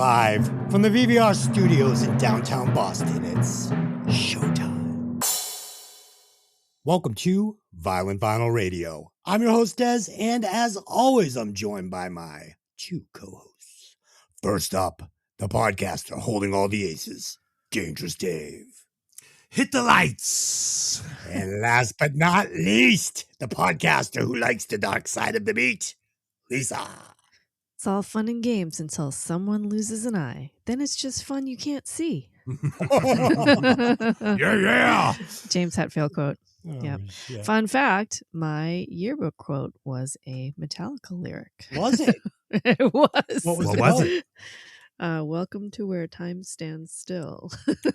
Live from the VVR studios in downtown Boston, it's showtime. Welcome to Violent Vinyl Radio. I'm your host, Des, and as always, I'm joined by my two co-hosts. First up, the podcaster holding all the aces, Dangerous Dave. Hit the lights. And last but not least, the podcaster who likes the dark side of the beat, Lisa. It's all fun and games until someone loses an eye. Then it's just fun you can't see. Yeah. James Hetfield quote. Oh, Yep. shit. Fun fact, my yearbook quote was a Metallica lyric. Was it? It was. What was What it? was called? it? Welcome to where time stands still.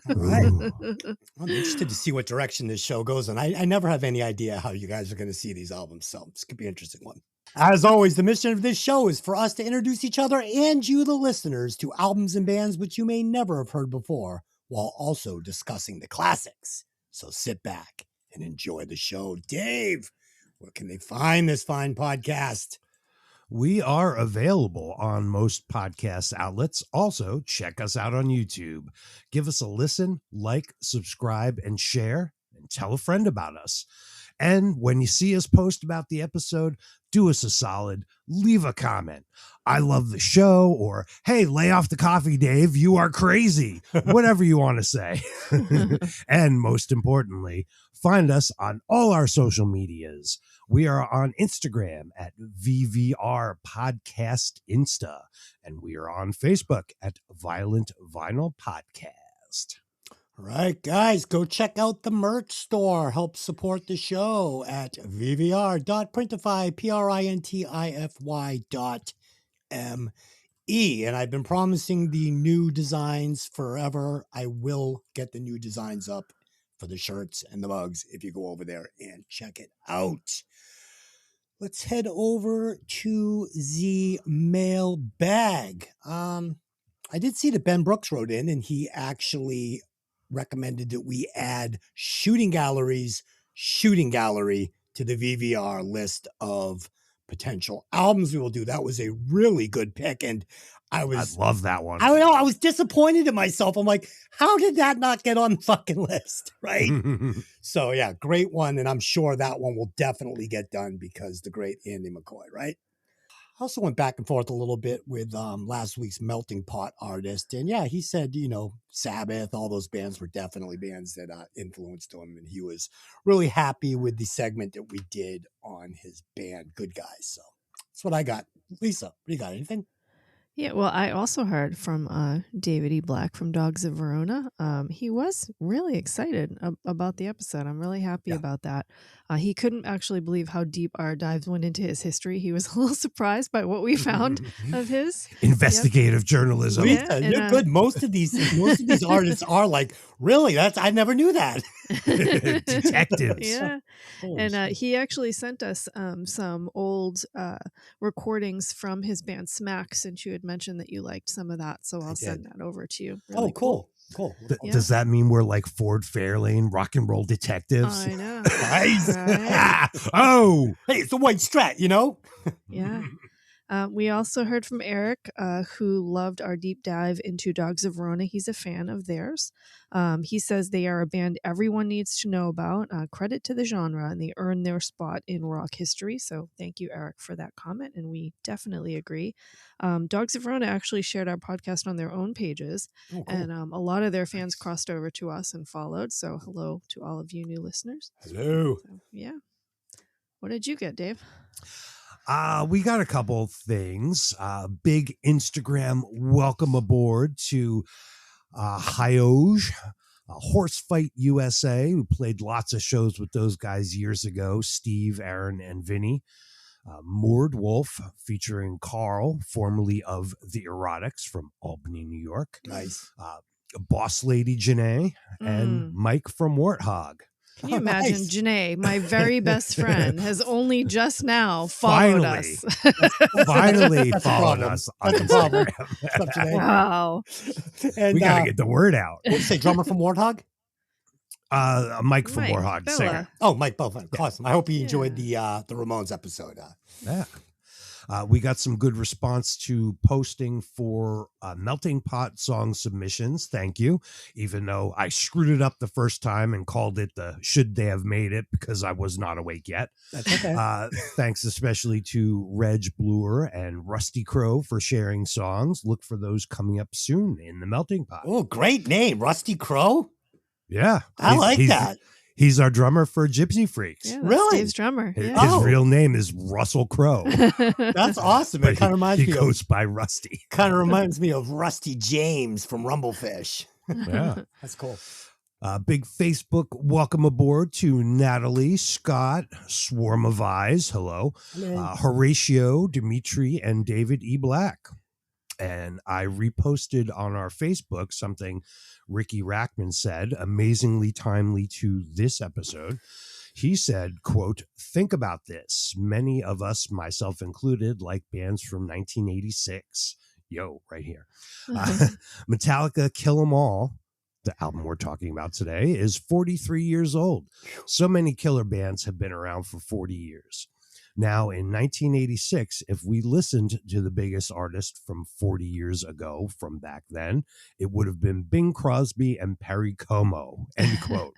All right. Ooh. I'm interested to see what direction this show goes, and I never have any idea how you guys are going to see these albums, so this could be an interesting one. As always, the mission of this show is for us to introduce each other and you, the listeners, to albums and bands which you may never have heard before, while also discussing the classics. So sit back and enjoy the show. Dave, where can they find this fine podcast? We are available on most podcast outlets. Also, check us out on YouTube. Give us a listen, like, subscribe, and share, and tell a friend about us. And when you see us post about the episode, do us a solid, leave a comment. I love the show, or hey, lay off the coffee, Dave. You are crazy. Whatever you want to say. And most importantly, find us on all our social medias. We are on Instagram at VVR Podcast Insta, and we are on Facebook at Violent Vinyl Podcast. All right, guys, go check out the merch store. Help support the show at vvr.printify.me. And I've been promising the new designs forever. I will get the new designs up for the shirts and the mugs if you go over there and check it out. Let's head over to the mailbag. I did see that Ben Brooks wrote in, and he actually recommended that we add shooting gallery to the VVR list of potential albums we will do. That was a really good pick, and I love that one. I don't know, I was disappointed in myself. I'm like, how did that not get on the fucking list, right? So yeah, great one, and I'm sure that one will definitely get done because the great Andy McCoy, right? I also went back and forth a little bit with last week's Melting Pot artist. And yeah, he said, Sabbath, all those bands were definitely bands that influenced him. And he was really happy with the segment that we did on his band, Good Guys. So that's what I got. Lisa, what do you got? Anything? Yeah, well, I also heard from David E. Black from Dogs of Verona. He was really excited about the episode. I'm really happy about that. He couldn't actually believe how deep our dives went into his history. He was a little surprised by what we found of his. Investigative journalism. Lisa, you're good. Most of these artists are like, really? I never knew that. Detectives. Yeah. And he actually sent us some old recordings from his band Smack, since you had mentioned that you liked some of that. So I'll send that over to you. Really cool. Does that mean we're like Ford Fairlane rock and roll detectives? I know. Nice. Right? Oh, hey, it's a white strat, Yeah. We also heard from Eric, who loved our deep dive into Dogs of Verona. He's a fan of theirs. He says they are a band everyone needs to know about. Credit to the genre, and they earned their spot in rock history. So thank you, Eric, for that comment, and we definitely agree. Dogs of Verona actually shared our podcast on their own pages, and a lot of their fans crossed over to us and followed. So hello to all of you new listeners. Hello. So, yeah. What did you get, Dave? We got a couple things. Big Instagram welcome aboard to Hyoge, Horse Fight USA. We played lots of shows with those guys years ago. Steve, Aaron, and Vinny. Moored Wolf featuring Carl, formerly of The Erotics from Albany, New York. Nice. Boss Lady Janae and Mike from Warthog. Can you imagine, Janae, my very best friend, has only just now followed us. Finally followed us on Instagram. Wow. And, we got to get the word out. What did you say, drummer from Warthog? Mike from Mike Warthog, Bella. singer. Oh, Mike Bella. Awesome. I hope you enjoyed the Ramones episode. Yeah. We got some good response to posting for Melting Pot song submissions. Thank you. Even though I screwed it up the first time and called it the Should They Have Made It because I was not awake yet. That's okay. Thanks especially to Reg Bluer and Rusty Crow for sharing songs. Look for those coming up soon in the Melting Pot. Oh, great name, Rusty Crow. Yeah. I like that. He's our drummer for Gypsy Freaks. Yeah, that's Really? Dave's drummer. His Yeah. real name is Russell Crowe. That's awesome. But It kind of reminds he me goes by Rusty. Kind of reminds me of Rusty James from Rumblefish. Yeah. That's cool. Big Facebook welcome aboard to Natalie, Scott, Swarm of Eyes, hello, Horatio, Dimitri, and David E. Black. And I reposted on our Facebook something Ricky Rackman said, amazingly timely to this episode. He said, quote, think about this. Many of us, myself included, like bands from 1986. Yo, right here. Metallica, Kill 'Em All, the album we're talking about today, is 43 years old. So many killer bands have been around for 40 years. Now, in 1986, if we listened to the biggest artist from 40 years ago, from back then, it would have been Bing Crosby and Perry Como, end quote.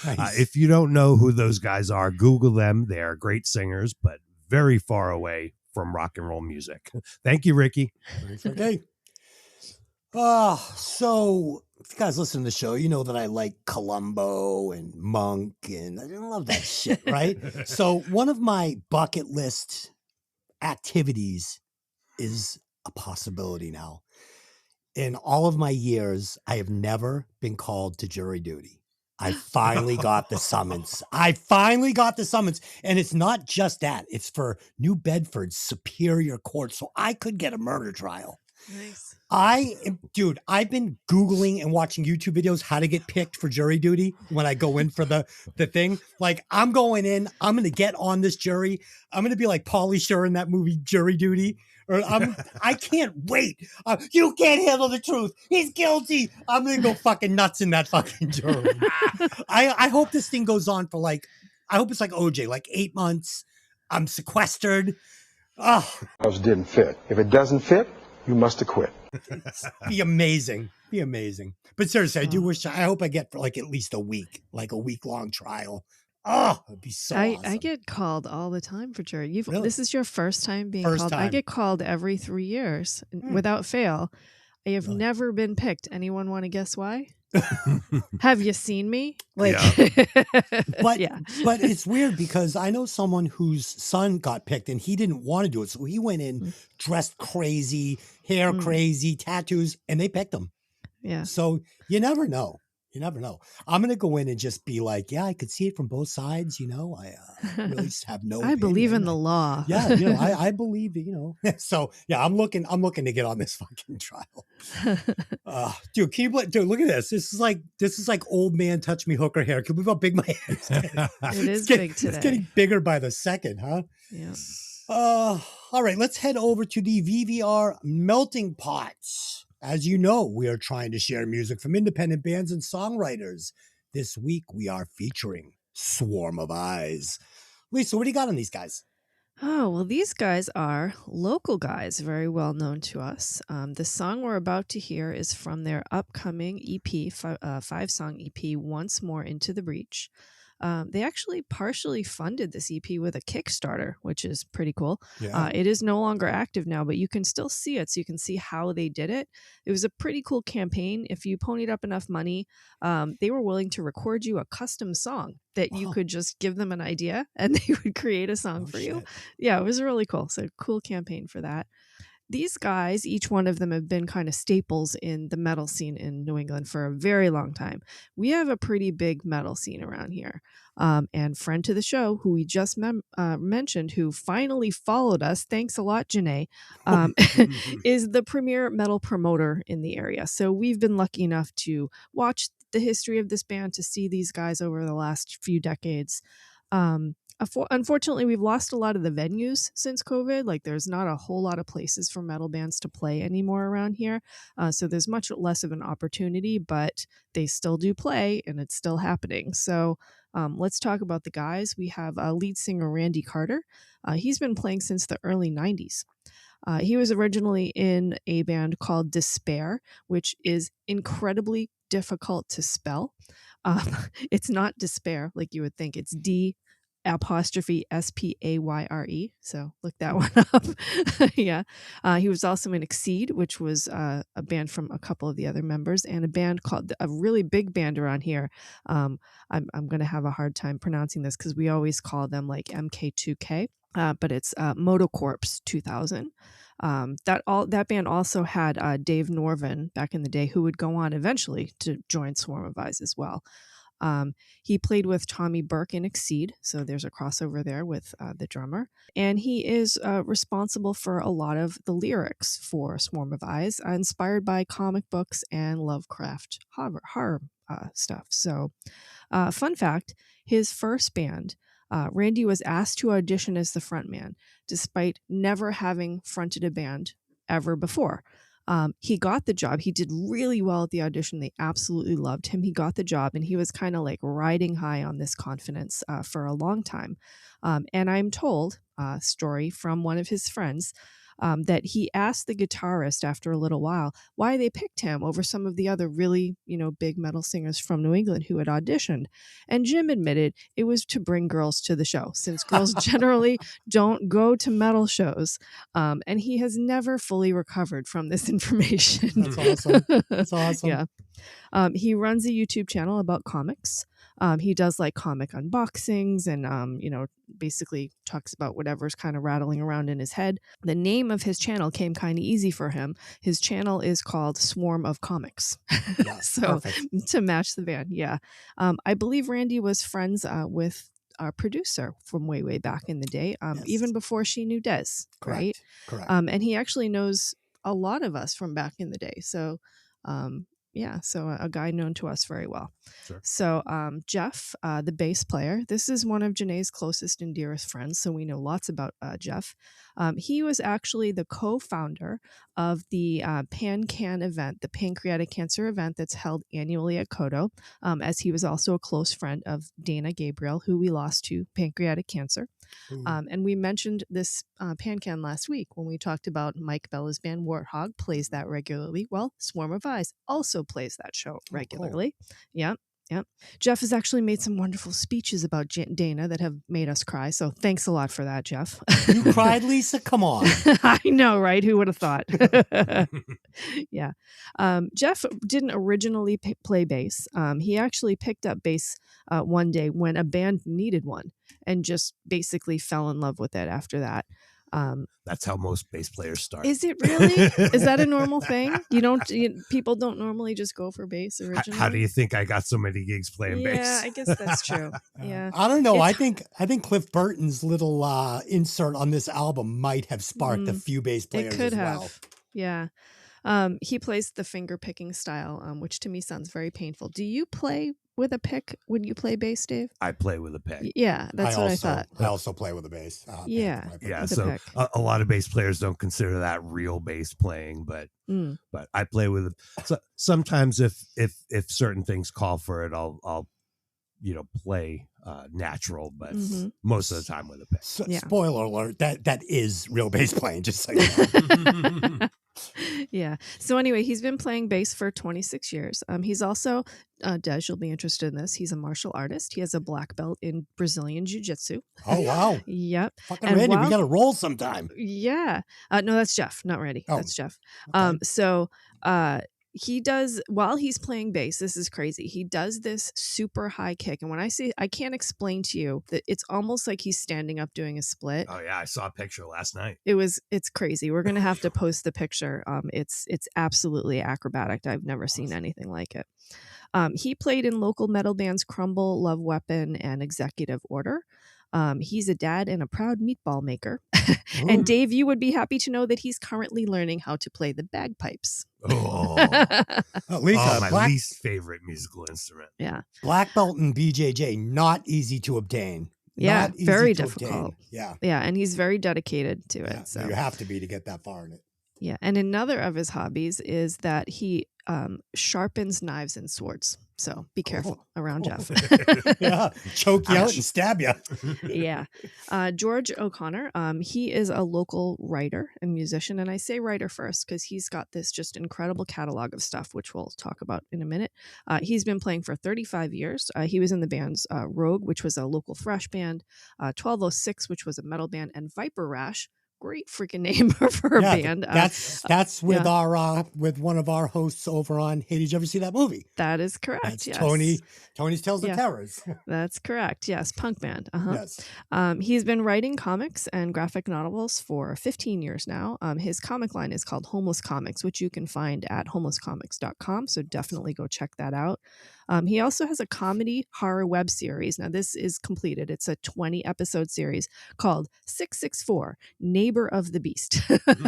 Nice. If you don't know who those guys are, Google them. They are great singers, but very far away from rock and roll music. Thank you, Ricky. Okay. So if you guys listen to the show, you know that I like Columbo and Monk, and I love that shit, right? So one of my bucket list activities is a possibility now. In all of my years, I have never been called to jury duty. I finally got the summons. And it's not just that. It's for New Bedford Superior Court. So I could get a murder trial. Nice. I've been Googling and watching YouTube videos how to get picked for jury duty when I go in for the thing. Like, I'm going in, I'm going to get on this jury. I'm going to be like Pauly Shore in that movie, Jury Duty. Or I can't wait. You can't handle the truth. He's guilty. I'm going to go fucking nuts in that fucking jury. I hope this thing goes on for I hope it's like OJ, like 8 months. I'm sequestered. Oh, House didn't fit. If it doesn't fit, you must have quit. Be amazing. But seriously, I hope I get for like at least a week, like a week-long trial. Oh, it'd be so awesome. I get called all the time for jury. Really? This is your first time being called. I get called every 3 years without fail. I have never been picked. Anyone want to guess why? Have you seen me? But yeah. But it's weird because I know someone whose son got picked and he didn't want to do it. So he went in dressed crazy, hair crazy, tattoos, and they picked him. Yeah. So you never know. I'm going to go in and just be like, yeah, I could see it from both sides. I really just have no I believe in the law. Yeah. I believe, so yeah, I'm looking to get on this fucking trial. Dude, look at this. This is like old man touch me hooker hair. Can you believe how big my hair is getting? It is big today. It's getting bigger by the second, huh? Yeah. All right, let's head over to the VVR Melting Pot. As you know, we are trying to share music from independent bands and songwriters. This week, we are featuring Swarm of Eyes. Lisa, what do you got on these guys? Oh, well, these guys are local guys, very well known to us. The song we're about to hear is from their upcoming EP, 5-song EP, Once More Into the Breach. They actually partially funded this EP with a Kickstarter, which is pretty cool. Yeah. It is no longer active now, but you can still see it. So you can see how they did it. It was a pretty cool campaign. If you ponied up enough money, they were willing to record you a custom song that you could just give them an idea and they would create a song for you. Yeah, it was really cool. So cool campaign for that. These guys, each one of them have been kind of staples in the metal scene in New England for a very long time. We have a pretty big metal scene around here. And friend to the show, who we just mentioned, who finally followed us, thanks a lot, Janae, is the premier metal promoter in the area. So we've been lucky enough to watch the history of this band, to see these guys over the last few decades. unfortunately, we've lost a lot of the venues since COVID. Like, there's not a whole lot of places for metal bands to play anymore around here. So there's much less of an opportunity, but they still do play and it's still happening. So let's talk about the guys. We have lead singer Randy Carter. He's been playing since the early 90s. He was originally in a band called Despair, which is incredibly difficult to spell. It's not despair like you would think. It's D''Spayre. So look that one up. Yeah. He was also in Exceed, which was a band from a couple of the other members, and a band called, a really big band around here. I'm going to have a hard time pronouncing this because we always call them like MK2K. But it's Motocorpse 2000. That band also had Dave Norvin back in the day, who would go on eventually to join Swarm of Eyes as well. He played with Tommy Burke in Exceed, so there's a crossover there with the drummer. And he is responsible for a lot of the lyrics for Swarm of Eyes, inspired by comic books and Lovecraft horror stuff. So, fun fact, his first band, Randy was asked to audition as the frontman, despite never having fronted a band ever before. He got the job. He did really well at the audition. They absolutely loved him. He got the job, and he was kind of like riding high on this confidence for a long time. And I'm told, story from one of his friends, that he asked the guitarist after a little while why they picked him over some of the other really, big metal singers from New England who had auditioned. And Jim admitted it was to bring girls to the show, since girls generally don't go to metal shows. And he has never fully recovered from this information. That's awesome. That's awesome. Yeah. He runs a YouTube channel about comics. He does like comic unboxings and, basically talks about whatever's kind of rattling around in his head. The name of his channel came kind of easy for him. His channel is called Swarm of Comics. Yes, So perfect. to match the band. Yeah. I believe Randy was friends with our producer from way back in the day, Yes. even before she knew Des, right? Correct. And he actually knows a lot of us from back in the day. So, so a guy known to us very well. Sure. So Jeff, the bass player, this is one of Janae's closest and dearest friends, so we know lots about Jeff. He was actually the co-founder of the PanCan event, the pancreatic cancer event that's held annually at Kodo, as he was also a close friend of Dana Gabriel, who we lost to pancreatic cancer. And we mentioned this PanCan last week when we talked about Mike Bella's band Warthog plays that regularly. Well, Swarm of Eyes also plays that show regularly. Cool. Yeah. Jeff has actually made some wonderful speeches about Dana that have made us cry. So thanks a lot for that, Jeff. You cried, Lisa? Come on. I know, right? Who would have thought? Yeah. Jeff didn't originally play bass. He actually picked up bass one day when a band needed one and just basically fell in love with it after that. That's how most bass players start. Is it really? Is that a normal thing? People don't normally just go for bass originally. How do you think I got so many gigs playing bass? Yeah, I guess that's true. Yeah. I don't know. I think Cliff Burton's little insert on this album might have sparked a few bass players it could as have. well. Yeah. He plays the finger picking style, which to me sounds very painful. Do you play with a pick when you play bass, Dave? I play with a pick. Yeah, that's what I thought. I also play with a bass. Yeah. So a lot of bass players don't consider that real bass playing, but I play with it. So sometimes if certain things call for it, I'll play natural, but most of the time with a pick. Spoiler alert, that is real bass playing, just so you know. Yeah. So anyway, he's been playing bass for 26 years. He's also, Des, you'll be interested in this. He's a martial artist. He has a black belt in Brazilian Jiu-Jitsu. Oh, wow. Yep. Fucking Randy, we got to roll sometime. Yeah. No, that's Jeff, not Randy. Oh, that's Jeff. okay. He does, while he's playing bass, this is crazy. He does this super high kick. And when I say, I can't explain to you that it's almost like he's standing up doing a split. Oh yeah. I saw a picture last night. It's crazy. We're going to have to post the picture. It's absolutely acrobatic. I've never seen anything like it. He played in local metal bands Crumble, Love Weapon, and Executive Order. He's a dad and a proud meatball maker. And Dave, you would be happy to know that he's currently learning how to play the bagpipes. Lisa, my least favorite musical instrument. Yeah. Black belt and BJJ, not easy to obtain. Yeah, not easy very to difficult. obtain. Yeah. Yeah, and he's very dedicated to it. Yeah. So You have to be to get that far in it. yeah, and another of his hobbies is that he sharpens knives and swords. So be careful around Jeff. Yeah. Choke you out and stab you. Yeah. George O'Connor, he is a local writer and musician. And I say writer first because he's got this just incredible catalog of stuff, which we'll talk about in a minute. He's been playing for 35 years. He was in the bands Rogue, which was a local thrash band, 1206, which was a metal band, and Viper Rash. Great freaking name for a band. That's with our with one of our hosts over on Hey, did you ever see that movie? That is correct. That's yes. Tony's Tales of Terrors. That's correct. Yes, punk band. Yes. He's been writing comics and graphic novels for 15 years now. His comic line is called Homeless Comics, which you can find at homelesscomics.com. So definitely go check that out. He also has a comedy horror web series. Now, this is completed. It's a 20-episode series called 664, Neighbor of the Beast.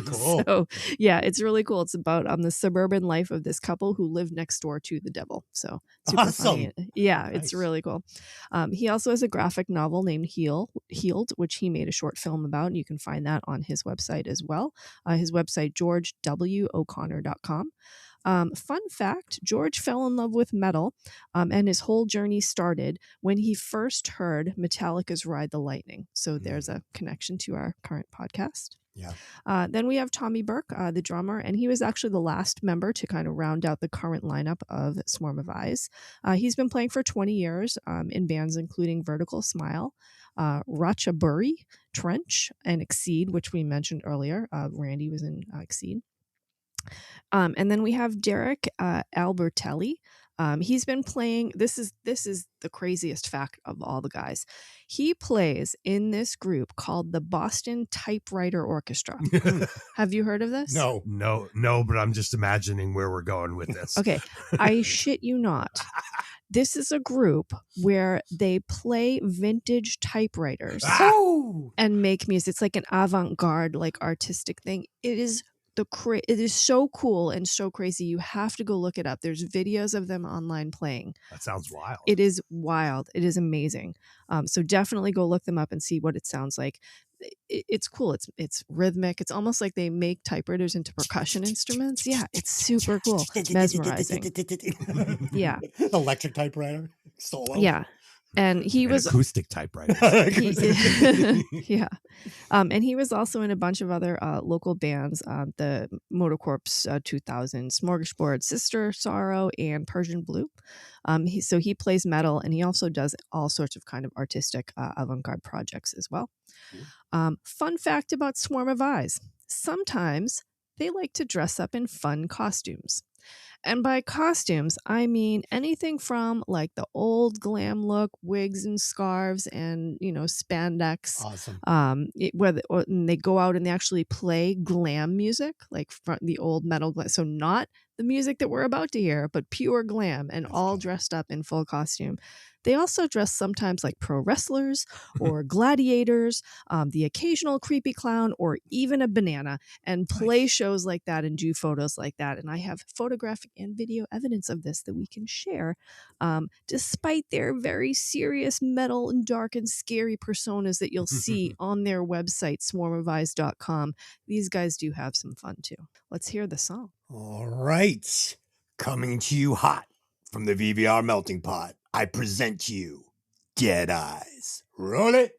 Cool. So, yeah, it's really cool. It's about the suburban life of this couple who live next door to the devil. So, super funny. Yeah, Nice. It's really cool. He also has a graphic novel named Healed, which he made a short film about. And you can find that on his website as well. His website, georgewoconnor.com. Fun fact, George fell in love with metal, and his whole journey started when he first heard Metallica's Ride the Lightning. So there's a connection to our current podcast. Yeah. Then we have Tommy Burke, the drummer, and he was actually the last member to kind of round out the current lineup of Swarm of Eyes. He's been playing for 20 years in bands including Vertical Smile, Ratchaburi, Trench, and Exceed, which we mentioned earlier. Randy was in Exceed. And then we have Derek Albertelli. He's been playing. This is the craziest fact of all the guys. He plays in this group called the Boston Typewriter Orchestra. Have you heard of this? No. But I'm just imagining where we're going with this. Okay, I shit you not. This is a group where they play vintage typewriters and make music. It's like an avant-garde, like artistic thing. It is it is so cool and so crazy. You have to go look it up. There's videos of them online playing. That sounds wild. It is wild. It is amazing. So definitely go look them up and see what it sounds like. It's cool. It's rhythmic. It's almost like they make typewriters into percussion instruments. Yeah, it's super cool. Mesmerizing. Yeah. Electric typewriter solo. Yeah. And he was acoustic typewriter. Yeah. And he was also in a bunch of other local bands, the Motorcorps 2000, Smorgasbord, Sister Sorrow, and Persian Blue. So he plays metal, and he also does all sorts of kind of artistic avant-garde projects as well. Fun fact about Swarm of Eyes. Sometimes they like to dress up in fun costumes. And by costumes, I mean anything from like the old glam look, wigs and scarves and, spandex. Awesome. And they go out and they actually play glam music, like from the old metal glam. So not the music that we're about to hear, but pure glam and all dressed up in full costume. They also dress sometimes like pro wrestlers or gladiators, the occasional creepy clown, or even a banana, and play shows like that and do photos like that. And I have photographic and video evidence of this that we can share. Despite their very serious metal and dark and scary personas that you'll see on their website, swarmofeyes.com, these guys do have some fun too. Let's hear the song. All right. Coming to you hot from the VVR melting pot, I present to you Dead Eyes. Roll it.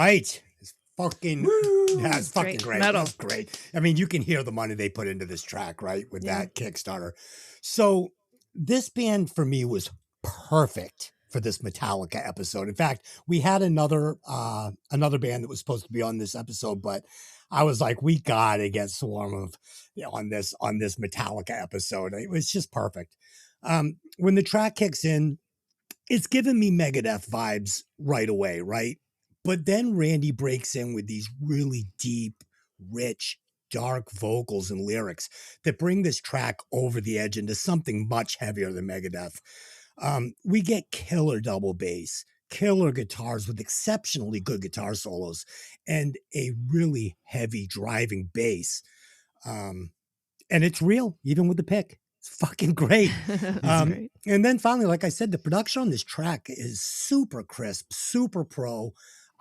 Right. It's fucking that's It's fucking great. great. Metal. That's great. I mean, you can hear the money they put into this track, right? With Yeah. that Kickstarter. So this band for me was perfect for this Metallica episode. In fact, we had another band that was supposed to be on this episode, but I was like, we gotta get Swarm of on this Metallica episode. It was just perfect. When the track kicks in, it's giving me Megadeth vibes right away, right? But then Randy breaks in with these really deep, rich, dark vocals and lyrics that bring this track over the edge into something much heavier than Megadeth. We get killer double bass, killer guitars with exceptionally good guitar solos, and a really heavy driving bass. And it's real, even with the pick. It's fucking great. That's great. And then finally, like I said, the production on this track is super crisp, super pro.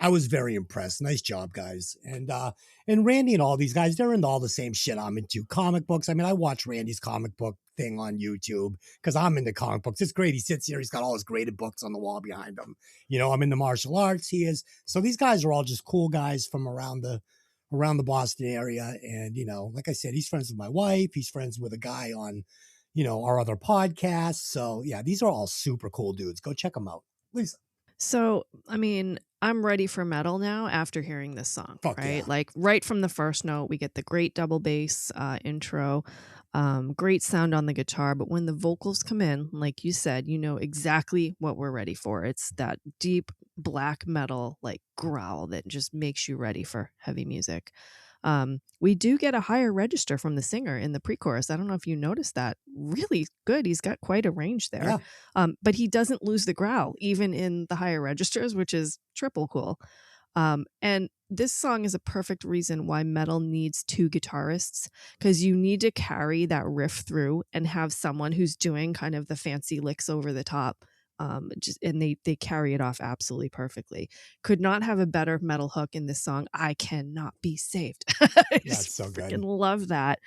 I was very impressed. Nice job, guys. And Randy and all these guys, they're into all the same shit I'm into. Comic books. I mean, I watch Randy's comic book thing on YouTube because I'm into comic books. It's great. He sits here, he's got all his graded books on the wall behind him. You know, I'm into martial arts. He is. So these guys are all just cool guys from around the Boston area. And, you know, like I said, he's friends with my wife. He's friends with a guy on, you know, our other podcast. So yeah, these are all super cool dudes. Go check them out. Lisa. So, I mean, I'm ready for metal now after hearing this song, Fuck right? yeah. Like right from the first note, we get the great double bass intro, great sound on the guitar. But when the vocals come in, like you said, you know exactly what we're ready for. It's that deep black metal like growl that just makes you ready for heavy music. We do get a higher register from the singer in the pre-chorus. I don't know if you noticed that. Really good. He's got quite a range there. Yeah. But he doesn't lose the growl even in the higher registers, which is triple cool. And this song is a perfect reason why metal needs two guitarists, because you need to carry that riff through and have someone who's doing kind of the fancy licks over the top. And they carry it off absolutely perfectly. Could not have a better metal hook in this song. I cannot be saved. I just so good. freaking love that.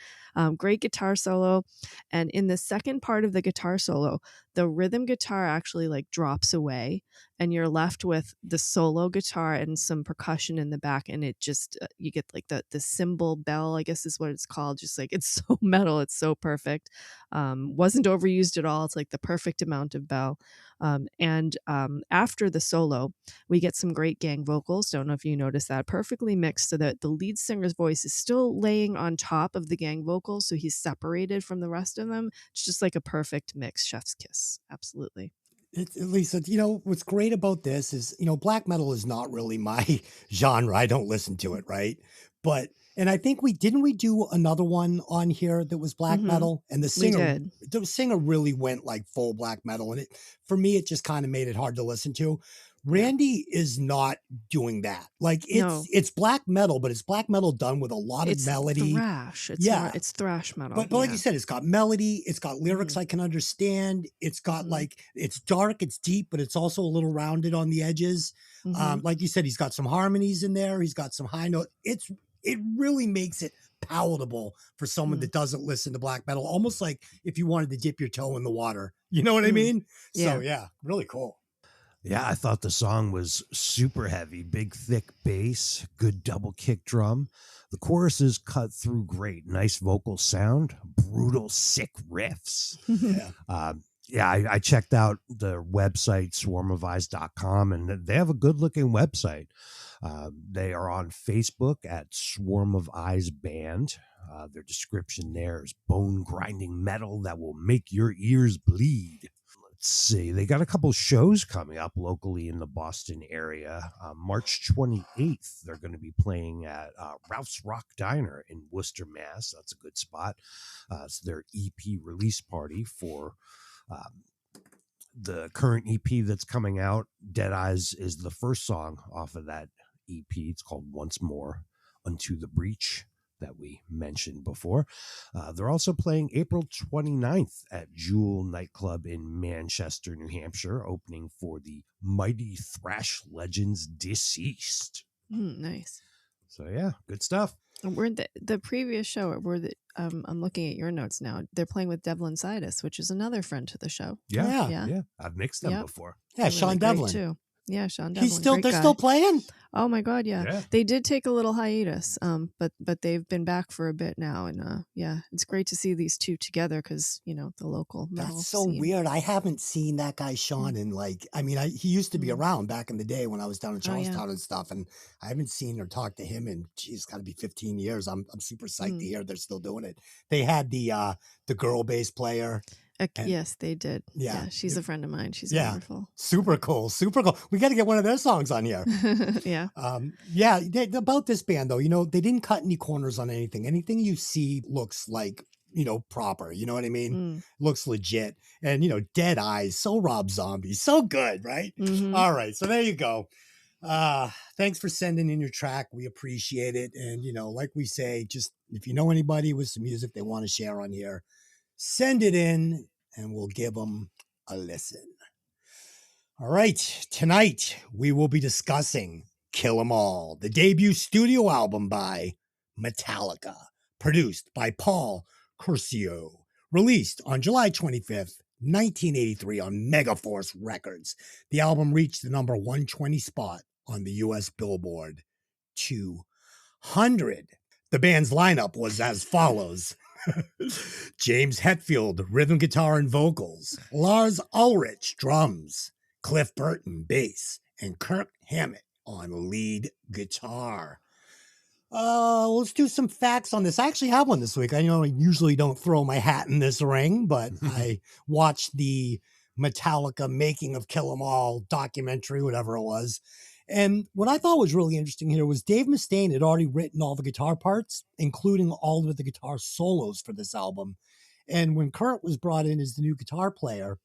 Great guitar solo. And in the second part of the guitar solo, the rhythm guitar actually like drops away and you're left with the solo guitar and some percussion in the back. And it just, you get like the cymbal bell, I guess is what it's called. Just like, it's so metal. It's so perfect. Wasn't overused at all. It's like the perfect amount of bell. And after the solo, we get some great gang vocals. Don't know if you noticed that. Perfectly mixed so that the lead singer's voice is still laying on top of the gang vocals. So he's separated from the rest of them. It's just like a perfect mix. Chef's kiss. Absolutely. Lisa, you know, what's great about this is, you know, black metal is not really my genre. I don't listen to it, right? But, and I think we do another one on here that was black metal, and the singer really went like full black metal. And for me, it just kind of made it hard to listen to. Randy is not doing that. Like it's black metal, but it's black metal done with a lot of melody. Thrash. It's thrash metal. But like you said, it's got melody. It's got lyrics I can understand. It's got like, it's dark, it's deep, but it's also a little rounded on the edges. Like you said, he's got some harmonies in there. He's got some high note. It really makes it palatable for someone that doesn't listen to black metal. Almost like if you wanted to dip your toe in the water. You know what I mean? So yeah, really cool. Yeah, I thought the song was super heavy, big, thick bass, good double kick drum. The choruses cut through great, nice vocal sound, brutal, sick riffs. I checked out the website, swarmofeyes.com, and they have a good looking website. They are on Facebook at Swarm of Eyes Band. Their description there is bone grinding metal that will make your ears bleed. Let's see. They got a couple shows coming up locally in the Boston area. March 28th, they're going to be playing at Ralph's Rock Diner in Worcester, Mass. That's a good spot. It's their EP release party for the current EP that's coming out. Dead Eyes is the first song off of that EP. It's called Once More Unto the Breach that we mentioned before. They're also playing April 29th at Jewel Nightclub in Manchester, New Hampshire, opening for the Mighty Thrash Legends Deceased. Nice. So yeah, good stuff. We're the previous show. I'm looking at your notes now. They're playing with Devlin Sidus, which is another friend to the show. Yeah. I've mixed them before. Yeah, Sean Devlin too. Yeah, Sean Devlin, They're great guy. still playing? Oh my God, yeah. Yeah. They did take a little hiatus, but they've been back for a bit now, and yeah, it's great to see these two together because the local metal That's so scene. weird. I haven't seen that guy Sean in he used to be Mm. around back in the day when I was down in Oh, yeah. Charlestown and stuff, and I haven't seen or talked to him in it's got to be 15 years. I'm super psyched to hear they're still doing it. They had the girl bass player. And Yes, they did. yeah, she's a friend of mine. She's yeah, wonderful. super cool, super cool. We got to get one of their songs on here. Yeah. About this band though, they didn't cut any corners on anything. Anything you see looks like proper. You know what I mean? Mm. Looks legit. And Dead Eyes, so Rob Zombie, so good, right? Mhm. All right, so there you go. Thanks for sending in your track. We appreciate it. And like we say, just if you know anybody with some music they want to share on here, send it in and we'll give them a listen. All right, tonight we will be discussing Kill 'Em All, the debut studio album by Metallica, produced by Paul Curcio, released on July 25th, 1983 on Megaforce Records. The album reached the number 120 spot on the US Billboard 200. The band's lineup was as follows. James Hetfield, rhythm guitar and vocals, Lars Ulrich, drums, Cliff Burton, bass, and Kirk Hammett on lead guitar. Let's do some facts on this. I actually have one this week. I know I usually don't throw my hat in this ring, but I watched the Metallica Making of Kill 'Em All documentary, whatever it was. And what I thought was really interesting here was Dave Mustaine had already written all the guitar parts, including all of the guitar solos for this album. And when Kurt was brought in as the new guitar player,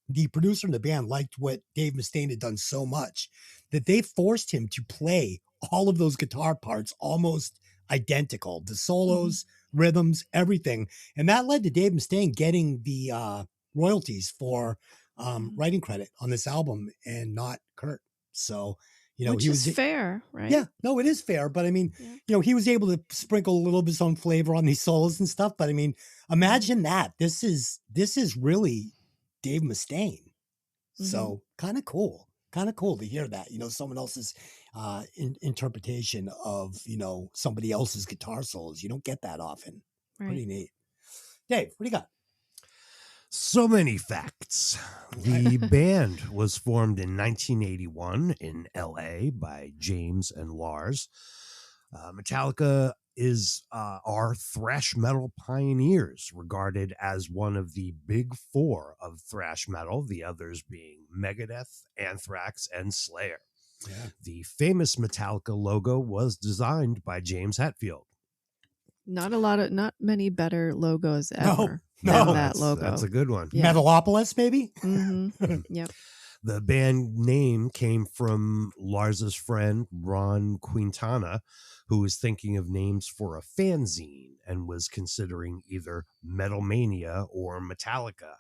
the producer in the band liked what Dave Mustaine had done so much that they forced him to play all of those guitar parts almost identical, the solos, rhythms, everything. And that led to Dave Mustaine getting the royalties for writing credit on this album and not Kurt. So, which he is was fair, right? Yeah, no, it is fair. But I mean, he was able to sprinkle a little bit of his own flavor on these solos and stuff. But I mean, imagine that. This is really Dave Mustaine. So kind of cool to hear that, someone else's interpretation of, somebody else's guitar solos. You don't get that often. Right. Pretty neat. Dave, what do you got? So many facts. The band was formed in 1981 in LA by James and Lars. Metallica are thrash metal pioneers, regarded as one of the big four of thrash metal, the others being Megadeth, Anthrax, and Slayer. Yeah. The famous Metallica logo was designed by James Hetfield. Not many better logos ever No, than that logo. That's a good one. Yeah. Metalopolis, maybe? Yep. The band name came from Lars's friend, Ron Quintana, who was thinking of names for a fanzine and was considering either Metal Mania or Metallica.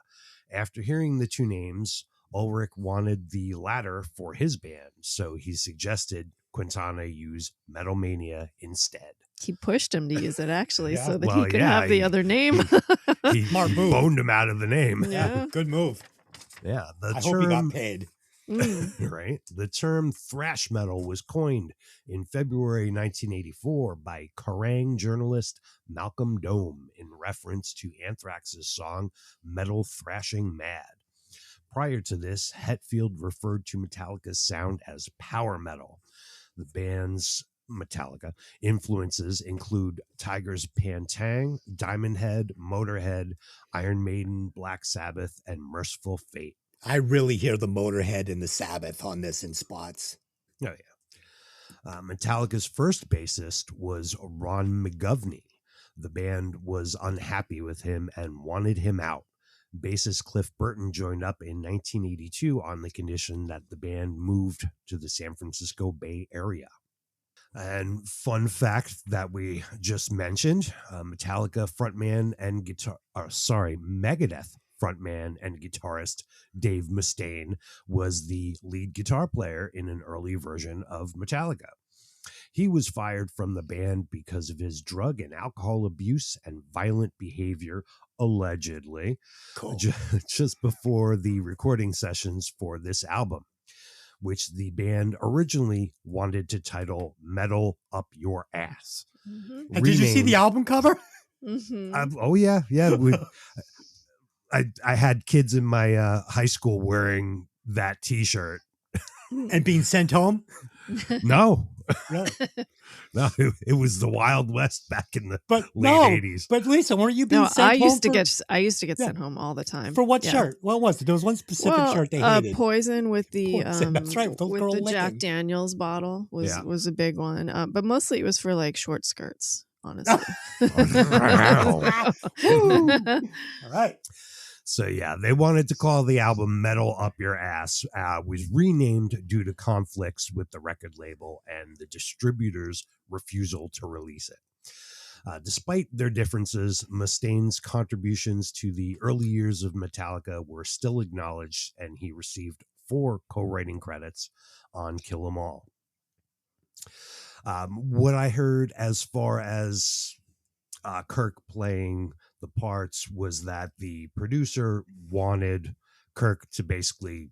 After hearing the two names, Ulrich wanted the latter for his band, so he suggested Quintana use Metal Mania instead. He pushed him to use it, actually, Yeah. so that he could have the other name. He boned him out of the name. Yeah. Good move. Yeah. I hope he got paid. Right. The term thrash metal was coined in February 1984 by Kerrang journalist Malcolm Dome in reference to Anthrax's song Metal Thrashing Mad. Prior to this, Hetfield referred to Metallica's sound as power metal. The band's Metallica influences include Tiger's Pantang, Diamond Head, Motorhead, Iron Maiden, Black Sabbath, and Merciful Fate. I really hear the Motorhead and the Sabbath on this in spots. Oh, yeah. Metallica's first bassist was Ron McGovney. The band was unhappy with him and wanted him out. Bassist Cliff Burton joined up in 1982 on the condition that the band moved to the San Francisco Bay Area. And fun fact that we just mentioned, Metallica frontman and Megadeth frontman and guitarist Dave Mustaine was the lead guitar player in an early version of Metallica. He was fired from the band because of his drug and alcohol abuse and violent behavior, allegedly, Cool. just before the recording sessions for this album. which the band originally wanted to title Metal Up Your Ass. Mm-hmm. And did you see the album cover? Mm-hmm. Oh yeah. I had kids in my high school wearing that T-shirt. And being sent home? No, Really? no, it was the Wild West back in the But late no, 80s. but Lisa, weren't you being No, sent I home used to for, get Yeah. sent home all the time. for what Yeah. shirt? What was it? There was one specific shirt they hated. Poison with the Poison, that's right, with those girl Jack licking. Daniels bottle was Yeah. was a big one. But mostly it was for like short skirts, honestly. Woo. All right. So yeah, they wanted to call the album Metal Up Your Ass. Was renamed due to conflicts with the record label and the distributor's refusal to release it. Despite their differences, Mustaine's contributions to the early years of Metallica were still acknowledged, and he received 4 co-writing credits on Kill 'Em All. What I heard as far as Kirk playing the parts was that the producer wanted Kirk to basically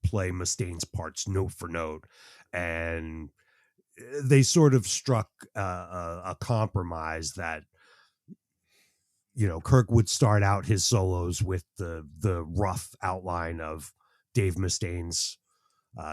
play Mustaine's parts note for note, and they sort of struck a compromise that, you know, Kirk would start out his solos with the rough outline of Dave Mustaine's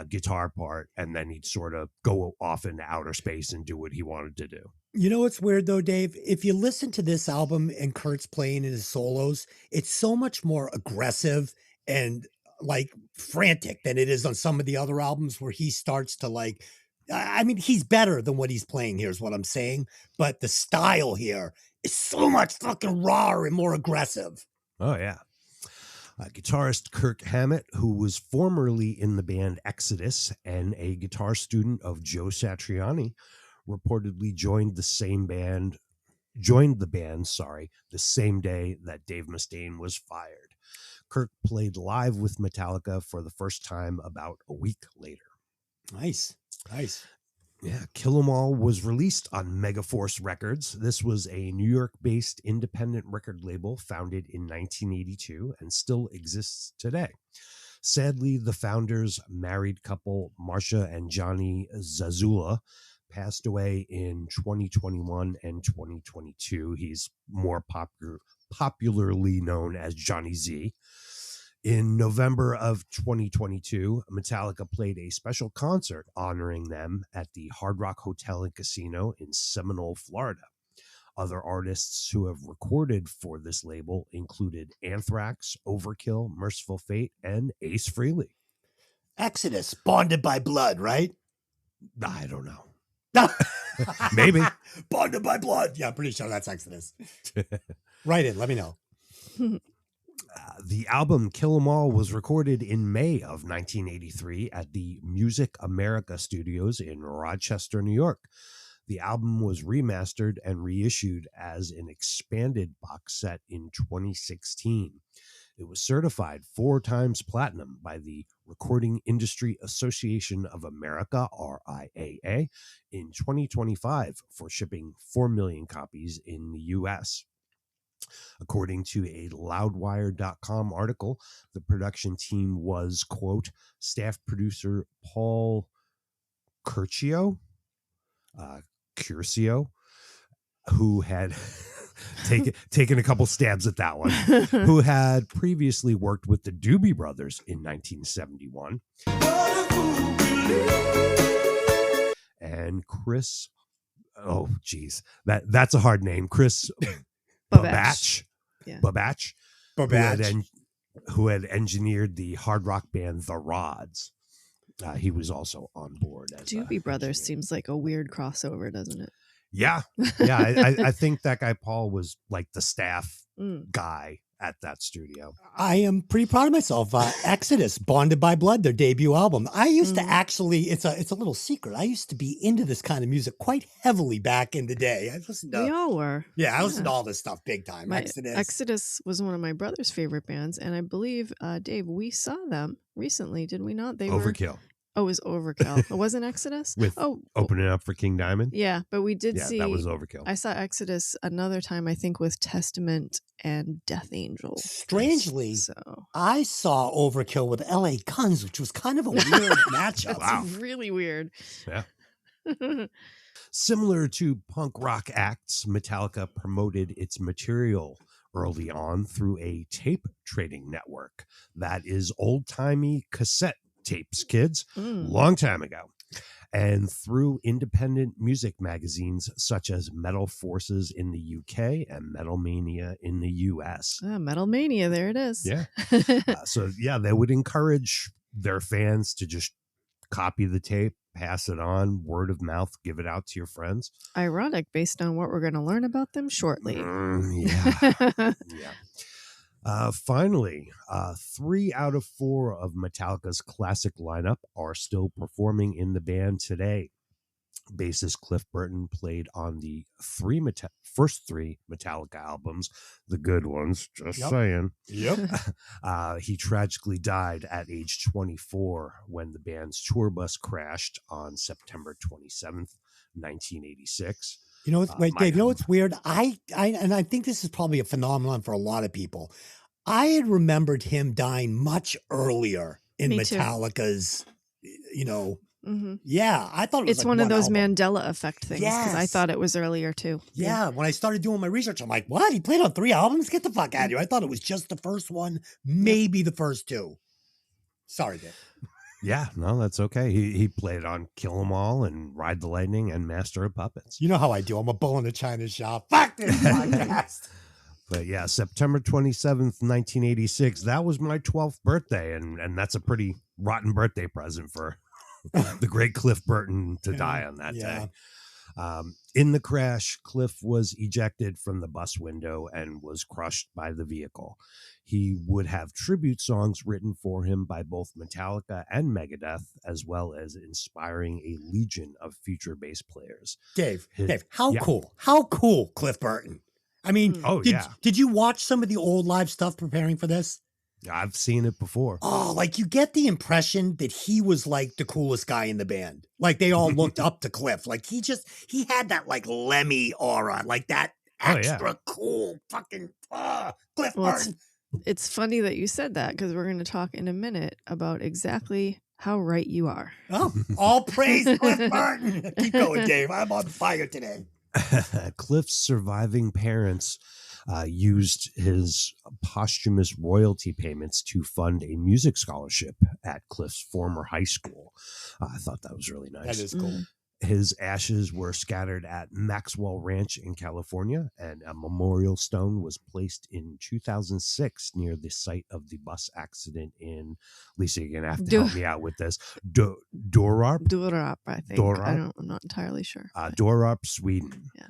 guitar part, and then he'd sort of go off into outer space and do what he wanted to do. You know what's weird though, Dave? If you listen to this album and Kurt's playing in his solos, it's so much more aggressive and like frantic than it is on some of the other albums where he starts to like, I mean, he's better than what he's playing here is what I'm saying. But the style here is so much fucking raw and more aggressive. Oh, yeah. Guitarist Kirk Hammett, who was formerly in the band Exodus and a guitar student of Joe Satriani, reportedly joined the band, the same day that Dave Mustaine was fired. Kirk played live with Metallica for the first time about a week later. Nice. Yeah, Kill 'Em All was released on Megaforce Records. This was a New York-based independent record label founded in 1982 and still exists today. Sadly, the founders, married couple Marcia and Johnny Zazula, passed away in 2021 and 2022. He's more popularly known as Johnny Z. In November of 2022, Metallica played a special concert honoring them at the Hard Rock Hotel and Casino in Seminole, Florida. Other artists who have recorded for this label included Anthrax, Overkill, Merciful Fate, and Ace Frehley. Exodus, bonded by blood, right? I don't know. Maybe. Bonded by blood. Yeah, I'm pretty sure that's Exodus. Write it. Let me know. The album Kill 'Em All was recorded in May of 1983 at the Music America Studios in Rochester, New York. The album was remastered and reissued as an expanded box set in 2016. It was certified 4 times platinum by the Recording Industry Association of America, RIAA, in 2025 for shipping 4 million copies in the U.S. According to a Loudwire.com article, the production team was, quote, staff producer Paul Curcio, who had taken a couple stabs at that one, who had previously worked with the Doobie Brothers in 1971. And Chris, oh, geez, that's a hard name. Chris Babach. Yeah. Babach. Who had engineered the hard rock band The Rods. He was also on board. As Doobie Brothers seems like a weird crossover, doesn't it? Yeah. I think that guy Paul was like the staff guy at that studio. I am pretty proud of myself. Exodus, Bonded by Blood, their debut album. I used to actually, it's a little secret. I used to be into this kind of music quite heavily back in the day. I listened to, We all were. Yeah, I listened to all this stuff big time. Exodus was one of my brother's favorite bands, and I believe, Dave, we saw them recently, did we not? They Overkill. Oh, it was Overkill. It wasn't Exodus? with opening up for King Diamond. Yeah, but we did see. that was Overkill. I saw Exodus another time, I think, with Testament and Death Angel. Strangely, So I saw Overkill with LA Guns, which was kind of a weird matchup. that's really weird. Yeah. Similar to punk rock acts, Metallica promoted its material early on through a tape trading network. That is old-timey cassette tapes, kids, long time ago. And through independent music magazines such as Metal Forces in the UK and Metal Mania in the US. Metal Mania, there it is. Yeah. They would encourage their fans to just copy the tape, pass it on, word of mouth, give it out to your friends. Ironic based on what we're going to learn about them shortly. Yeah. Finally, 3 out of 4 of Metallica's classic lineup are still performing in the band today. Bassist Cliff Burton played on the first 3 Metallica albums, the good ones, saying. Yep. He tragically died at age 24 when the band's tour bus crashed on September 27th, 1986. You know, wait, Dave, you know what's weird? I think this is probably a phenomenon for a lot of people. I had remembered him dying much earlier in Metallica's, yeah, I thought it was it's one of those album. Mandela effect things because I thought it was earlier too. Yeah, when I started doing my research, I'm like, what? He played on 3 albums? Get the fuck out of here. I thought it was just the first one, maybe the first 2. Sorry, Dave. Yeah, no, that's okay. He played on Kill 'Em All and Ride the Lightning and Master of Puppets. You know how I do. I'm a bull in the China shop. Fuck this podcast. But yeah, September 27th, 1986, that was my 12th birthday. And that's a pretty rotten birthday present for the great Cliff Burton to die on that day. In the crash, Cliff was ejected from the bus window and was crushed by the vehicle. He would have tribute songs written for him by both Metallica and Megadeth, as well as inspiring a legion of future bass players. Dave, how cool? How cool, Cliff Burton. I mean, did you watch some of the old live stuff preparing for this? I've seen it before. Oh, like you get the impression that he was like the coolest guy in the band. Like they all looked up to Cliff. Like he had that like Lemmy aura, like that extra cool fucking Cliff Burton. It's funny that you said that because we're going to talk in a minute about exactly how right you are. Oh, all praise Cliff Burton. Keep going, Dave. I'm on fire today. Cliff's surviving parents used his posthumous royalty payments to fund a music scholarship at Cliff's former high school. I thought that was really nice. That is cool. His ashes were scattered at Maxwell Ranch in California, and a memorial stone was placed in 2006 near the site of the bus accident in, Lisa, you're going to have to help me out with this, Dorarp? Dorarp, I think. Dorarp? I'm not entirely sure. Dorarp, Sweden. Yeah.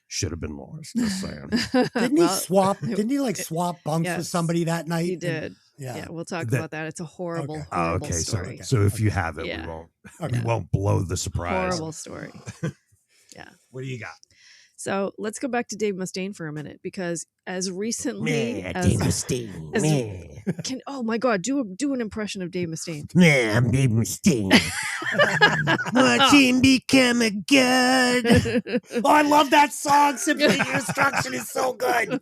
Should have been Lawrence, just saying. Didn't he swap bunks with somebody that night? He did. Yeah, we'll talk about that. It's a horrible, horrible story. So if you have it, we won't blow the surprise. Horrible story. Yeah. What do you got? So let's go back to Dave Mustaine for a minute, because as recently as Dave Mustaine. Oh my God, do an impression of Dave Mustaine. Yeah, I'm Dave Mustaine. Watch him become a god. Oh, I love that song. Symphony of Destruction is so good.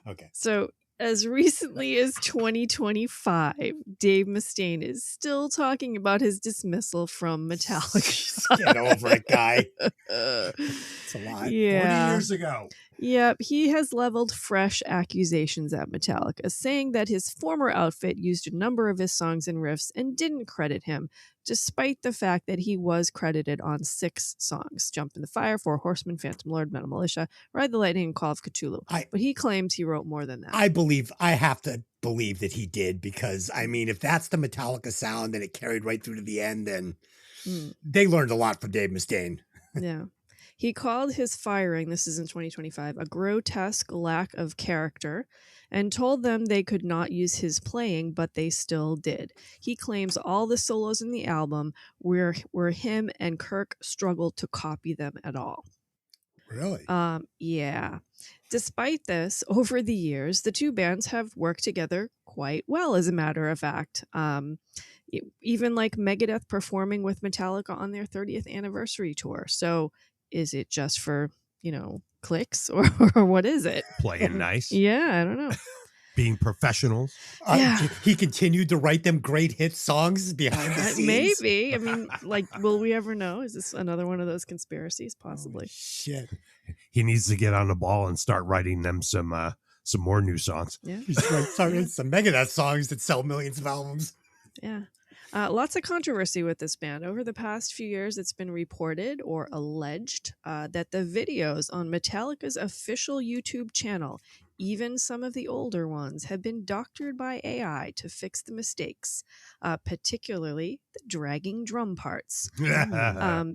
Okay. So as recently as 2025, Dave Mustaine is still talking about his dismissal from Metallica. Get over it, guy. It's a lot. 40 years ago. Yep, he has leveled fresh accusations at Metallica, saying that his former outfit used a number of his songs and riffs and didn't credit him, despite the fact that he was credited on 6 songs: Jump in the Fire, Four Horsemen, Phantom Lord, Metal Militia, Ride the Lightning, and Call of Cthulhu. But he claims he wrote more than that. I have to believe that he did, because, I mean, if that's the Metallica sound and it carried right through to the end, then they learned a lot from Dave Mustaine. Yeah. He called his firing, this is in 2025, a grotesque lack of character, and told them they could not use his playing, but they still did. He claims all the solos in the album were him and Kirk struggled to copy them at all. Really? Yeah. Despite this, over the years, the two bands have worked together quite well, as a matter of fact. Even like Megadeth performing with Metallica on their 30th anniversary tour. So is it just for, clicks or what is it? Playing nice, Yeah, I don't know. being professionals. Yeah. He continued to write them great hit songs behind the scenes. Maybe. I mean, like, will we ever know? Is this another one of those conspiracies? Possibly. Holy shit. He needs to get on the ball and start writing them some more new songs. Yeah. He's writing some Megadeth songs that sell millions of albums. Yeah. Lots of controversy with this band. Over the past few years, it's been reported or alleged that the videos on Metallica's official YouTube channel, even some of the older ones, have been doctored by AI to fix the mistakes, particularly the dragging drum parts.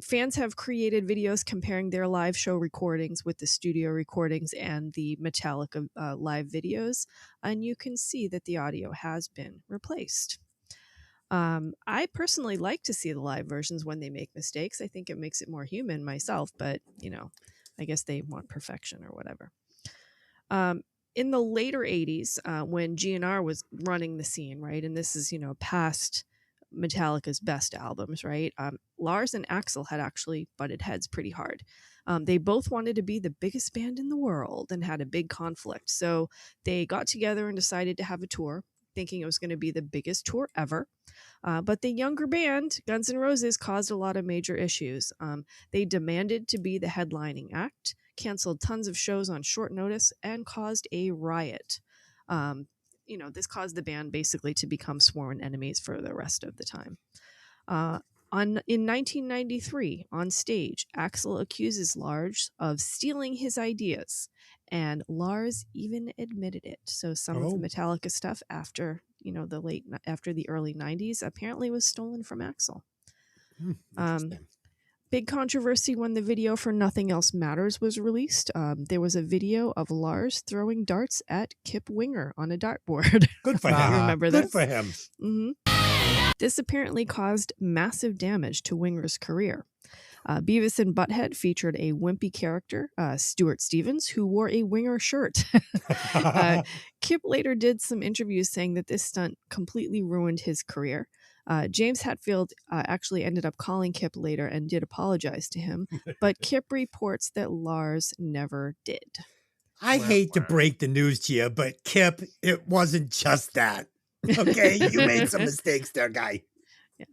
Fans have created videos comparing their live show recordings with the studio recordings and the Metallica live videos, and you can see that the audio has been replaced. I personally like to see the live versions when they make mistakes. I think it makes it more human myself, but I guess they want perfection or whatever. In the later 80s, when GNR was running the scene, right, and this is, past Metallica's best albums, right, Lars and Axl had actually butted heads pretty hard. They both wanted to be the biggest band in the world and had a big conflict. So they got together and decided to have a tour, thinking it was going to be the biggest tour ever. But the younger band, Guns N' Roses, caused a lot of major issues. They demanded to be the headlining act, canceled tons of shows on short notice, and caused a riot. This caused the band basically to become sworn enemies for the rest of the time. In 1993, on stage, Axl accuses Lars of stealing his ideas, and Lars even admitted it. So some of the Metallica stuff after the early 90s apparently was stolen from Axl. Big controversy when the video for Nothing Else Matters was released. There was a video of Lars throwing darts at Kip Winger on a dartboard. Good for You him. remember this? Good for him. Mm-hmm. This apparently caused massive damage to Winger's career. Beavis and Butthead featured a wimpy character, Stuart Stevens, who wore a Winger shirt. Kip later did some interviews saying that this stunt completely ruined his career. James Hetfield actually ended up calling Kip later and did apologize to him, but Kip reports that Lars never did. I hate to break the news to you, but Kip, it wasn't just that. Okay, you made some mistakes there, guy. Yeah.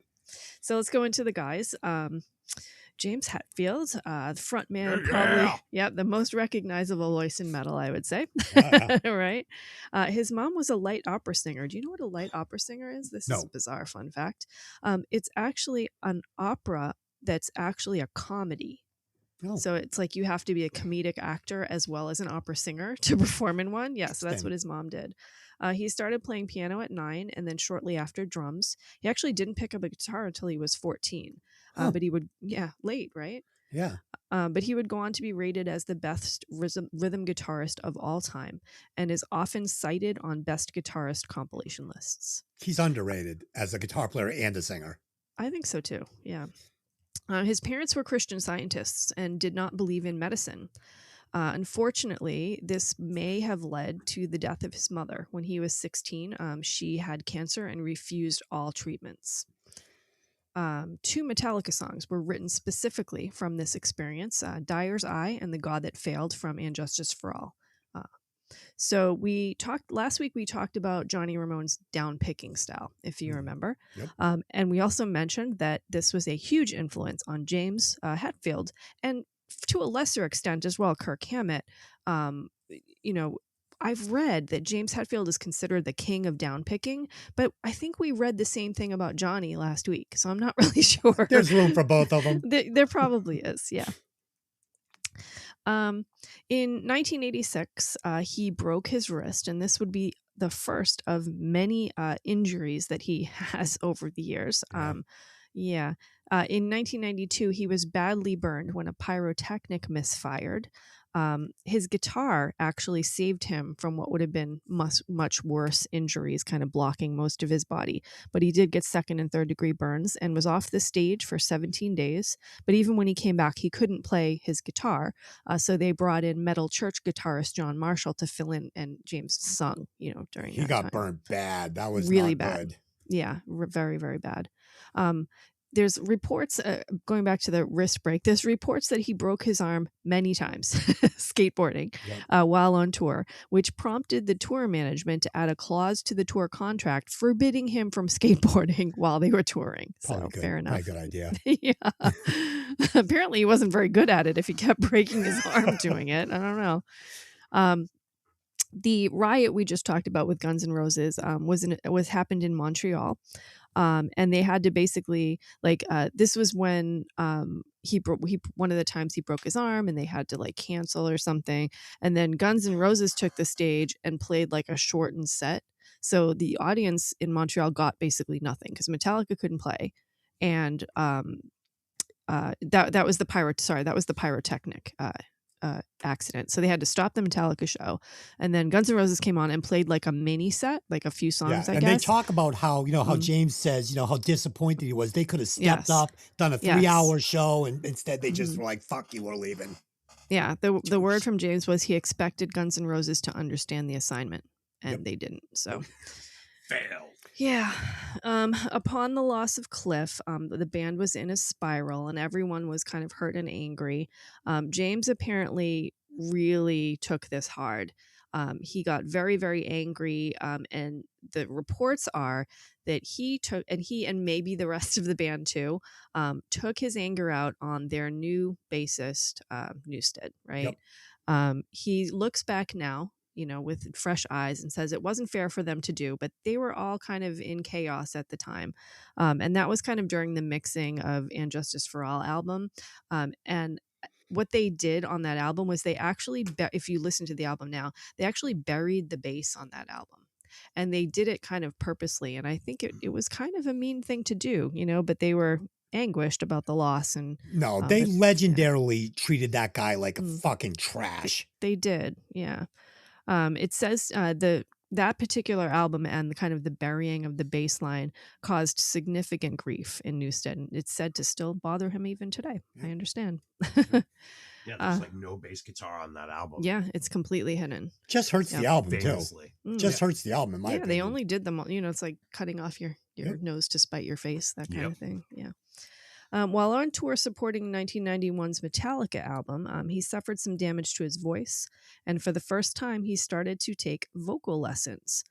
So let's go into the guys. James Hetfield, the front man, probably, the most recognizable voice in metal, I would say. Right? His mom was a light opera singer. Do you know what a light opera singer is? This is a bizarre fun fact. It's actually an opera that's actually a comedy. Oh. So it's like you have to be a comedic actor as well as an opera singer to perform in one. Yeah, so that's what his mom did. He started playing piano at 9 and then shortly after drums. He actually didn't pick up a guitar until he was 14. But he would, late, right? Yeah. But he would go on to be rated as the best rhythm guitarist of all time and is often cited on best guitarist compilation lists. He's underrated as a guitar player and a singer. I think so too, yeah. His parents were Christian Scientists and did not believe in medicine. Unfortunately, this may have led to the death of his mother. When he was 16, she had cancer and refused all treatments. 2 Metallica songs were written specifically from this experience, Dyer's Eye and The God That Failed from And Justice for All. So last week we talked about Johnny Ramone's down-picking style, if you remember. Yep. And we also mentioned that this was a huge influence on James Hetfield, and to a lesser extent as well, Kirk Hammett. I've read that James Hetfield is considered the king of down-picking, but I think we read the same thing about Johnny last week, so I'm not really sure. There's room for both of them. There probably is, yeah. In 1986, he broke his wrist, and this would be the first of many injuries that he has over the years. Yeah. In 1992, he was badly burned when a pyrotechnic misfired. His guitar actually saved him from what would have been much worse injuries, kind of blocking most of his body. But he did get second and third degree burns and was off the stage for 17 days. But even when he came back, he couldn't play his guitar. So they brought in metal church guitarist John Marshall to fill in, and James sung, during He that got time. burned bad. That was Really not bad. good. Yeah, very, very bad. There's reports, going back to the wrist break, there's reports that he broke his arm many times skateboarding while on tour, which prompted the tour management to add a clause to the tour contract forbidding him from skateboarding while they were touring. Probably So fair enough. Probably a good idea. Yeah. Apparently he wasn't very good at it if he kept breaking his arm doing it. I don't know. The riot we just talked about with Guns N' Roses was happened in Montreal. And they had to basically this was when one of the times he broke his arm and they had to cancel or something. And then Guns N' Roses took the stage and played a shortened set. So the audience in Montreal got basically nothing because Metallica couldn't play. And that was the pyrotechnic accident. So they had to stop the Metallica show, and then Guns N' Roses came on and played a mini set, a few songs. I and guess they talk about how how James says how disappointed he was. They could have stepped up, done a 3-hour show, and instead they just were like, "Fuck you, we're leaving." Yeah, the word from James was he expected Guns N' Roses to understand the assignment, and they didn't. So failed. Yeah. Upon the loss of Cliff, the band was in a spiral and everyone was kind of hurt and angry. James apparently really took this hard. He got very, very angry. And the reports are that he and maybe the rest of the band too, took his anger out on their new bassist, Newstead, right? He looks back now, with fresh eyes and says it wasn't fair for them to do, but they were all kind of in chaos at the time. And that was kind of during the mixing of And Justice for All album. And what they did on that album was they actually, if you listen to the album now, they actually buried the bass on that album. And they did it kind of purposely. And I think it was kind of a mean thing to do, but they were anguished about the loss. And they legendarily treated that guy like a fucking trash. They did. Yeah. It says that particular album and the kind of the burying of the bass line caused significant grief in Newstead. And it's said to still bother him even today. I understand. Yeah, there's no bass guitar on that album. Yeah, it's completely hidden. Just hurts the album famously. too. Just hurts the album in my opinion. They only did them. It's like cutting off your nose to spite your face, that kind of thing. Yeah. While on tour supporting 1991's Metallica album, he suffered some damage to his voice, and for the first time, he started to take vocal lessons.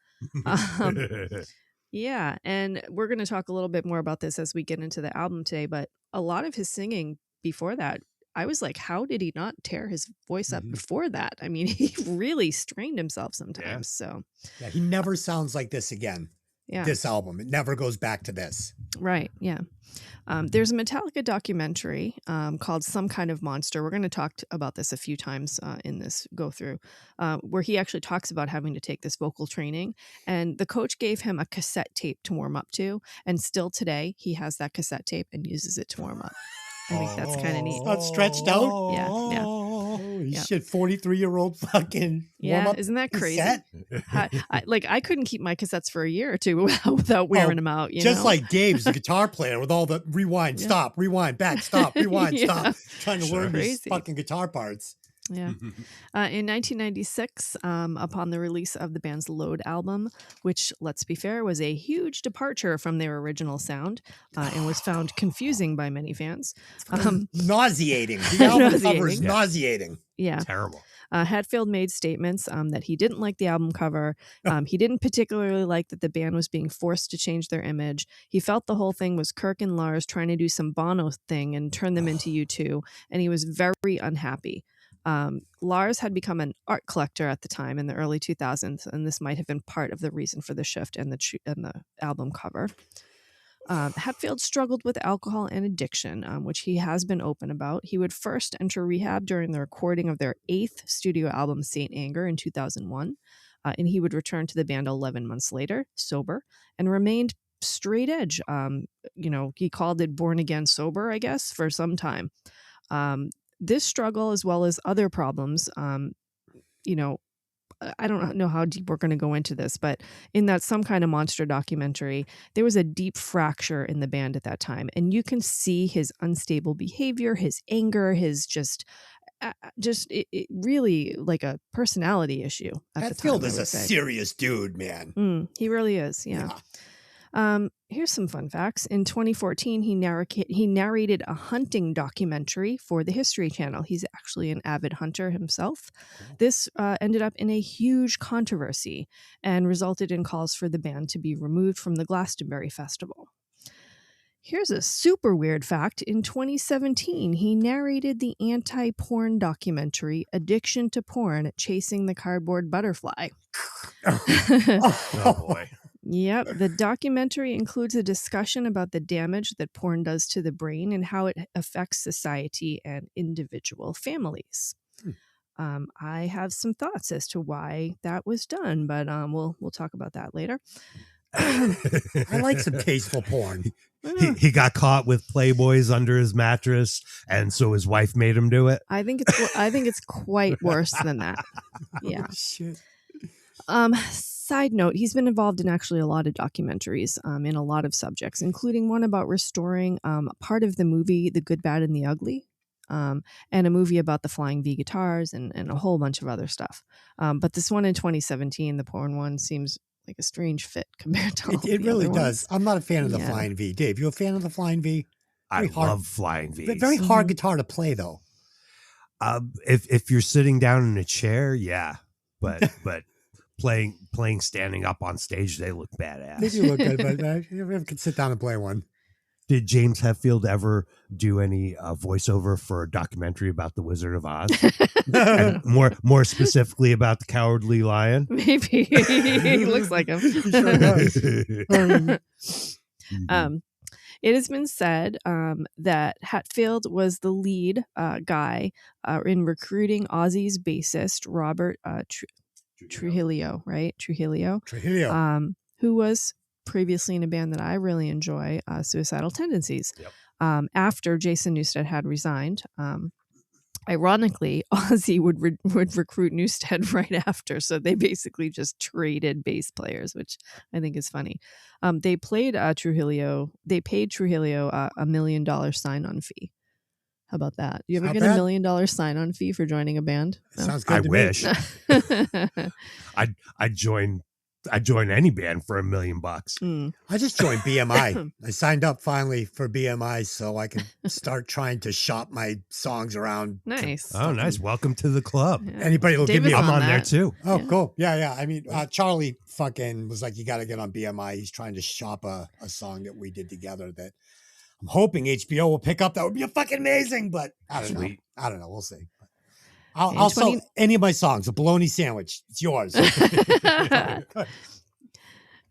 Yeah, and we're going to talk a little bit more about this as we get into the album today, but a lot of his singing before that, I was like, how did he not tear his voice up before that? I mean, he really strained himself sometimes. So he never sounds like this again. Yeah. This album, it never goes back to this. Right. Yeah. There's a Metallica documentary called Some Kind of Monster. We're going to talk about this a few times in this go through, where he actually talks about having to take this vocal training. And the coach gave him a cassette tape to warm up to. And still today, he has that cassette tape and uses it to warm up. I think that's kind of neat. It's not stretched out. Yeah. Holy shit, 43-year-old fucking warm-up isn't that crazy? cassette? I couldn't keep my cassettes for a year or two without wearing them out. Just like Dave's the guitar player with all the rewind, stop, rewind, back, stop, rewind, stop, trying to learn these fucking guitar parts. Yeah. In 1996, upon the release of the band's Load album, which, let's be fair, was a huge departure from their original sound and was found confusing by many fans. Nauseating. The album cover is nauseating. Yeah. Terrible. Hetfield made statements that he didn't like the album cover. He didn't particularly like that the band was being forced to change their image. He felt the whole thing was Kirk and Lars trying to do some Bono thing and turn them into U2, and he was very unhappy. Lars had become an art collector at the time in the early 2000s, and this might have been part of the reason for the shift in the album cover. Hetfield struggled with alcohol and addiction, which he has been open about. He would first enter rehab during the recording of their 8th studio album, Saint Anger, in 2001, and he would return to the band 11 months later, sober, and remained straight edge. He called it born again sober, I guess, for some time. This struggle, as well as other problems, I don't know how deep we're going to go into this, but in that Some Kind of Monster documentary, there was a deep fracture in the band at that time. And you can see his unstable behavior, his anger, his it really like a personality issue at the time. Hetfield is a serious dude, man. He really is. Yeah. Here's some fun facts. In 2014, he narrated a hunting documentary for the History Channel. He's actually an avid hunter himself. Cool. This ended up in a huge controversy and resulted in calls for the band to be removed from the Glastonbury Festival. Here's a super weird fact. In 2017, he narrated the anti-porn documentary Addiction to Porn, Chasing the Cardboard Butterfly. Oh boy. Yep. The documentary includes a discussion about the damage that porn does to the brain and how it affects society and individual families. I have some thoughts as to why that was done, but we'll talk about that later. I like some tasteful porn. He got caught with Playboys under his mattress, and so his wife made him do it. I think it's quite worse than that. Yeah. Oh, shit. Side note, he's been involved in actually a lot of documentaries in a lot of subjects, including one about restoring part of the movie The Good, Bad, and the Ugly, and a movie about the Flying V guitars and a whole bunch of other stuff. But this one in 2017, the porn one, seems like a strange fit compared to all It the really other does. ones. I'm not a fan of the Flying V. Dave, you a fan of the Flying V? I love Flying V. Very hard guitar to play, though. If you're sitting down in a chair, yeah, but playing standing up on stage, they look badass. They do look good, but you never can sit down and play one. Did James Hetfield ever do any voiceover for a documentary about the Wizard of Oz? And more specifically about the Cowardly Lion? Maybe. He looks like him. He sure does. It has been said that Hetfield was the lead guy in recruiting Ozzy's bassist, Robert Trujillo, right? Trujillo. Who was previously in a band that I really enjoy, Suicidal Tendencies. Yep. After Jason Newsted had resigned, ironically, Ozzy would recruit Newsted right after. So they basically just traded bass players, which I think is funny. They paid Trujillo $1 million sign-on fee. How about that? You ever get $1 million sign-on fee for joining a band? No? Sounds good. I wish. I'd join any band for $1 million. I just joined BMI. I signed up finally for BMI so I can start trying to shop my songs around. Nice. Oh, nice. Welcome to the club. Yeah. Anybody will give me. I'm on there too. Oh, cool. Yeah. I mean, Charlie fucking was like, you got to get on BMI. He's trying to shop a song that we did together that I'm hoping HBO will pick up. That would be fucking amazing, but I don't know. I don't know. We'll see. I'll sell any of my songs. A bologna sandwich. It's yours. God,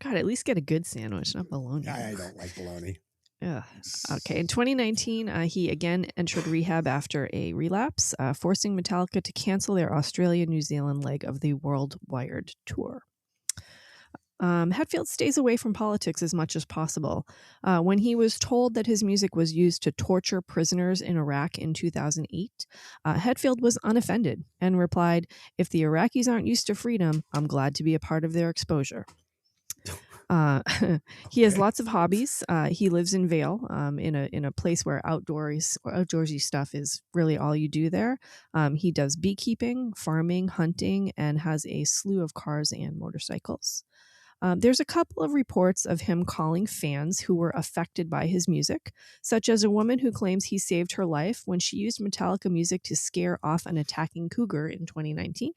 at least get a good sandwich, not bologna. I don't like bologna. Yeah. Okay. In 2019, he again entered rehab after a relapse, forcing Metallica to cancel their Australia-New Zealand leg of the World Wired tour. Hetfield stays away from politics as much as possible. When he was told that his music was used to torture prisoners in Iraq in 2008, Hetfield was unoffended and replied, "If the Iraqis aren't used to freedom, I'm glad to be a part of their exposure." He has lots of hobbies. He lives in Vail, in a place where outdoorsy stuff is really all you do there. He does beekeeping, farming, hunting, and has a slew of cars and motorcycles. There's a couple of reports of him calling fans who were affected by his music, such as a woman who claims he saved her life when she used Metallica music to scare off an attacking cougar in 2019.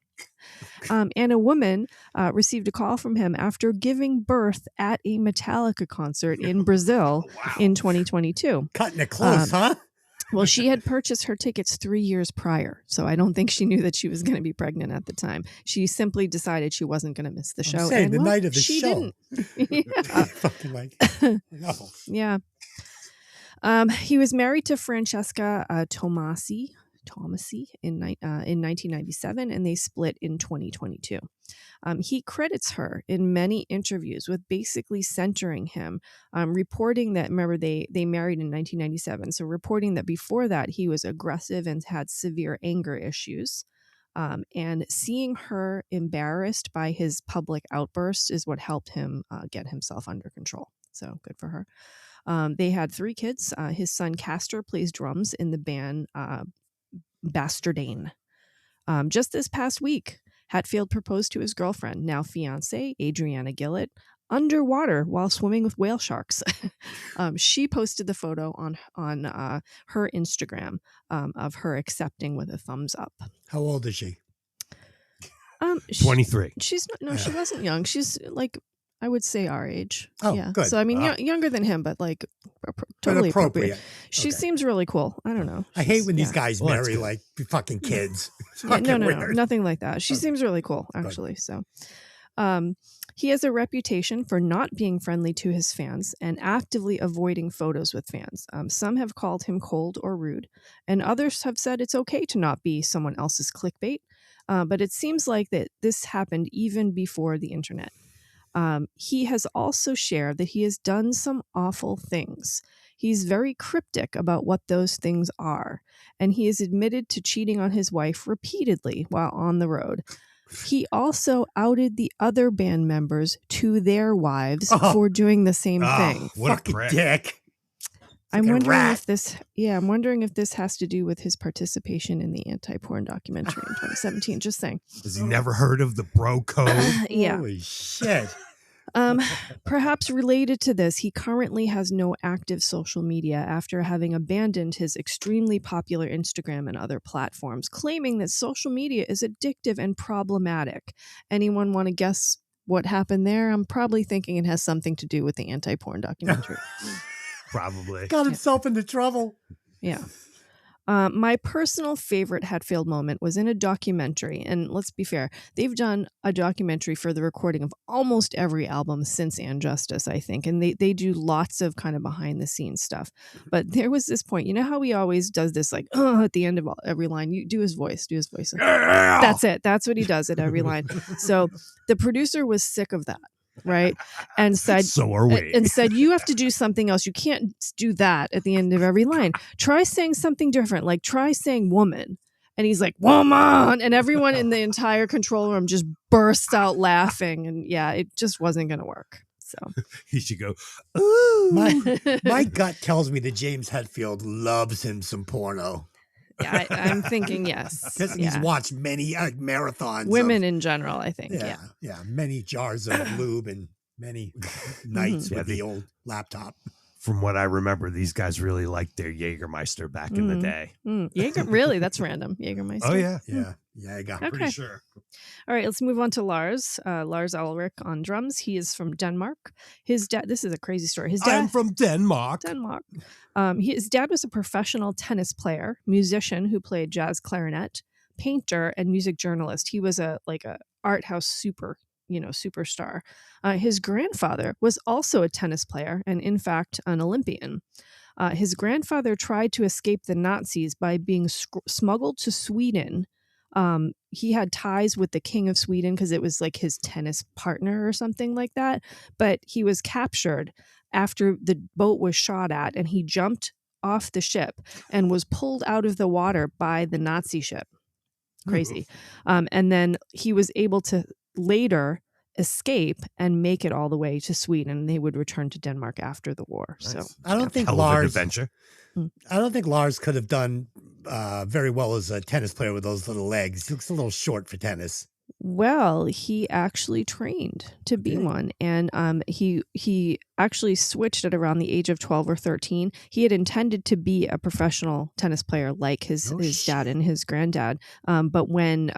And a woman received a call from him after giving birth at a Metallica concert in Brazil in 2022. Cutting it close, huh? Well, she had purchased her tickets 3 years prior, so I don't think she knew that she was going to be pregnant at the time. She simply decided she wasn't going to miss the show. The night of the she show. Didn't. Yeah. Fucking like, no. Yeah. He was married to Francesca Tomasi. Thomasy in 1997, and they split in 2022. He credits her in many interviews with basically centering him, reporting that, remember, they married in 1997, so reporting that before that he was aggressive and had severe anger issues. And seeing her embarrassed by his public outbursts is what helped him get himself under control. So good for her. They had 3 kids. His son Castor plays drums in the band Bastardane. Just this past week, Hatfield proposed to his girlfriend, now fiance, Adriana Gillett, underwater while swimming with whale sharks. She posted the photo on her Instagram of her accepting with a thumbs up. How old is she? 23. She's not, no, she wasn't young. She's like, I would say our age. Oh, yeah. good. So I mean, younger than him, but like totally appropriate. She Okay. seems really cool. I don't know. I hate when these guys Well, that's marry good. like fucking kids. It's Yeah, fucking no, weird. nothing like that. She seems really cool, actually. So, he has a reputation for not being friendly to his fans and actively avoiding photos with fans. Some have called him cold or rude, and others have said it's okay to not be someone else's clickbait. But it seems like that this happened even before the internet. He has also shared that he has done some awful things. He's very cryptic about what those things are, and he has admitted to cheating on his wife repeatedly while on the road. He also outed the other band members to their wives for doing the same thing. What a Fucking prick. dick. I'm Fucking wondering rat. if this, I'm wondering if this has to do with his participation in the anti-porn documentary in 2017. Just saying. Has he never heard of the bro code? Yeah. Holy shit. Perhaps related to this, he currently has no active social media after having abandoned his extremely popular Instagram and other platforms, claiming that social media is addictive and problematic. Anyone want to guess what happened there? I'm probably thinking it has something to do with the anti-porn documentary. Probably. Got himself into trouble. Yeah. My personal favorite Hatfield moment was in a documentary, and let's be fair, they've done a documentary for the recording of almost every album since And Justice, I think, and they do lots of kind of behind the scenes stuff. But there was this point, you know how he always does this, like, at the end of every line, you do his voice. That's it. That's what he does at every line. So the producer was sick of that. Right. And said, So are we. and said, you have to do something else. You can't do that at the end of every line. Try saying something different. Like try saying woman. And he's like, woman. And everyone in the entire control room just bursts out laughing. And yeah, it just wasn't going to work. So He should go, ooh. My gut tells me that James Hetfield loves him some porno. yeah, I'm thinking yes. Because he's watched many marathons. Women in general, I think. Yeah. Many jars of lube and many nights Yeah, with the old laptop. From what I remember, these guys really liked their Jägermeister back in the day. Jaeger, really? That's random. Jägermeister. Oh, yeah. Yeah, I got Okay. Pretty sure. All right, let's move on to Lars. Lars Ulrich on drums. He is from Denmark. His dad, this is a crazy story. His dad, I'm from Denmark. His dad was a professional tennis player, musician who played jazz clarinet, painter, and music journalist. He was a art house superstar. His grandfather was also a tennis player and, in fact, an Olympian. His grandfather tried to escape the Nazis by being smuggled to Sweden. He had ties with the King of Sweden because it was like his tennis partner or something like that. But he was captured after the boat was shot at, and he jumped off the ship and was pulled out of the water by the Nazi ship. Crazy. And then he was able to later escape and make it all the way to Sweden. They would return to Denmark after the war. Nice. So I don't think Hell of an Lars. adventure. I don't think Lars could have done very well as a tennis player with those little legs. He looks a little short for tennis. well, he actually trained to be one, and he actually switched at around the age of 12 or 13. He had intended to be a professional tennis player like his dad and his granddad, but when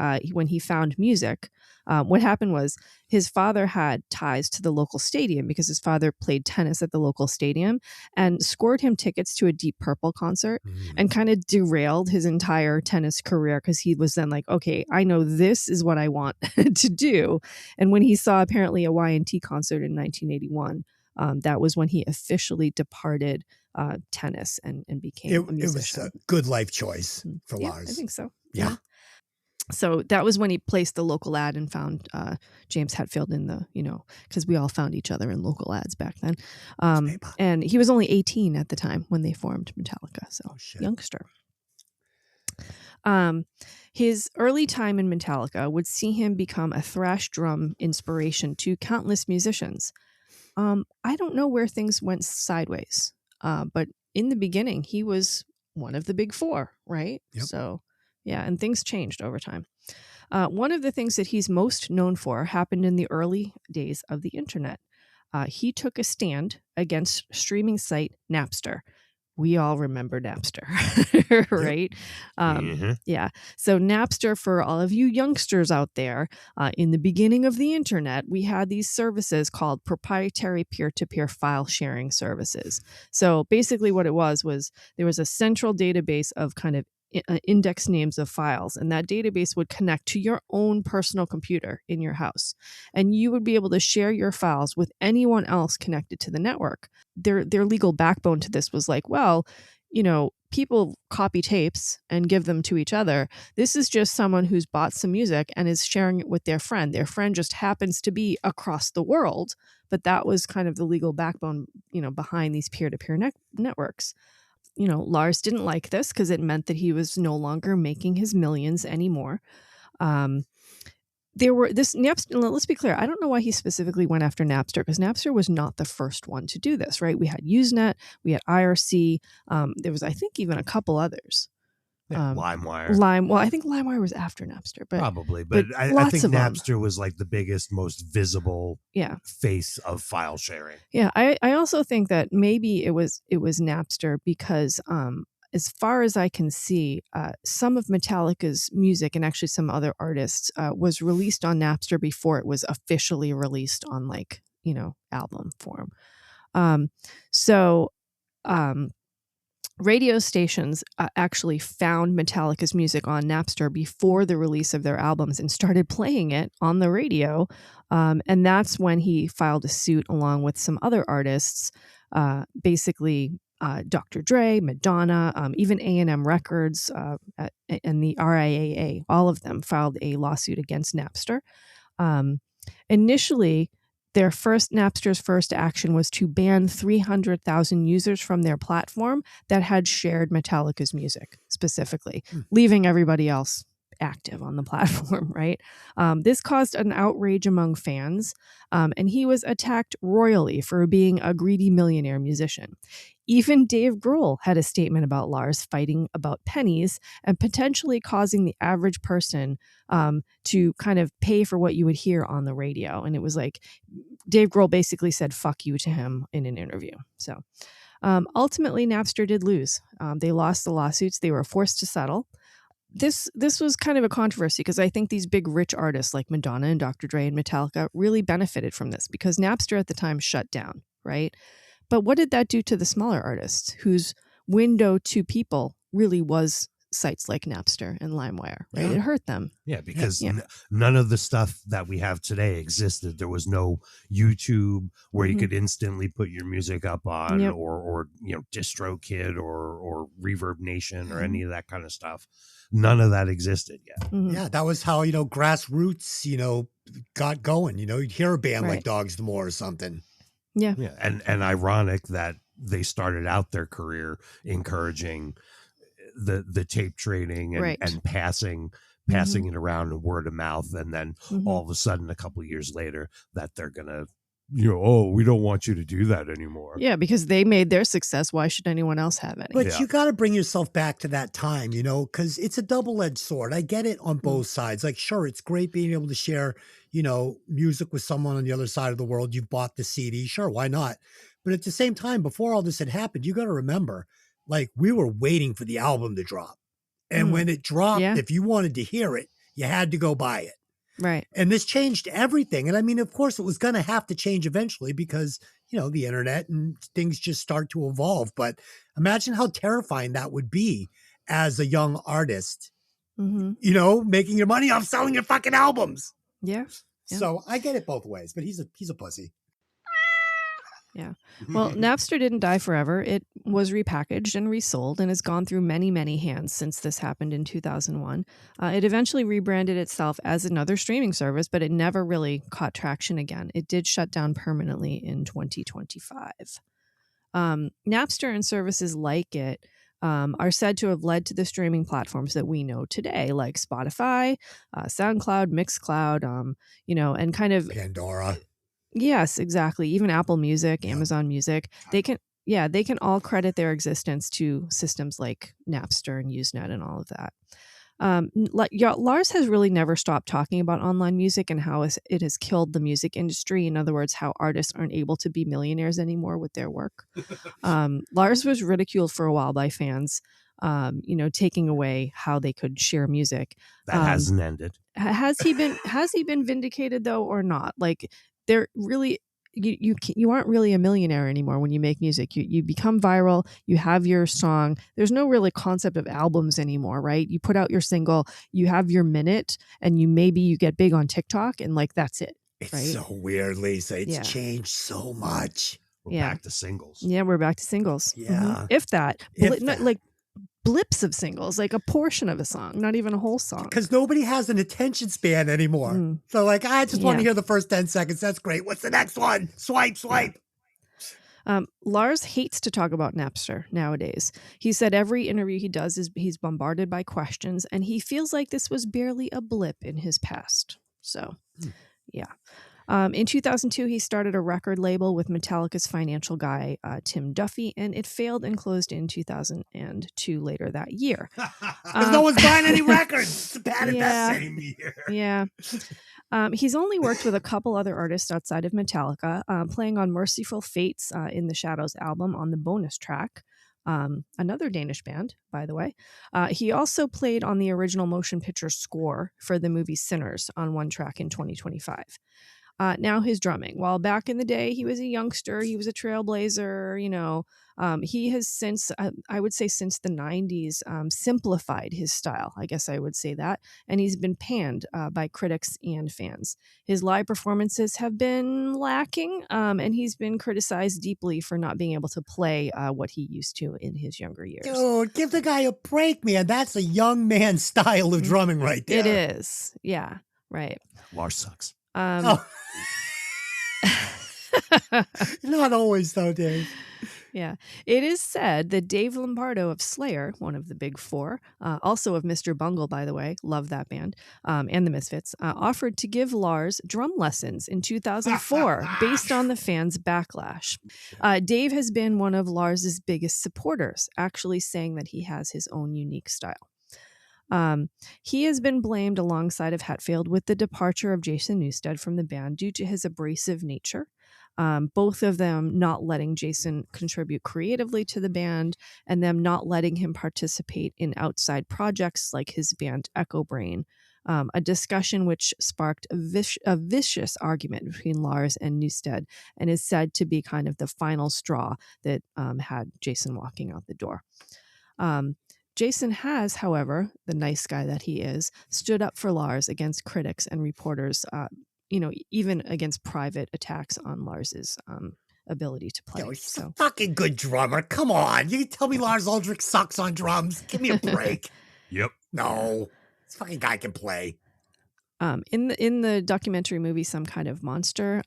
he found music, what happened was his father had ties to the local stadium because his father played tennis at the local stadium and scored him tickets to a Deep Purple concert and kind of derailed his entire tennis career because he was then like, okay, I know this is what I want to do. And when he saw apparently a Y&T concert in 1981, that was when he officially departed tennis and became a It was musician. a good life choice for Yeah, Lars. I think so. Yeah. So that was when he placed the local ad and found James Hetfield in the, because we all found each other in local ads back then. And he was only 18 at the time when they formed Metallica. So youngster. His early time in Metallica would see him become a thrash drum inspiration to countless musicians. I don't know where things went sideways, but in the beginning, he was one of the big four, right? Yep. So, yeah, and things changed over time. One of the things that he's most known for happened in the early days of the internet. He took a stand against streaming site Napster. We all remember Napster, right? Yeah. So Napster, for all of you youngsters out there, in the beginning of the internet, we had these services called proprietary peer-to-peer file sharing services. So basically what it was there was a central database of kind of index names of files, and that database would connect to your own personal computer in your house, and you would be able to share your files with anyone else connected to the network. Their legal backbone to this was like, well, people copy tapes and give them to each other. This is just someone who's bought some music and is sharing it with their friend. Their friend just happens to be across the world, but that was kind of the legal backbone, behind these peer-to-peer networks. Lars didn't like this because it meant that he was no longer making his millions anymore. Napster, let's be clear, I don't know why he specifically went after Napster, because Napster was not the first one to do this, right? We had Usenet, we had IRC, there was, I think, even a couple others. LimeWire. Well, I think LimeWire was after Napster, but probably, but I think Napster was like the biggest, most visible face of file sharing. Yeah, I also think that maybe it was Napster because as far as I can see, some of Metallica's music and actually some other artists was released on Napster before it was officially released on album form. Radio stations actually found Metallica's music on Napster before the release of their albums and started playing it on the radio. And that's when he filed a suit along with some other artists, basically Dr. Dre, Madonna, even A&M Records, and the RIAA. All of them filed a lawsuit against Napster. Initially, Napster's first action was to ban 300,000 users from their platform that had shared Metallica's music specifically, leaving everybody else active on the platform, right? This caused an outrage among fans, and he was attacked royally for being a greedy millionaire musician. Even Dave Grohl had a statement about Lars fighting about pennies and potentially causing the average person to kind of pay for what you would hear on the radio. And it was like Dave Grohl basically said "fuck you" to him in an interview. So ultimately, Napster did lose. They lost the lawsuits. They were forced to settle. This was kind of a controversy because I think these big rich artists like Madonna and Dr. Dre and Metallica really benefited from this because Napster at the time shut down, right? But what did that do to the smaller artists whose window to people really was sites like Napster and LimeWire, right? It hurt them. Yeah, because none of the stuff that we have today existed. There was no YouTube where you could instantly put your music up on, or DistroKid or Reverb Nation or any of that kind of stuff. None of that existed yet. Yeah, that was how grassroots got going. You'd hear a band like Dogs D'Amour or something. Yeah. And ironic that they started out their career encouraging the tape trading and passing it around in word of mouth, and then all of a sudden a couple of years later that they're gonna we don't want you to do that anymore. Yeah, because they made their success. Why should anyone else have it? But you got to bring yourself back to that time, because it's a double-edged sword. I get it on both sides. Like, sure, it's great being able to share music with someone on the other side of the world. You've bought the CD, sure, why not? But at the same time, before all this had happened, you got to remember, like, we were waiting for the album to drop. And when it dropped, if you wanted to hear it, you had to go buy it. Right. And this changed everything. And I mean, of course, it was going to have to change eventually because, the internet and things just start to evolve. But imagine how terrifying that would be as a young artist, making your money off selling your fucking albums. Yeah. So I get it both ways, but he's a pussy. Yeah. Well, Napster didn't die forever. It was repackaged and resold and has gone through many, many hands since this happened in 2001. It eventually rebranded itself as another streaming service, but it never really caught traction again. It did shut down permanently in 2025. Napster and services like it are said to have led to the streaming platforms that we know today, like Spotify, SoundCloud, Mixcloud, and kind of Pandora. Yes, exactly. Even Apple Music, Yep. Amazon Music, they can all credit their existence to systems like Napster and Usenet and all of that. Lars has really never stopped talking about online music and how it has killed the music industry. In other words, how artists aren't able to be millionaires anymore with their work. Lars was ridiculed for a while by fans, taking away how they could share music. That hasn't ended. Has he been vindicated though, or not? Like, they're really you aren't really a millionaire anymore when you make music. You become viral, you have your song. There's no really concept of albums anymore, right? You put out your single, you have your minute, and you get big on TikTok, and like that's it. It's right? so weird, Lisa. It's Yeah. changed so much. We're back to singles. Yeah, we're back to singles. Yeah. If that. If Not that. like blips of singles, like a portion of a song, not even a whole song. Because nobody has an attention span anymore. So like, I just want to hear the first 10 seconds. That's great. What's the next one? Swipe. Lars hates to talk about Napster nowadays. He said every interview he does he's bombarded by questions, and he feels like this was barely a blip in his past. So, yeah. In 2002, he started a record label with Metallica's financial guy, Tim Duffy, and it failed and closed in 2002 later that year. Because no one's buying any records. Bad at that same year. Yeah. He's only worked with a couple other artists outside of Metallica, playing on Merciful Fate's In the Shadows album on the bonus track. Another Danish band, by the way. He also played on the original motion picture score for the movie Sinners on one track in 2025. Now his drumming. While back in the day he was a youngster, he was a trailblazer, he has since, I would say since the 90s, simplified his style. I guess I would say that. And he's been panned by critics and fans. His live performances have been lacking, and he's been criticized deeply for not being able to play what he used to in his younger years. Dude, give the guy a break, man. That's a young man style of drumming right there. It is. Yeah, right. Lars sucks. Not always, though, Dave. Yeah. It is said that Dave Lombardo of Slayer, one of the big four, also of Mr. Bungle, by the way, love that band, and the Misfits, offered to give Lars drum lessons in 2004 based on the fans' backlash. Dave has been one of Lars's biggest supporters, actually saying that he has his own unique style. He has been blamed alongside of Hetfield with the departure of Jason Newsted from the band due to his abrasive nature. Both of them not letting Jason contribute creatively to the band, and them not letting him participate in outside projects like his band Echo Brain. A discussion which sparked a vicious argument between Lars and Newsted, and is said to be kind of the final straw that had Jason walking out the door. Jason has, however, the nice guy that he is, stood up for Lars against critics and reporters, even against private attacks on Lars's ability to play. Yo, he's a fucking good drummer. Come on. You can tell me Lars Ulrich sucks on drums. Give me a break. Yep. No. This fucking guy can play. In the documentary movie Some Kind of Monster,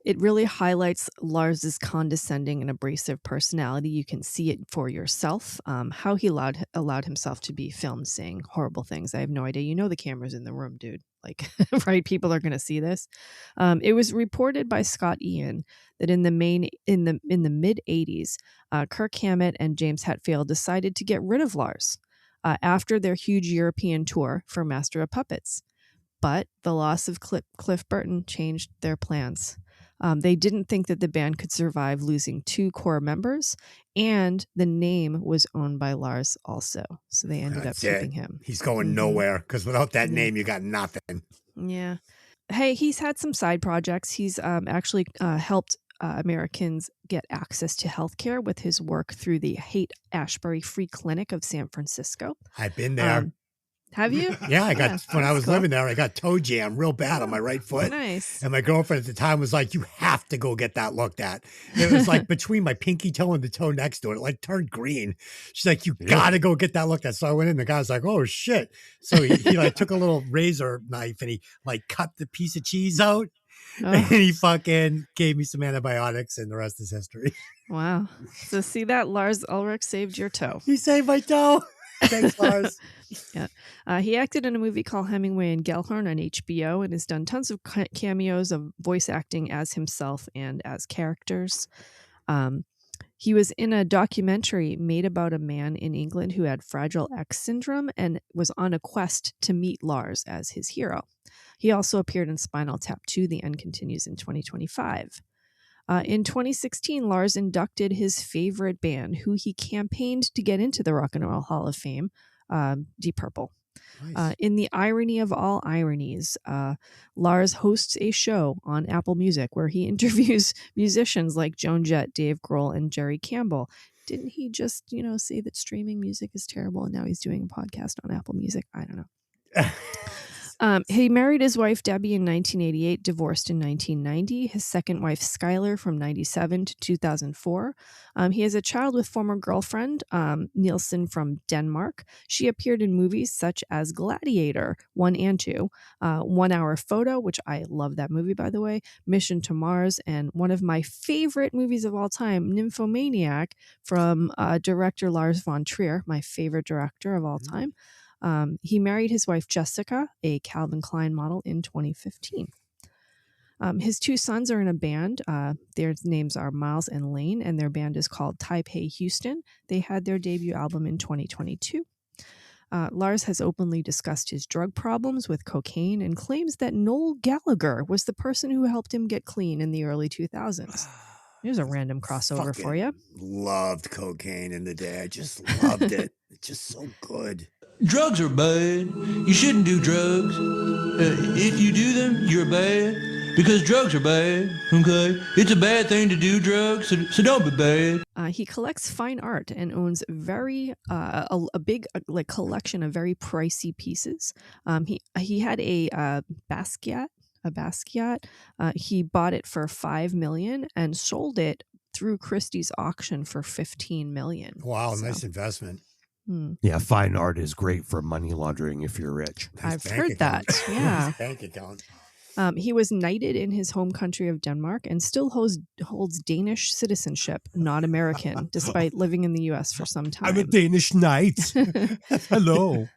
it really highlights Lars's condescending and abrasive personality. You can see it for yourself, how he allowed himself to be filmed saying horrible things. I have no idea. The camera's in the room, dude. Like, right? People are going to see this. It was reported by Scott Ian that in the mid 80s, Kirk Hammett and James Hetfield decided to get rid of Lars after their huge European tour for Master of Puppets. But the loss of Cliff Burton changed their plans. They didn't think that the band could survive losing two core members, and the name was owned by Lars also. So they ended up keeping him. He's going nowhere, because without that name, you got nothing. Yeah. Hey, he's had some side projects. He's actually helped Americans get access to healthcare with his work through the Haight-Ashbury Free Clinic of San Francisco. I've been there. Have you? Yeah, I got when I that's was cool. living there, I got toe jam real bad on my right foot. Nice. And my girlfriend at the time was like, "You have to go get that looked at." It was like between my pinky toe and the toe next to it, like turned green. She's like, "You gotta go get that looked at." So I went in. The guy was like, "Oh shit!" So he like took a little razor knife and he like cut the piece of cheese out. And he fucking gave me some antibiotics, and the rest is history. Wow. So see that Lars Ulrich saved your toe. He saved my toe. Thanks, Lars. Yeah. He acted in a movie called Hemingway and Gellhorn on HBO and has done tons of cameos of voice acting as himself and as characters. He was in a documentary made about a man in England who had Fragile X syndrome and was on a quest to meet Lars as his hero. He also appeared in Spinal Tap 2, The End Continues in 2025. In 2016, Lars inducted his favorite band, who he campaigned to get into the Rock and Roll Hall of Fame, Deep Purple. Nice. In the irony of all ironies, Lars hosts a show on Apple Music where he interviews musicians like Joan Jett, Dave Grohl, and Jerry Campbell. Didn't he just, say that streaming music is terrible and now he's doing a podcast on Apple Music? I don't know. He married his wife, Debbie, in 1988, divorced in 1990. His second wife, Skylar, from 97 to 2004. He has a child with former girlfriend, Nielsen, from Denmark. She appeared in movies such as Gladiator 1 and 2, 1 Hour Photo, which I love that movie, by the way, Mission to Mars, and one of my favorite movies of all time, Nymphomaniac, from director Lars von Trier, my favorite director of all time. He married his wife, Jessica, a Calvin Klein model, in 2015. His two sons are in a band. Their names are Miles and Lane, and their band is called Taipei Houston. They had their debut album in 2022. Lars has openly discussed his drug problems with cocaine and claims that Noel Gallagher was the person who helped him get clean in the early 2000s. Here's a random crossover for you. Loved cocaine in the day. I just loved it. It's just so good. Drugs are bad. You shouldn't do drugs. If you do them, you're bad. Because drugs are bad, okay? It's a bad thing to do drugs, so don't be bad. He collects fine art and owns a big collection of very pricey pieces. He had a Basquiat. He bought it for $5 million and sold it through Christie's auction for $15 million. Wow, nice investment. Yeah, fine art is great for money laundering if you're rich. I've heard that. Yeah. Bank account. He was knighted in his home country of Denmark and still holds Danish citizenship, not American, despite living in the U.S. for some time. I'm a Danish knight. Hello.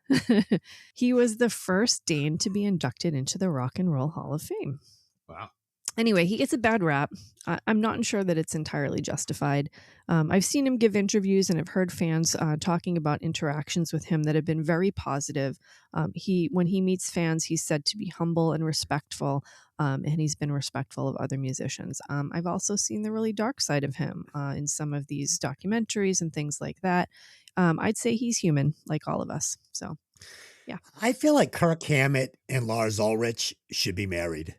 He was the first Dane to be inducted into the Rock and Roll Hall of Fame. Wow. Anyway, he gets a bad rap. I'm not sure that it's entirely justified. I've seen him give interviews and have heard fans talking about interactions with him that have been very positive. When he meets fans, he's said to be humble and respectful, and he's been respectful of other musicians. I've also seen the really dark side of him in some of these documentaries and things like that. I'd say he's human, like all of us. So, yeah. I feel like Kirk Hammett and Lars Ulrich should be married.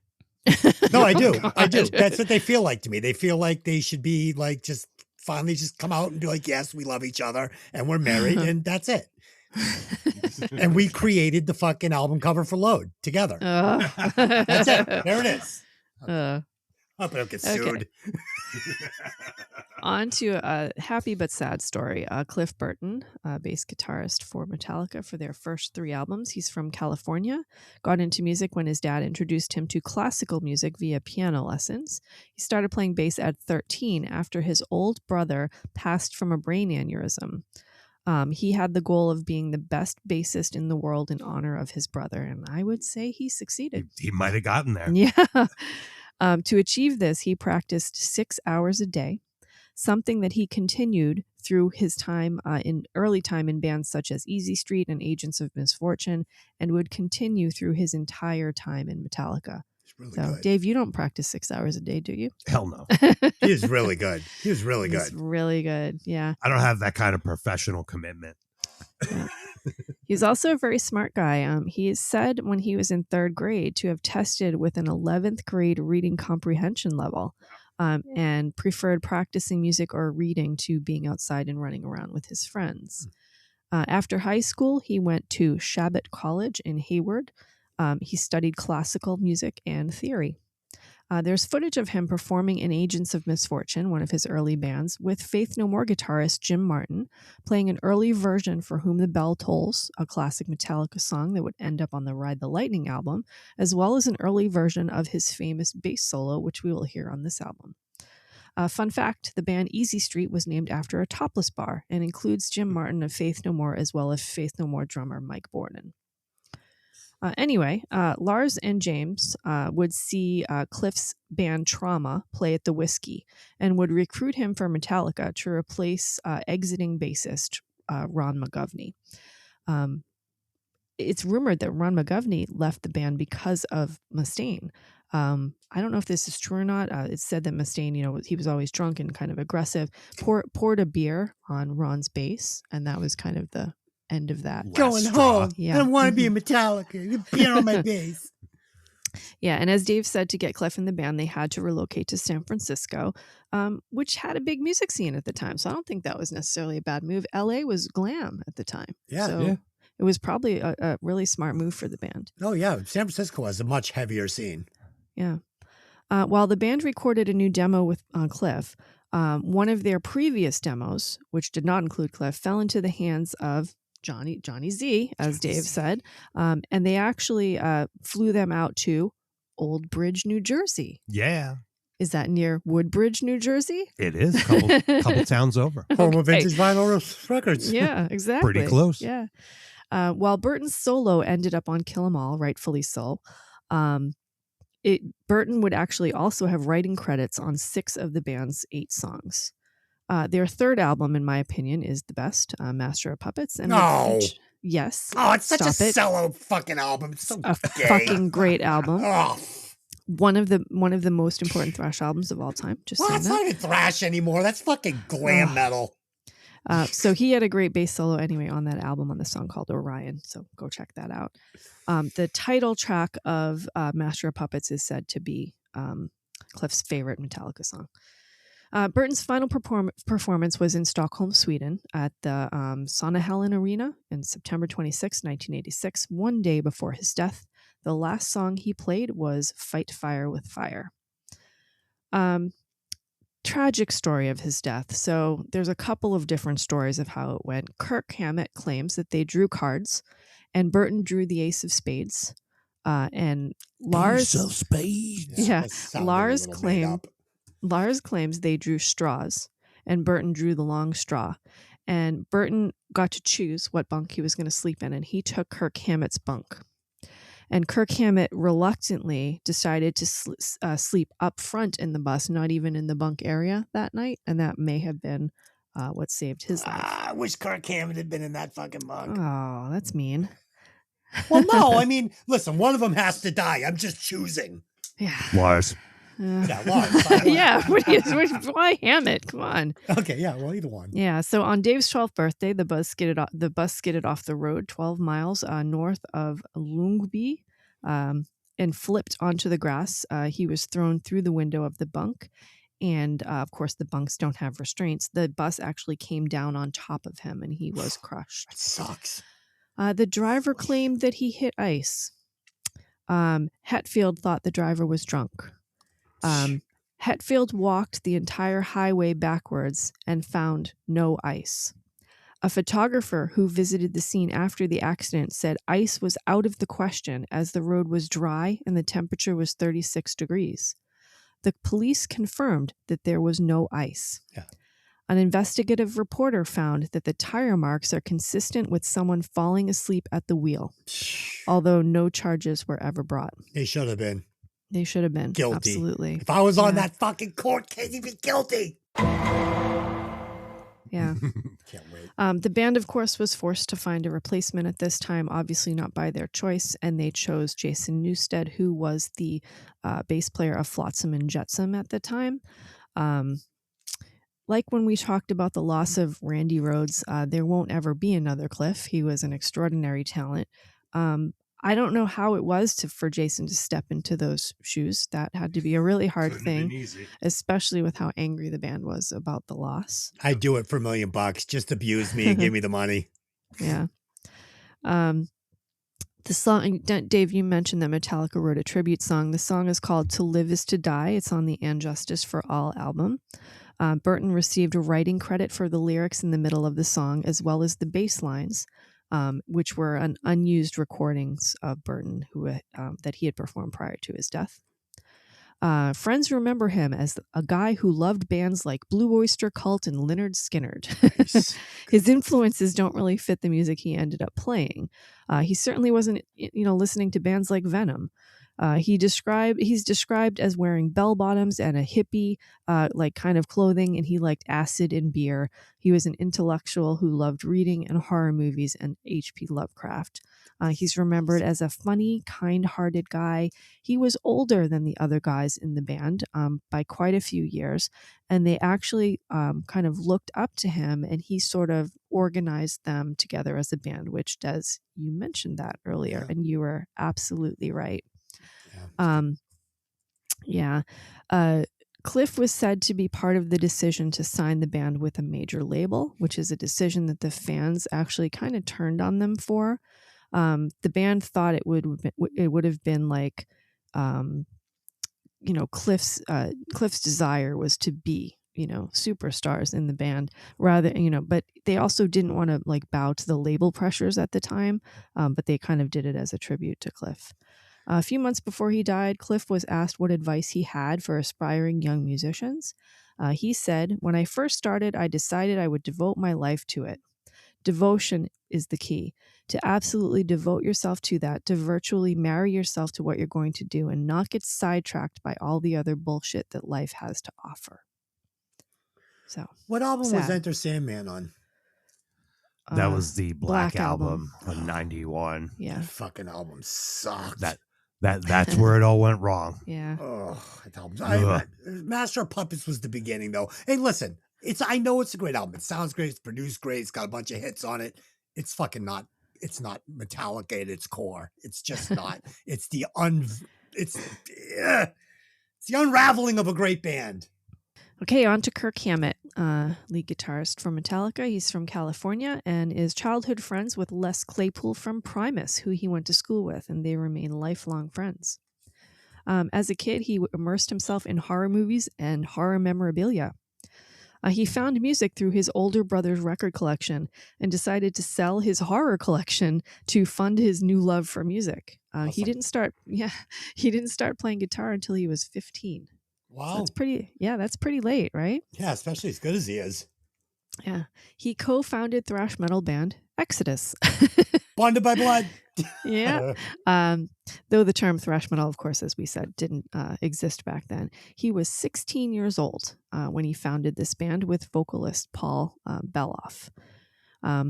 No, I do. I do. That's what they feel like to me. They feel like they should be like just finally just come out and be like, yes, we love each other and we're married and that's it. And we created the fucking album cover for Load together. That's it. There it is. Hope I don't get sued. On to a happy but sad story. Cliff Burton, bass guitarist for Metallica for their first 3 albums. He's from California, got into music when his dad introduced him to classical music via piano lessons. He started playing bass at 13 after his old brother passed from a brain aneurysm. He had the goal of being the best bassist in the world in honor of his brother, and I would say he succeeded. He might have gotten there. Yeah. To achieve this, he practiced 6 hours a day, something that he continued through his time early time in bands such as Easy Street and Agents of Misfortune, and would continue through his entire time in Metallica. Really so, good. Dave, you don't practice 6 hours a day, do you? Hell no. He is really good. He was really good. He's really good. Yeah. I don't have that kind of professional commitment. Yeah. He's also a very smart guy. He is said when he was in 3rd grade to have tested with an 11th grade reading comprehension level, and preferred practicing music or reading to being outside and running around with his friends. After high school, he went to Shabbat College in Hayward. He studied classical music and theory. There's footage of him performing in Agents of Misfortune, one of his early bands, with Faith No More guitarist Jim Martin, playing an early version for Whom the Bell Tolls, a classic Metallica song that would end up on the Ride the Lightning album, as well as an early version of his famous bass solo, which we will hear on this album. Fun fact, the band Easy Street was named after a topless bar and includes Jim Martin of Faith No More as well as Faith No More drummer Mike Borden. Anyway, Lars and James would see Cliff's band Trauma play at the Whiskey and would recruit him for Metallica to replace exiting bassist Ron McGovney. It's rumored that Ron McGovney left the band because of Mustaine. I don't know if this is true or not. It's said that Mustaine, he was always drunk and kind of aggressive, poured a beer on Ron's bass, and that was kind of the end of that. Going home. Yeah. I don't want to be a Metallica. Beer on my bass. Yeah, and as Dave said, to get Cliff in the band, they had to relocate to San Francisco, which had a big music scene at the time. So I don't think that was necessarily a bad move. LA was glam at the time. Yeah. So Yeah. it was probably a really smart move for the band. Oh, yeah. San Francisco has a much heavier scene. Yeah. While the band recorded a new demo with Cliff, one of their previous demos, which did not include Cliff, fell into the hands of Johnny Z, as Dave said, and they actually flew them out to Old Bridge, New Jersey. Yeah, Is that near Woodbridge, New Jersey? it is. Couple towns over. Home of Okay. Vintage Vinyl Records. Yeah, exactly. Pretty close. Yeah. While Burton's solo ended up on Kill 'Em All, rightfully so, Burton would actually also have writing credits on 6 of the band's 8 songs. Their third album, in my opinion, is the best, Master of Puppets. And No. yes. Oh, it's such Stop a it. solo fucking album. It's so A gay. fucking great album. Oh, One of the most important thrash albums of all time. Just well, saying that's that. not even thrash anymore. That's fucking glam metal. So he had a great bass solo anyway on that album on the song called Orion. So go check that out. The title track of Master of Puppets is said to be Cliff's favorite Metallica song. Burton's final performance was in Stockholm, Sweden at the Sonnahalen Arena in September 26, 1986, one day before his death. The last song he played was Fight Fire with Fire. Tragic story of his death. So there's a couple of different stories of how it went. Kirk Hammett claims that they drew cards and Burton drew the ace of spades. And Lars, Ace of Spades. Yeah, that sounded a Lars little made up. Lars claims they drew straws and Burton drew the long straw. And Burton got to choose what bunk he was going to sleep in, and he took Kirk Hammett's bunk. And Kirk Hammett reluctantly decided to sleep up front in the bus, not even in the bunk area that night. And that may have been what saved his life. I wish Kirk Hammett had been in that fucking bunk. Oh, that's mean. Well, no, I mean, listen, one of them has to die. I'm just choosing. Yeah. Lars. Yeah, Lars. Fine, Yeah. Why Hammett? Come on. Okay, yeah, well, either one. Yeah. So on Dave's 12th birthday, the bus skidded off the road 12 miles north of Ljungby and flipped onto the grass. He was thrown through the window of the bunk. And of course, the bunks don't have restraints. The bus actually came down on top of him and he was crushed. That sucks. The driver claimed that he hit ice. Hetfield thought the driver was drunk. Hetfield walked the entire highway backwards and found no ice. A photographer who visited the scene after the accident said ice was out of the question as the road was dry and the temperature was 36 degrees. The police confirmed that there was no ice. Yeah. An investigative reporter found that the tire marks are consistent with someone falling asleep at the wheel, although no charges were ever brought. They should have been. They should have been. Guilty. Absolutely. If I was on Yeah. that fucking court case, he'd be guilty. Yeah. Can't wait. The band, of course, was forced to find a replacement at this time, obviously not by their choice, and they chose Jason Newsted, who was the bass player of Flotsam and Jetsam at the time. Like when we talked about the loss of Randy Rhoads, there won't ever be another Cliff. He was an extraordinary talent. I don't know how it was for Jason to step into those shoes. That had to be a really hard thing, especially with how angry the band was about the loss. I'd do it for $1 million. Just abuse me and give me the money. Yeah. The song, Dave, you mentioned that Metallica wrote a tribute song. The song is called To Live Is to Die. It's on the And Justice for All album. Burton received a writing credit for the lyrics in the middle of the song, as well as the bass lines, which were unused recordings of Burton that he had performed prior to his death. Friends remember him as a guy who loved bands like Blue Oyster Cult and Lynyrd Skynyrd. Nice. His influences don't really fit the music he ended up playing. He certainly wasn't, listening to bands like Venom. He's described as wearing bell bottoms and a hippie like kind of clothing, and he liked acid and beer. He was an intellectual who loved reading and horror movies and H.P. Lovecraft. He's remembered as a funny, kind-hearted guy. He was older than the other guys in the band by quite a few years, and they actually kind of looked up to him, and he sort of organized them together as a band, which Des, you mentioned that earlier, and you were absolutely right. Cliff was said to be part of the decision to sign the band with a major label, which is a decision that the fans actually kind of turned on them for. The band thought it would have been like, Cliff's desire was to be, superstars in the band rather, but they also didn't want to like bow to the label pressures at the time. But they kind of did it as a tribute to Cliff. A few months before he died, Cliff was asked what advice he had for aspiring young musicians. He said, "When I first started, I decided I would devote my life to it. Devotion is the key. To absolutely devote yourself to that, to virtually marry yourself to what you're going to do and not get sidetracked by all the other bullshit that life has to offer." So, what album sad. was Enter Sandman on? That was the Black Album. Album of 91. Yeah. That fucking album sucked. That's where it all went wrong. Yeah. Oh, that album. Master of Puppets was the beginning, though. Hey, listen, I know it's a great album. It sounds great. It's produced great. It's got a bunch of hits on it. It's fucking not. It's not Metallica at its core. It's just not. It's the unraveling of a great band. Okay, on to Kirk Hammett, lead guitarist for Metallica. He's from California and is childhood friends with Les Claypool from Primus, who he went to school with, and they remain lifelong friends. As a kid, he immersed himself in horror movies and horror memorabilia. He found music through his older brother's record collection and decided to sell his horror collection to fund his new love for music. He didn't start playing guitar until he was 15. Wow. So that's pretty late, right? Yeah, especially as good as he is. Yeah. He co-founded thrash metal band Exodus. Bonded by blood. Yeah. Though the term thrash metal, of course, as we said, didn't exist back then. He was 16 years old when he founded this band with vocalist Paul Beloff.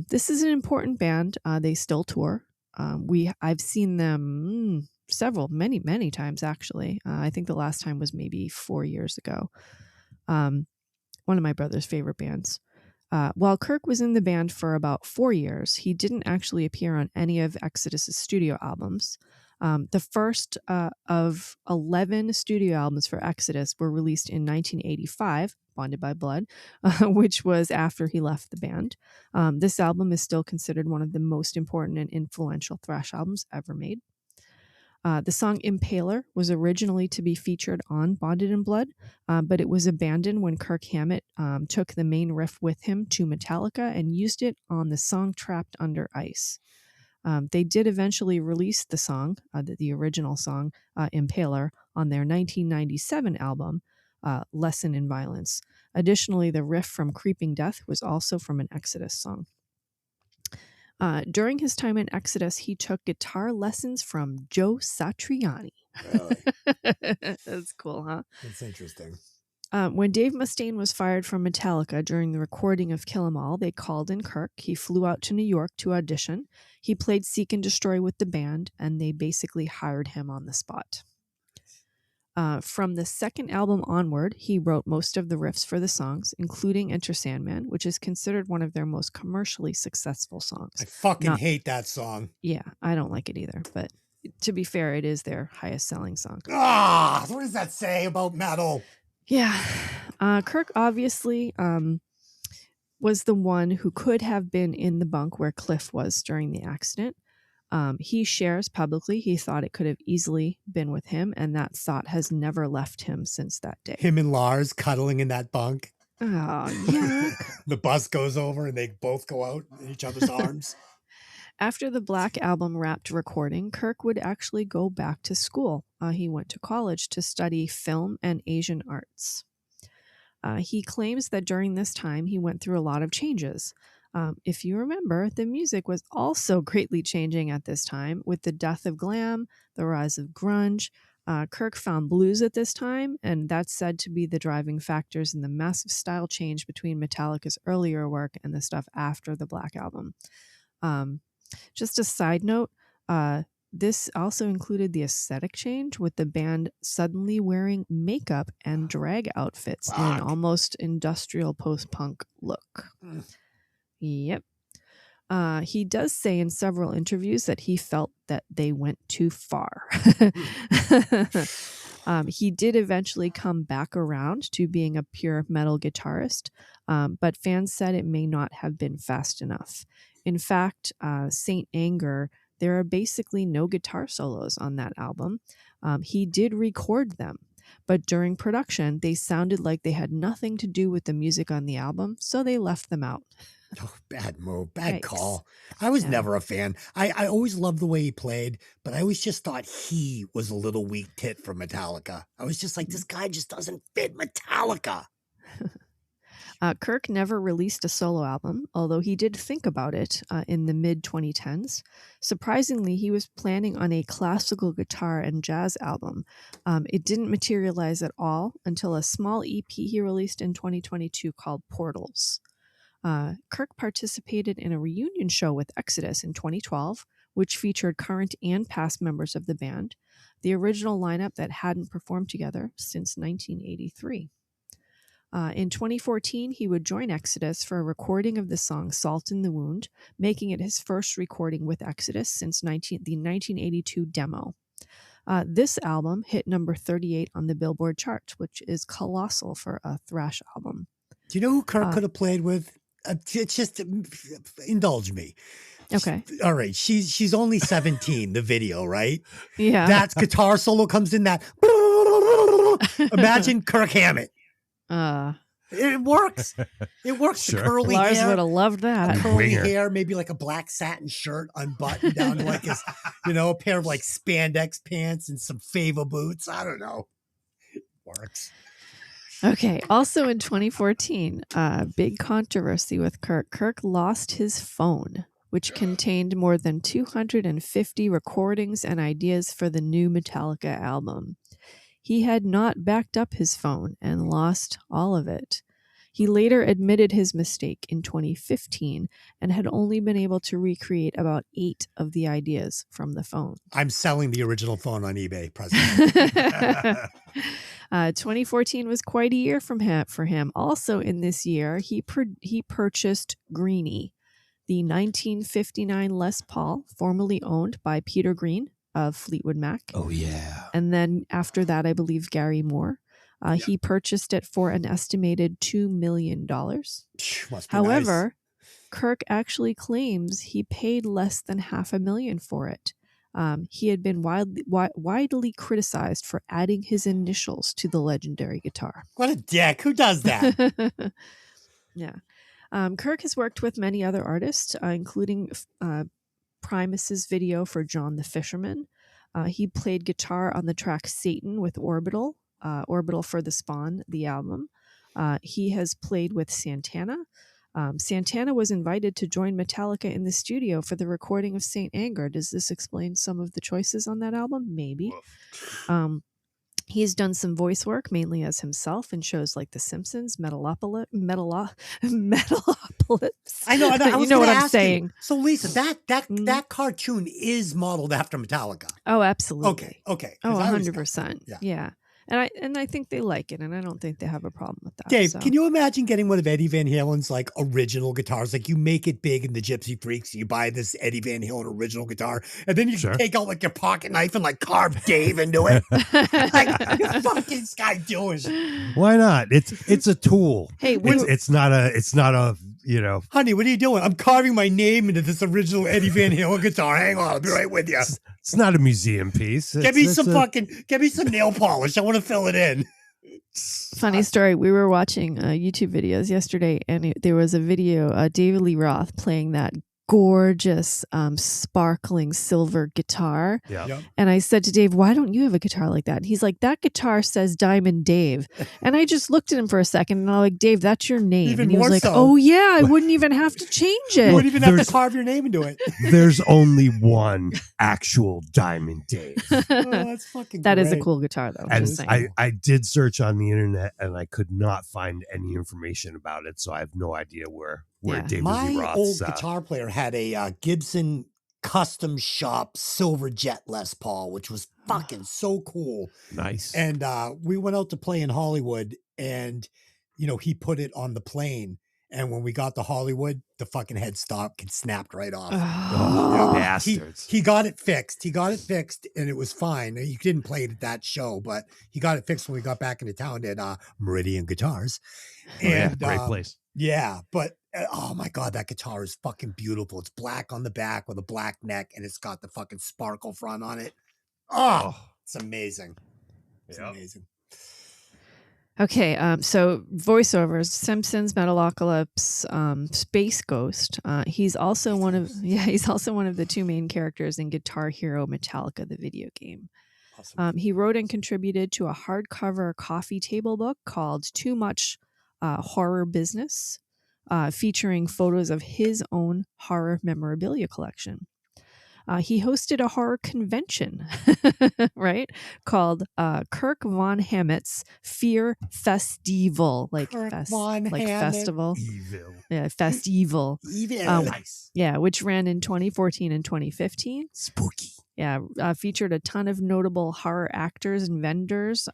This is an important band. They still tour. I've seen them many times, actually. I think the last time was maybe 4 years ago. One of my brother's favorite bands. While Kirk was in the band for about 4 years, he didn't actually appear on any of Exodus's studio albums. The first of 11 studio albums for Exodus were released in 1985, Bonded by Blood, which was after he left the band. This album is still considered one of the most important and influential thrash albums ever made. The song Impaler was originally to be featured on Bonded in Blood, but it was abandoned when Kirk Hammett took the main riff with him to Metallica and used it on the song Trapped Under Ice. They did eventually release the song, the original song, Impaler, on their 1997 album, Lesson in Violence. Additionally, the riff from Creeping Death was also from an Exodus song. During his time in Exodus, he took guitar lessons from Joe Satriani. Really? That's cool, huh? That's interesting. When Dave Mustaine was fired from Metallica during the recording of Kill 'Em All, they called in Kirk. He flew out to New York to audition. He played Seek and Destroy with the band, and they basically hired him on the spot. From the second album onward, he wrote most of the riffs for the songs, including Enter Sandman, which is considered one of their most commercially successful songs. I fucking hate that song. Yeah, I don't like it either, but to be fair, it is their highest selling song. What does that say about metal? Yeah. Kirk obviously was the one who could have been in the bunk where Cliff was during the accident. He shares publicly he thought it could have easily been with him, and that thought has never left him since that day. Him and Lars cuddling in that bunk. Oh, yuck. The bus goes over and they both go out in each other's arms. After the Black Album wrapped recording, Kirk would actually go back to school. He went to college to study film and Asian arts. He claims that during this time, he went through a lot of changes. If you remember, the music was also greatly changing at this time with the death of glam, the rise of grunge. Kirk found blues at this time, and that's said to be the driving factors in the massive style change between Metallica's earlier work and the stuff after the Black Album. Just a side note, this also included the aesthetic change with the band suddenly wearing makeup and drag outfits in an almost industrial post-punk look. Yep. He does say in several interviews that he felt that they went too far. He did eventually come back around to being a pure metal guitarist, but fans said it may not have been fast enough. In fact, Saint Anger, there are basically no guitar solos on that album. He did record them, but during production, they sounded like they had nothing to do with the music on the album, so they left them out. Oh, bad move, bad Yikes. call. I was never a fan. I always loved the way he played, but I always just thought he was a little weak tit for Metallica. I was just like, this guy just doesn't fit Metallica. Kirk never released a solo album, although he did think about it in the mid-2010s. Surprisingly, he was planning on a classical guitar and jazz album. It didn't materialize at all until a small EP he released in 2022 called Portals. Kirk participated in a reunion show with Exodus in 2012, which featured current and past members of the band, the original lineup that hadn't performed together since 1983. In 2014, he would join Exodus for a recording of the song Salt in the Wound, making it his first recording with Exodus since the 1982 demo. This album hit number 38 on the Billboard chart, which is colossal for a thrash album. Do you know who Kirk could have played with? Just indulge me. Okay. All right. She's only 17, the video, right? Yeah. That guitar solo comes in that. Imagine Kirk Hammett. It works. It works. Sure. The curly Lars hair. would have loved that. Curly Winger. hair, maybe like a black satin shirt unbuttoned down to like his, a pair of like spandex pants and some Fava boots. I don't know. It works. Okay. Also in 2014, big controversy with Kirk. Kirk lost his phone, which contained more than 250 recordings and ideas for the new Metallica album. He had not backed up his phone and lost all of it. He later admitted his mistake in 2015 and had only been able to recreate about 8 of the ideas from the phone. I'm selling the original phone on eBay presently. 2014 was quite a year for him. Also in this year, he purchased Greenie, the 1959 Les Paul, formerly owned by Peter Green of Fleetwood Mac. Oh, yeah. And then after that, I believe Gary Moore. He purchased it for an estimated $2 million. However, Kirk actually claims he paid less than $500,000 for it. He had been widely criticized for adding his initials to the legendary guitar. What a dick. Who does that? Yeah. Kirk has worked with many other artists, including Primus's video for John the Fisherman. He played guitar on the track Satan with Orbital for the Spawn, the album. He has played with Santana. Santana was invited to join Metallica in the studio for the recording of Saint Anger. Does this explain some of the choices on that album? Maybe. He's done some voice work, mainly as himself, in shows like The Simpsons, Metalopolis. I know. You know what I'm saying. So, Lisa, that cartoon is modeled after Metallica. Oh, absolutely. Okay. Oh, 100%. 100%. Yeah. Yeah. And I think they like it, and I don't think they have a problem with that. Dave, so. can you imagine getting one of Eddie Van Halen's like original guitars? Like you make it big in the Gypsy Freaks, you buy this Eddie Van Halen original guitar, and then you take out like your pocket knife and like carve Dave into it. Like, what the fuck is this guy doing? Why not? It's a tool. Hey, it's not a you know, Honey, what are you doing? I'm carving my name into this original Eddie Van Halen guitar. Hang on, I'll be right with you. it's not a museum piece. Get me some nail polish. I want to fill it in. Funny story. We were watching YouTube videos yesterday, and there was a video, David Lee Roth playing that gorgeous, sparkling silver guitar. Yeah. Yep. And I said to Dave, why don't you have a guitar like that? And he's like, that guitar says Diamond Dave. And I just looked at him for a second, and I'm like, Dave, that's your name. Even and he was more like, so. oh, yeah, I wouldn't even have to change You it. wouldn't even have to There's- carve your name into it. There's only one actual Diamond Dave. Oh, that's fucking That is a great. cool guitar, though. And Just saying. I did search on the internet and I could not find any information about it. So I have no idea where Yeah. David My Lee Roth's old guitar player had a Gibson custom shop silver jet Les Paul, which was fucking so cool. Nice. And we went out to play in Hollywood, and he put it on the plane. And when we got to Hollywood, the fucking head snapped right off. Oh, Yeah. bastards. He got it fixed. And it was fine. He didn't play it at that show, but he got it fixed when we got back into town at Meridian Guitars. Yeah, And great place. yeah, but oh my God, that guitar is fucking beautiful. It's black on the back with a black neck, and it's got the fucking sparkle front on it. Oh, it's amazing. It's Yep. amazing. Okay, so voiceovers: Simpsons, Metalocalypse, Space Ghost. He's also one of the two main characters in Guitar Hero Metallica, the video game. Awesome. He wrote and contributed to a hardcover coffee table book called Too Much Horror Business, featuring photos of his own horror memorabilia collection. He hosted a horror convention, right, called Kirk Von Hammett's Fear Festival, like Kirk Von like Hammett. festival, Evil. yeah, festival, Even Nice. yeah, which ran in 2014 and 2015. spooky. Yeah, featured a ton of notable horror actors and vendors,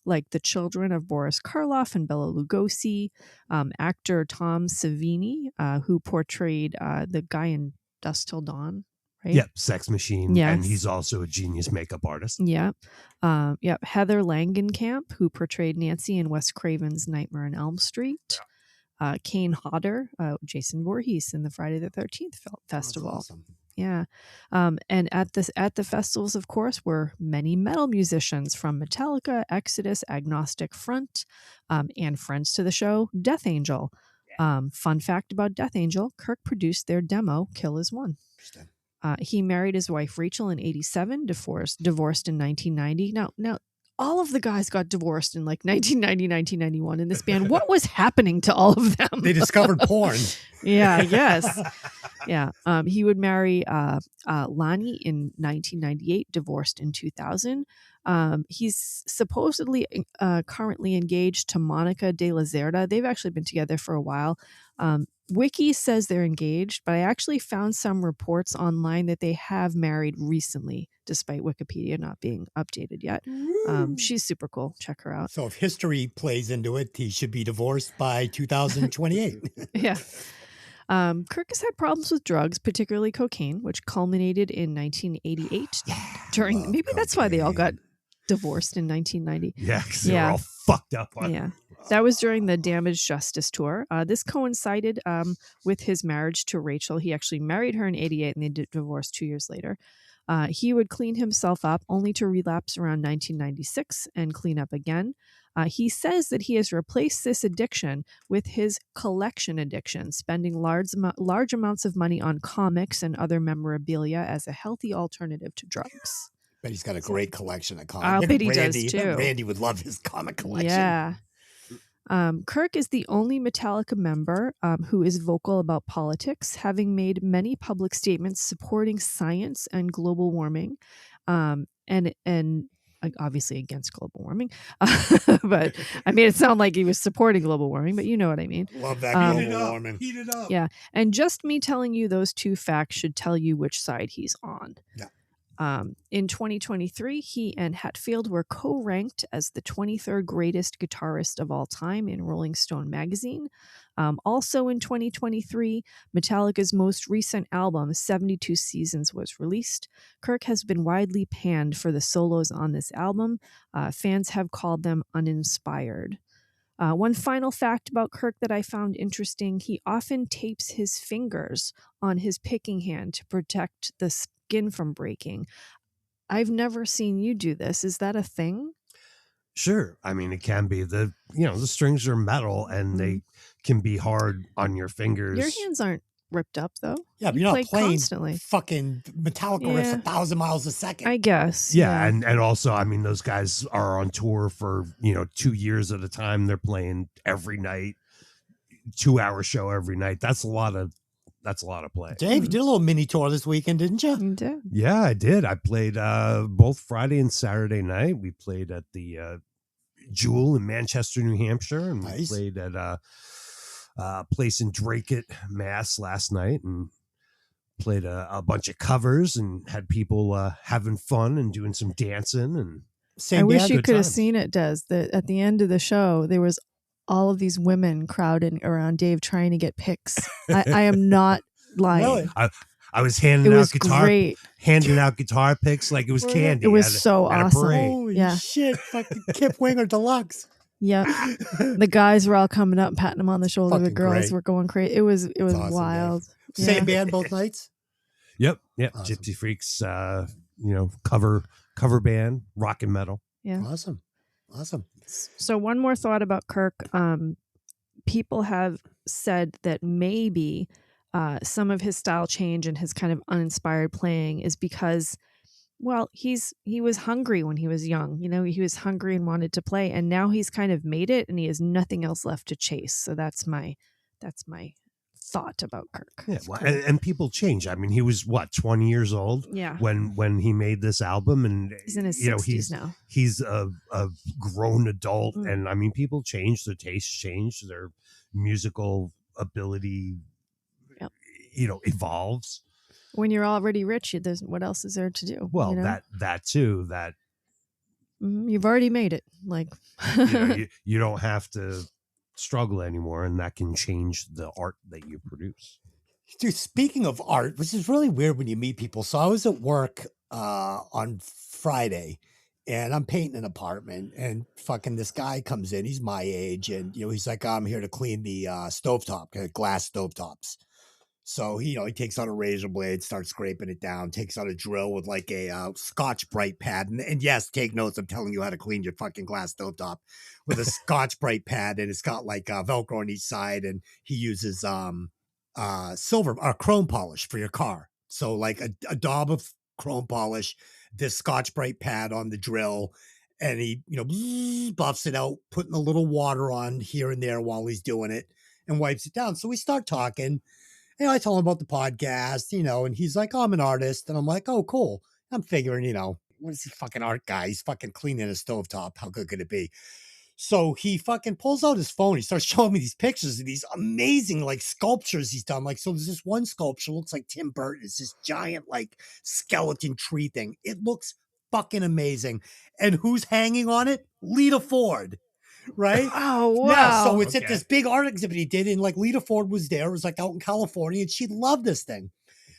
like the children of Boris Karloff and Bela Lugosi, actor Tom Savini, who portrayed the guy in Dusk Till Dawn. Right? Yep, Sex Machine. Yes. And he's also a genius makeup artist. Yeah. Heather Langenkamp, who portrayed Nancy in Wes Craven's Nightmare on Elm Street. Kane Hodder, Jason Voorhees in the Friday the 13th festival. That's awesome. Yeah. And at the festivals, of course, were many metal musicians from Metallica, Exodus, Agnostic Front, and friends to the show, Death Angel. Fun fact about Death Angel, Kirk produced their demo, Kill Is One. Interesting. He married his wife Rachel in 1987, divorced in 1990. Now, all of the guys got divorced in like 1990, 1991 in this band. What was happening to all of them? They discovered porn. Yeah, I guess. Yeah. He would marry Lonnie in 1998, divorced in 2000. He's supposedly currently engaged to Monica De La Zerda. They've actually been together for a while. Wiki says they're engaged, but I actually found some reports online that they have married recently, despite Wikipedia not being updated yet. She's super cool. Check her out. So if history plays into it, he should be divorced by 2028. Yeah. Kirk has had problems with drugs, particularly cocaine, which culminated in 1988. Maybe that's why they all got divorced in 1990. Yeah, because they were all fucked up on Yeah. That was during the Damaged Justice tour. This coincided with his marriage to Rachel. He actually married her in 88 and they divorced 2 years later. He would clean himself up only to relapse around 1996 and clean up again. He says that he has replaced this addiction with his collection addiction, spending large amounts of money on comics and other memorabilia as a healthy alternative to drugs. But he's got a great collection of comics. I'll bet he does, too. Randy would love his comic collection. Yeah. Kirk is the only Metallica member who is vocal about politics, having made many public statements supporting science and global warming, and obviously against global warming. But I made it sound like he was supporting global warming, but you know what I mean. Love that global warming. Heat it up. Yeah. And just me telling you those two facts should tell you which side he's on. Yeah. In 2023, he and Hetfield were co-ranked as the 23rd greatest guitarist of all time in Rolling Stone magazine. Also in 2023, Metallica's most recent album, 72 Seasons, was released. Kirk has been widely panned for the solos on this album. Fans have called them uninspired. One final fact about Kirk that I found interesting, he often tapes his fingers on his picking hand to protect the skin from breaking. I've never seen you do this. Is that a thing? Sure. I mean, it can be the strings are metal and they can be hard on your fingers. Your hands aren't ripped up though. Yeah, but You you're not play playing constantly. fucking Metallica riffs Yeah. 1,000 miles a second. I guess. Yeah, and also, I mean, those guys are on tour for 2 years at a time. They're playing every night, 2-hour show every night. That's a lot of play. Dave, you did a little mini tour this weekend, didn't you? You did. Yeah, I did. I played both Friday and Saturday night. We played at the Jewel in Manchester, New Hampshire, and Nice. we played at a place in Drake, Mass last night, and played a bunch of covers and had people having fun and doing some dancing. And I wish you good could have times. seen it, Des. At the end of the show, there was all of these women crowded around Dave trying to get pics. I am not lying. Really? I was It handing was out guitar picks like it was candy. It was at a- so at a awesome. parade. Holy Yeah. shit, fucking Kip Winger Deluxe. Yeah. The guys were all coming up, patting him on the shoulder. The Fucking girls great. were going crazy. It was awesome, wild. Same Yeah. band both nights? Yep. Awesome. Gypsy Freaks, cover band, rock and metal. Yeah. Awesome. So one more thought about Kirk. People have said that maybe some of his style change and his kind of uninspired playing is because, well, he was hungry when he was young. He was hungry and wanted to play, and now he's kind of made it, and he has nothing else left to chase. So that's my thought about Kirk. Yeah, well, and people change. I mean, he was 20 years old Yeah. when he made this album, and He's in his 60s now. He's a grown adult, Mm. and I mean, people change, their tastes change, their musical ability, Yep. evolves. When you're already rich, what else is there to do? Well, that too. That You've already made it. Like, you don't have to struggle anymore, and that can change the art that you produce. Dude, speaking of art, which is really weird when you meet people. So I was at work on Friday, and I'm painting an apartment, and fucking this guy comes in. He's my age, and he's like, I'm here to clean the stovetop, glass stovetops. So he takes out a razor blade, starts scraping it down, takes out a drill with like a Scotch Brite pad, and yes, take notes. I'm telling you how to clean your fucking glass stovetop with a Scotch Brite pad, and it's got like Velcro on each side, and he uses silver or chrome polish for your car. So like a daub of chrome polish, this Scotch Brite pad on the drill, and he buffs it out, putting a little water on here and there while he's doing it, and wipes it down. So we start talking. I told him about the podcast, and he's like, oh, I'm an artist. And I'm like, oh, cool. I'm figuring, what is he fucking art guy? He's fucking cleaning a stovetop. How good could it be? So he fucking pulls out his phone. He starts showing me these pictures of these amazing like sculptures he's done. Like, so there's this one sculpture, looks like Tim Burton. It's this giant like skeleton tree thing. It looks fucking amazing. And who's hanging on it? Lita Ford. Right? Oh, wow. Yeah, so it's at this big art exhibit he did, and like Lita Ford was there. It was like out in California, and she loved this thing.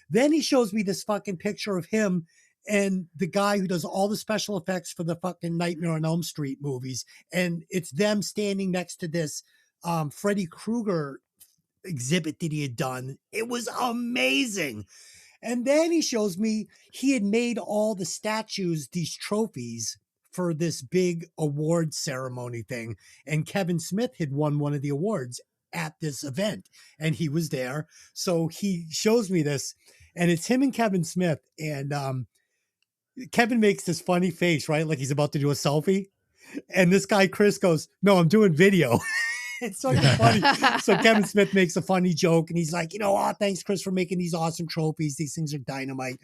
Then he shows me this fucking picture of him and the guy who does all the special effects for the fucking Nightmare on Elm Street movies, and it's them standing next to this Freddy Krueger exhibit that he had done. It was amazing. And then he shows me he had made all the statues, these trophies, for this big award ceremony thing. And Kevin Smith had won one of the awards at this event, and he was there. So he shows me this, and it's him and Kevin Smith. And Kevin makes this funny face, right? Like he's about to do a selfie. And this guy, Chris, goes, no, I'm doing video. It's so funny. So Kevin Smith makes a funny joke, and he's like, thanks, Chris, for making these awesome trophies. These things are dynamite.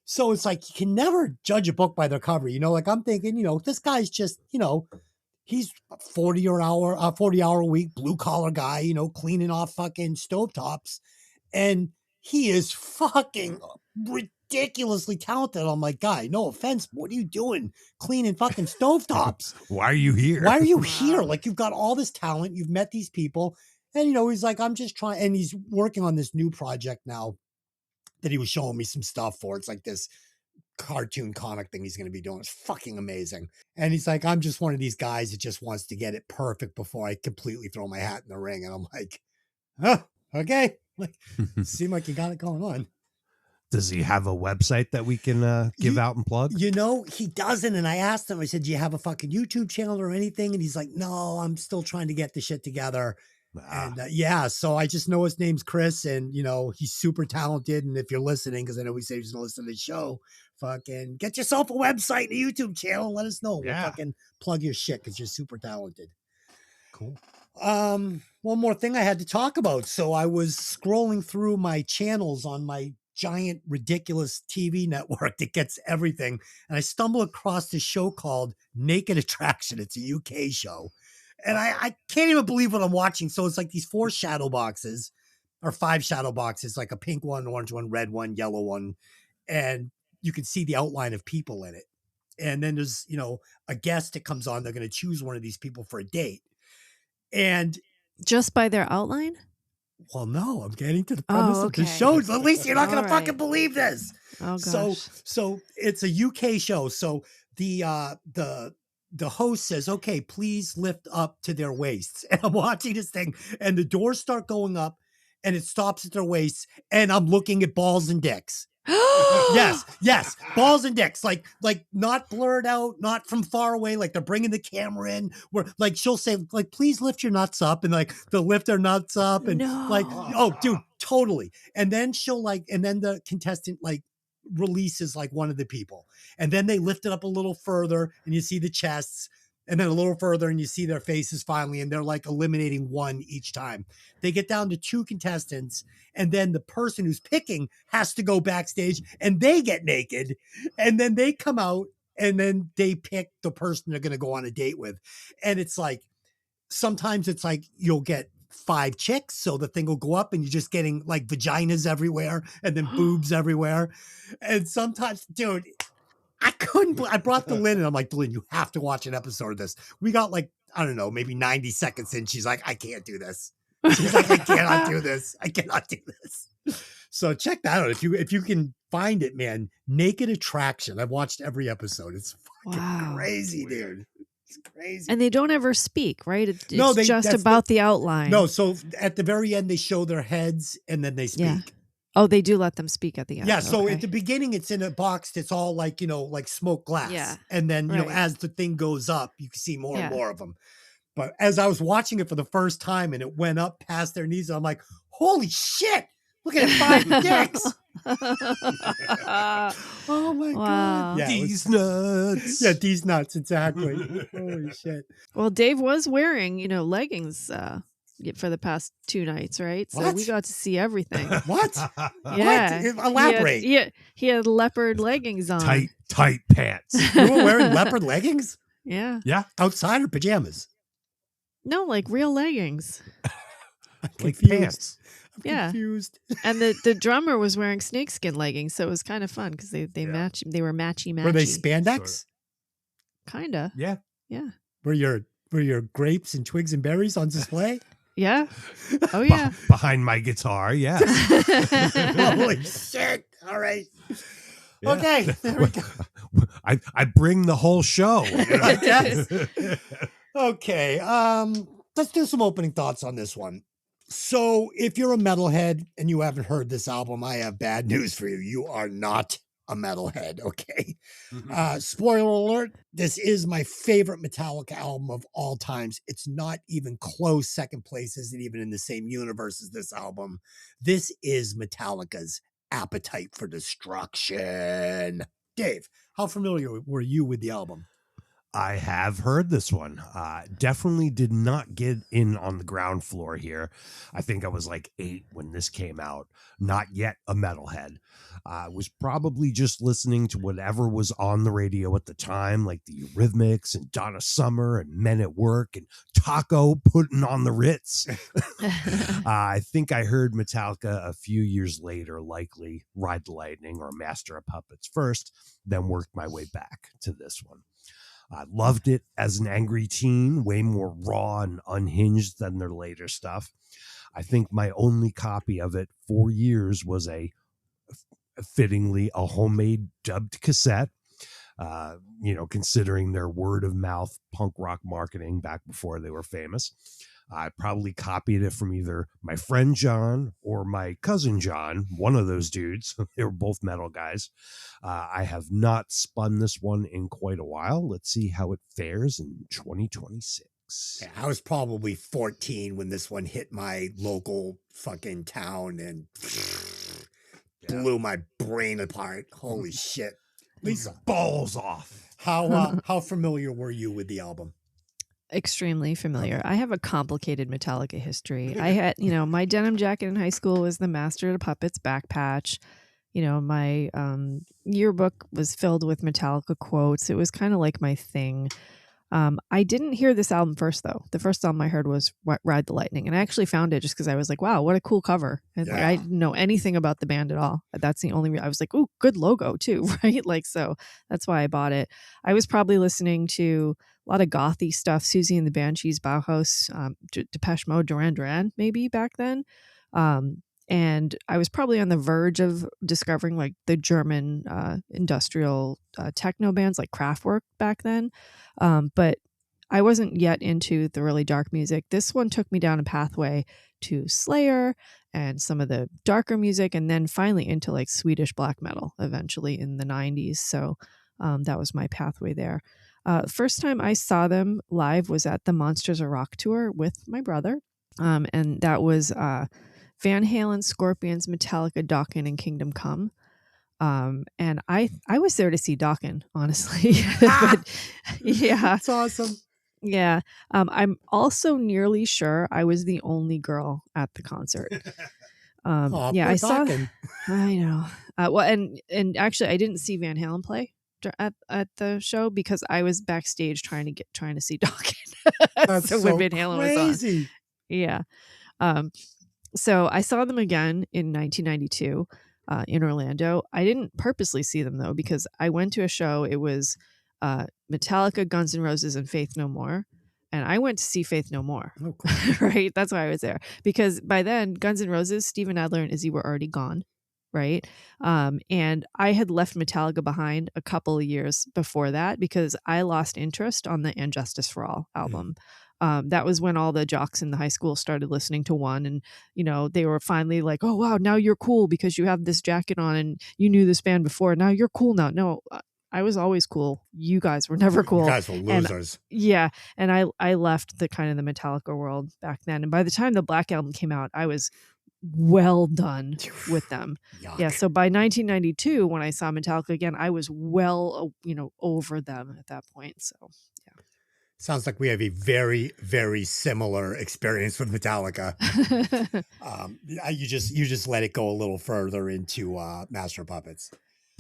So it's like, you can never judge a book by their cover. Like I'm thinking, this guy's just, he's 40 hour a week, blue collar guy, cleaning off fucking stovetops. And he is fucking ridiculously talented. I'm like, guy, no offense, but what are you doing cleaning fucking stovetops? Why are you here? Why are you here? Like, you've got all this talent. You've met these people. And, he's like, I'm just trying. And he's working on this new project now that he was showing me some stuff for. It's like this cartoon comic thing he's going to be doing. It's fucking amazing. And he's like, I'm just one of these guys that just wants to get it perfect before I completely throw my hat in the ring. And I'm like, oh, okay. Like, seem like you got it going on. Does he have a website that we can give out and plug? You know, he doesn't. And I asked him, I said, do you have a fucking YouTube channel or anything? And he's like, no, I'm still trying to get the shit together. And yeah, so I just know his name's Chris, and you know, he's super talented. And if you're listening, because I know he said he's gonna listen to the show, fucking get yourself a website and a YouTube channel and let us know. Yeah. We'll fucking plug your shit because you're super talented. Cool. One more thing I had to talk about. So I was scrolling through my channels on my giant, ridiculous TV network that gets everything, and I stumbled across this show called Naked Attraction. It's a UK show. And I can't even believe what I'm watching. So it's like these 4 shadow boxes or 5 shadow boxes, like a pink one, orange one, red one, yellow one. And you can see the outline of people in it. And then there's, you know, a guest that comes on. They're going to choose one of these people for a date. And Just by their outline? well, no, I'm getting to the premise of the okay. show. At least you're not going All to right. fucking believe this. Oh, gosh. So it's a UK show. So the host says, okay, please lift up to their waists. And I'm watching this thing and the doors start going up and it stops at their waists. And I'm looking at balls and dicks. Yes. Balls and dicks, like not blurred out, not from far away. Like they're bringing the camera in where like, she'll say like, please lift your nuts up. And like they'll lift their nuts up and like, oh dude, totally. And then and then the contestant like releases like one of the people, and then they lift it up a little further and you see the chests, and then a little further and you see their faces finally, and they're like eliminating one each time. They get down to 2 contestants, and then the person who's picking has to go backstage and they get naked, and then they come out and then they pick the person they're going to go on a date with. And it's like, sometimes it's like you'll get 5 chicks, so the thing will go up and you're just getting like vaginas everywhere and then boobs everywhere. And sometimes, dude, I brought the Lynn and I'm like, Lynn, you have to watch an episode of this. We got like, I don't know, maybe 90 seconds in. She's like, I can't do this. She's like, I cannot do this. I cannot do this. So check that out. If you can find it, man. Naked Attraction. I've watched every episode. It's fucking crazy, dude. It's crazy. And they don't ever speak, right? It's No, just about the outline. No, so at the very end, they show their heads and then they speak. Yeah. Oh, they do let them speak at the end. Yeah, so Okay. at the beginning, it's in a box that's all like, you know, like smoked glass. Yeah. And then, you know, Right. as the thing goes up, you can see more and Yeah. more of them. But as I was watching it for the first time and it went up past their knees, I'm like, holy shit, look at it, 5 dicks. Oh my Wow. God. Yeah, These nuts. yeah, these nuts, exactly. Holy shit. Well, Dave was wearing, leggings for the past 2 nights, right? So What? we got to see everything. What? Yeah. What? Elaborate. He had leopard leggings on. tight pants. You were wearing leopard leggings? Yeah. Yeah. Outside or pajamas? No, like real leggings. I'm Like confused. pants. I'm Yeah. confused. And the drummer was wearing snakeskin leggings, so it was kind of fun because they match. They were matchy. Were they spandex? Kinda. Yeah. Yeah. Were your grapes and twigs and berries on display? Yeah. Oh yeah. Behind my guitar. Yeah. Holy shit. All right. Yeah. Okay. There we go. I bring the whole show. You know? I guess. Okay. Let's do some opening thoughts on this one. So if you're a metalhead and you haven't heard this album, I have bad news for you. You are not a metalhead, okay? Spoiler alert, this is my favorite Metallica album of all times. It's not even close. Second place isn't even in the same universe as this album. This is Metallica's Appetite for Destruction. Dave, how familiar were you with the album? I have heard this one. Definitely did not get in on the ground floor here. I think I was like 8 when this came out. Not yet a metalhead. I was probably just listening to whatever was on the radio at the time, like the Eurythmics and Donna Summer and Men at Work and Taco putting on the Ritz. I think I heard Metallica a few years later, likely Ride the Lightning or Master of Puppets first, then worked my way back to this one. I loved it as an angry teen, way more raw and unhinged than their later stuff. I think my only copy of it for years was a fittingly a homemade dubbed cassette. Considering their word of mouth punk rock marketing back before they were famous. I probably copied it from either my friend John or my cousin John, one of those dudes. They were both metal guys. I have not spun this one in quite a while. Let's see how it fares in 2026. Yeah, I was probably 14 when this one hit my local fucking town and blew my brain apart. Holy shit. Lisa, balls off. How familiar were you with the album? Extremely familiar. I have a complicated Metallica history. I had, my denim jacket in high school was the Master of the Puppets back patch. My yearbook was filled with Metallica quotes. It was kind of like my thing. I didn't hear this album first, though. The first album I heard was Ride the Lightning. And I actually found it just because I was like, wow, what a cool cover. And like, I didn't know anything about the band at all. That's the only I was like, ooh, good logo too, right? Like, so that's why I bought it. I was probably listening to a lot of gothy stuff, Susie and the Banshees, Bauhaus, Depeche Mode, Duran Duran, maybe back then. And I was probably on the verge of discovering like the German industrial techno bands like Kraftwerk back then. But I wasn't yet into the really dark music. This one took me down a pathway to Slayer and some of the darker music, and then finally into like Swedish black metal eventually in the 90s. So that was my pathway there. First time I saw them live was at the Monsters of Rock tour with my brother. And that was Van Halen, Scorpions, Metallica, Dokken, and Kingdom Come. And I was there to see Dokken, honestly. But, yeah, That's awesome. Yeah. I'm also nearly sure I was the only girl at the concert. I saw. I know. Well, and actually, I didn't see Van Halen play at the show because I was backstage trying to see Dokken. That's so when Van Halen crazy. was on. Yeah. So I saw them again in 1992 in Orlando. I didn't purposely see them though, because I went to a show. It was Metallica, Guns N' Roses, and Faith No More. And I went to see Faith No More. Oh, cool. Right? That's why I was there. Because by then, Guns N' Roses, Steven Adler and Izzy were already gone. Right? And I had left Metallica behind a couple of years before that because I lost interest on the And Justice for All album. That was when all the jocks in the high school started listening to One, and they were finally like, oh wow, now you're cool because you have this jacket on and you knew this band before, now you're cool now. No, I was always cool. You guys were never cool. You guys were losers. And I left the kind of the Metallica world back then, and by the time the Black Album came out, I was well done with them. Yuck. Yeah, so by 1992 when I saw Metallica again, I was well over them at that point. So yeah. Sounds like we have a very, very similar experience with Metallica. You just let it go a little further into Master of Puppets.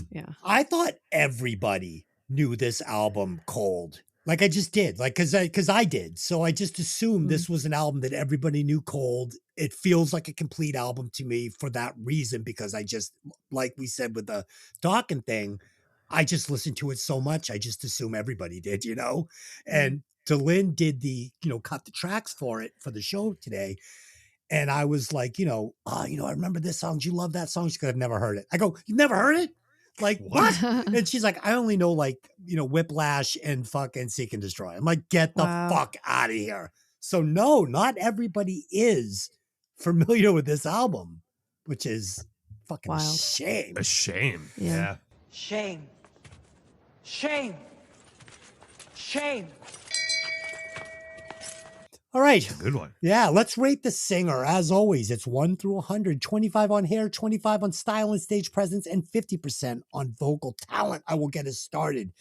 Yeah. I thought everybody knew this album cold. Like I just did. Like because I did. So I just assumed this was an album that everybody knew cold. It feels like a complete album to me for that reason, because I just, like we said with the Dokken thing, I just listened to it so much. I just assume everybody did, and DeLynn did the, cut the tracks for it for the show today. And I was like, I remember this song. Do you love that song? She could have never heard it. I go, you've never heard it? Like, what? And she's like, I only know Whiplash and fucking Seek and Destroy. I'm like, get the fuck out of here. So no, not everybody is familiar with this album, which is fucking wild. Shame. A shame. Yeah. Shame. Shame. Shame. All right. Good one. Yeah, let's rate the singer. As always, it's 1 through 100, 25 on hair, 25 on style and stage presence, and 50% on vocal talent. I will get us started.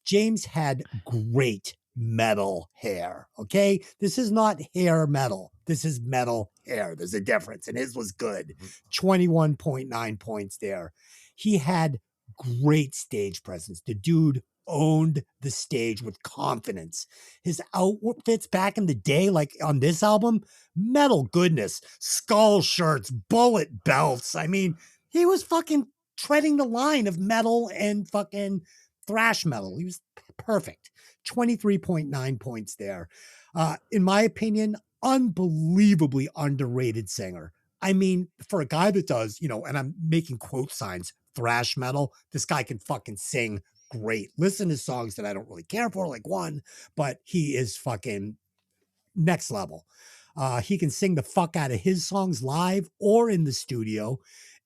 James had great metal hair, okay? This is not hair metal. This is metal hair. There's a difference, and his was good. 21.9 points there. He had great stage presence. The dude owned the stage with confidence. His outfits back in the day, like on this album, metal goodness, skull shirts, bullet belts. I mean, he was fucking treading the line of metal and fucking thrash metal. He was perfect. 23.9 points there. In my opinion, unbelievably underrated singer. I mean, for a guy that does, and I'm making quote signs, thrash metal. This guy can fucking sing great. Listen to songs that I don't really care for, like One, but he is fucking next level. He can sing the fuck out of his songs live or in the studio,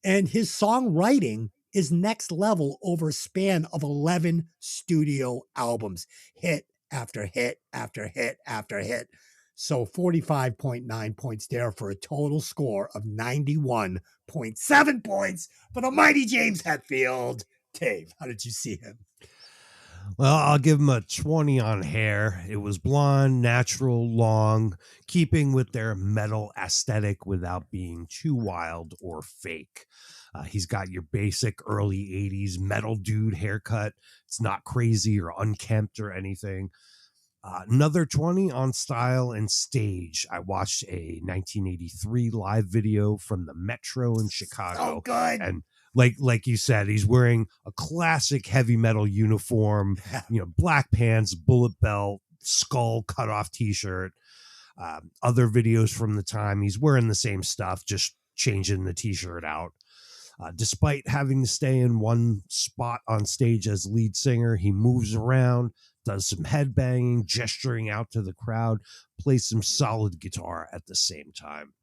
and his songwriting is next level over a span of 11 studio albums, hit after hit after hit after hit. So 45.9 points there for a total score of 91.7 points for the mighty James Hetfield. Dave, how did you see him? Well, I'll give him a 20 on hair. It was blonde, natural, long, keeping with their metal aesthetic without being too wild or fake. He's got your basic early 80s metal dude haircut. It's not crazy or unkempt or anything. Another 20 on style and stage. I watched a 1983 live video from the Metro in Chicago. So good. And like you said, he's wearing a classic heavy metal uniform, black pants, bullet belt, skull cut off t-shirt. Other videos from the time, he's wearing the same stuff, just changing the t-shirt out. Despite having to stay in one spot on stage as lead singer, he moves around, does some headbanging, gesturing out to the crowd, plays some solid guitar at the same time.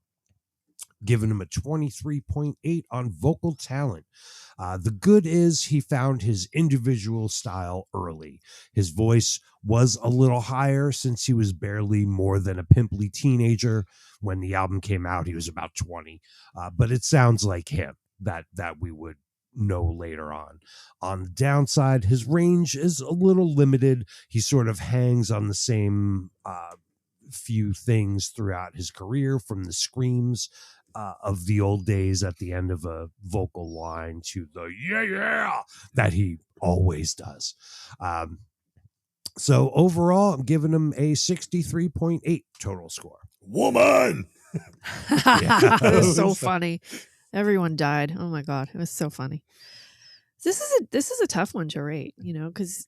Giving him a 23.8 on vocal talent. The good is he found his individual style early. His voice was a little higher since he was barely more than a pimply teenager. When the album came out, he was about 20. But it sounds like him that we would know later on. On the downside, his range is a little limited. He sort of hangs on the same few things throughout his career, from the screams of the old days at the end of a vocal line to the yeah that he always does. So overall, I'm giving him a 63.8 total score. Woman. It was so funny. Everyone died. Oh my God. It was so funny. This is a tough one to rate, because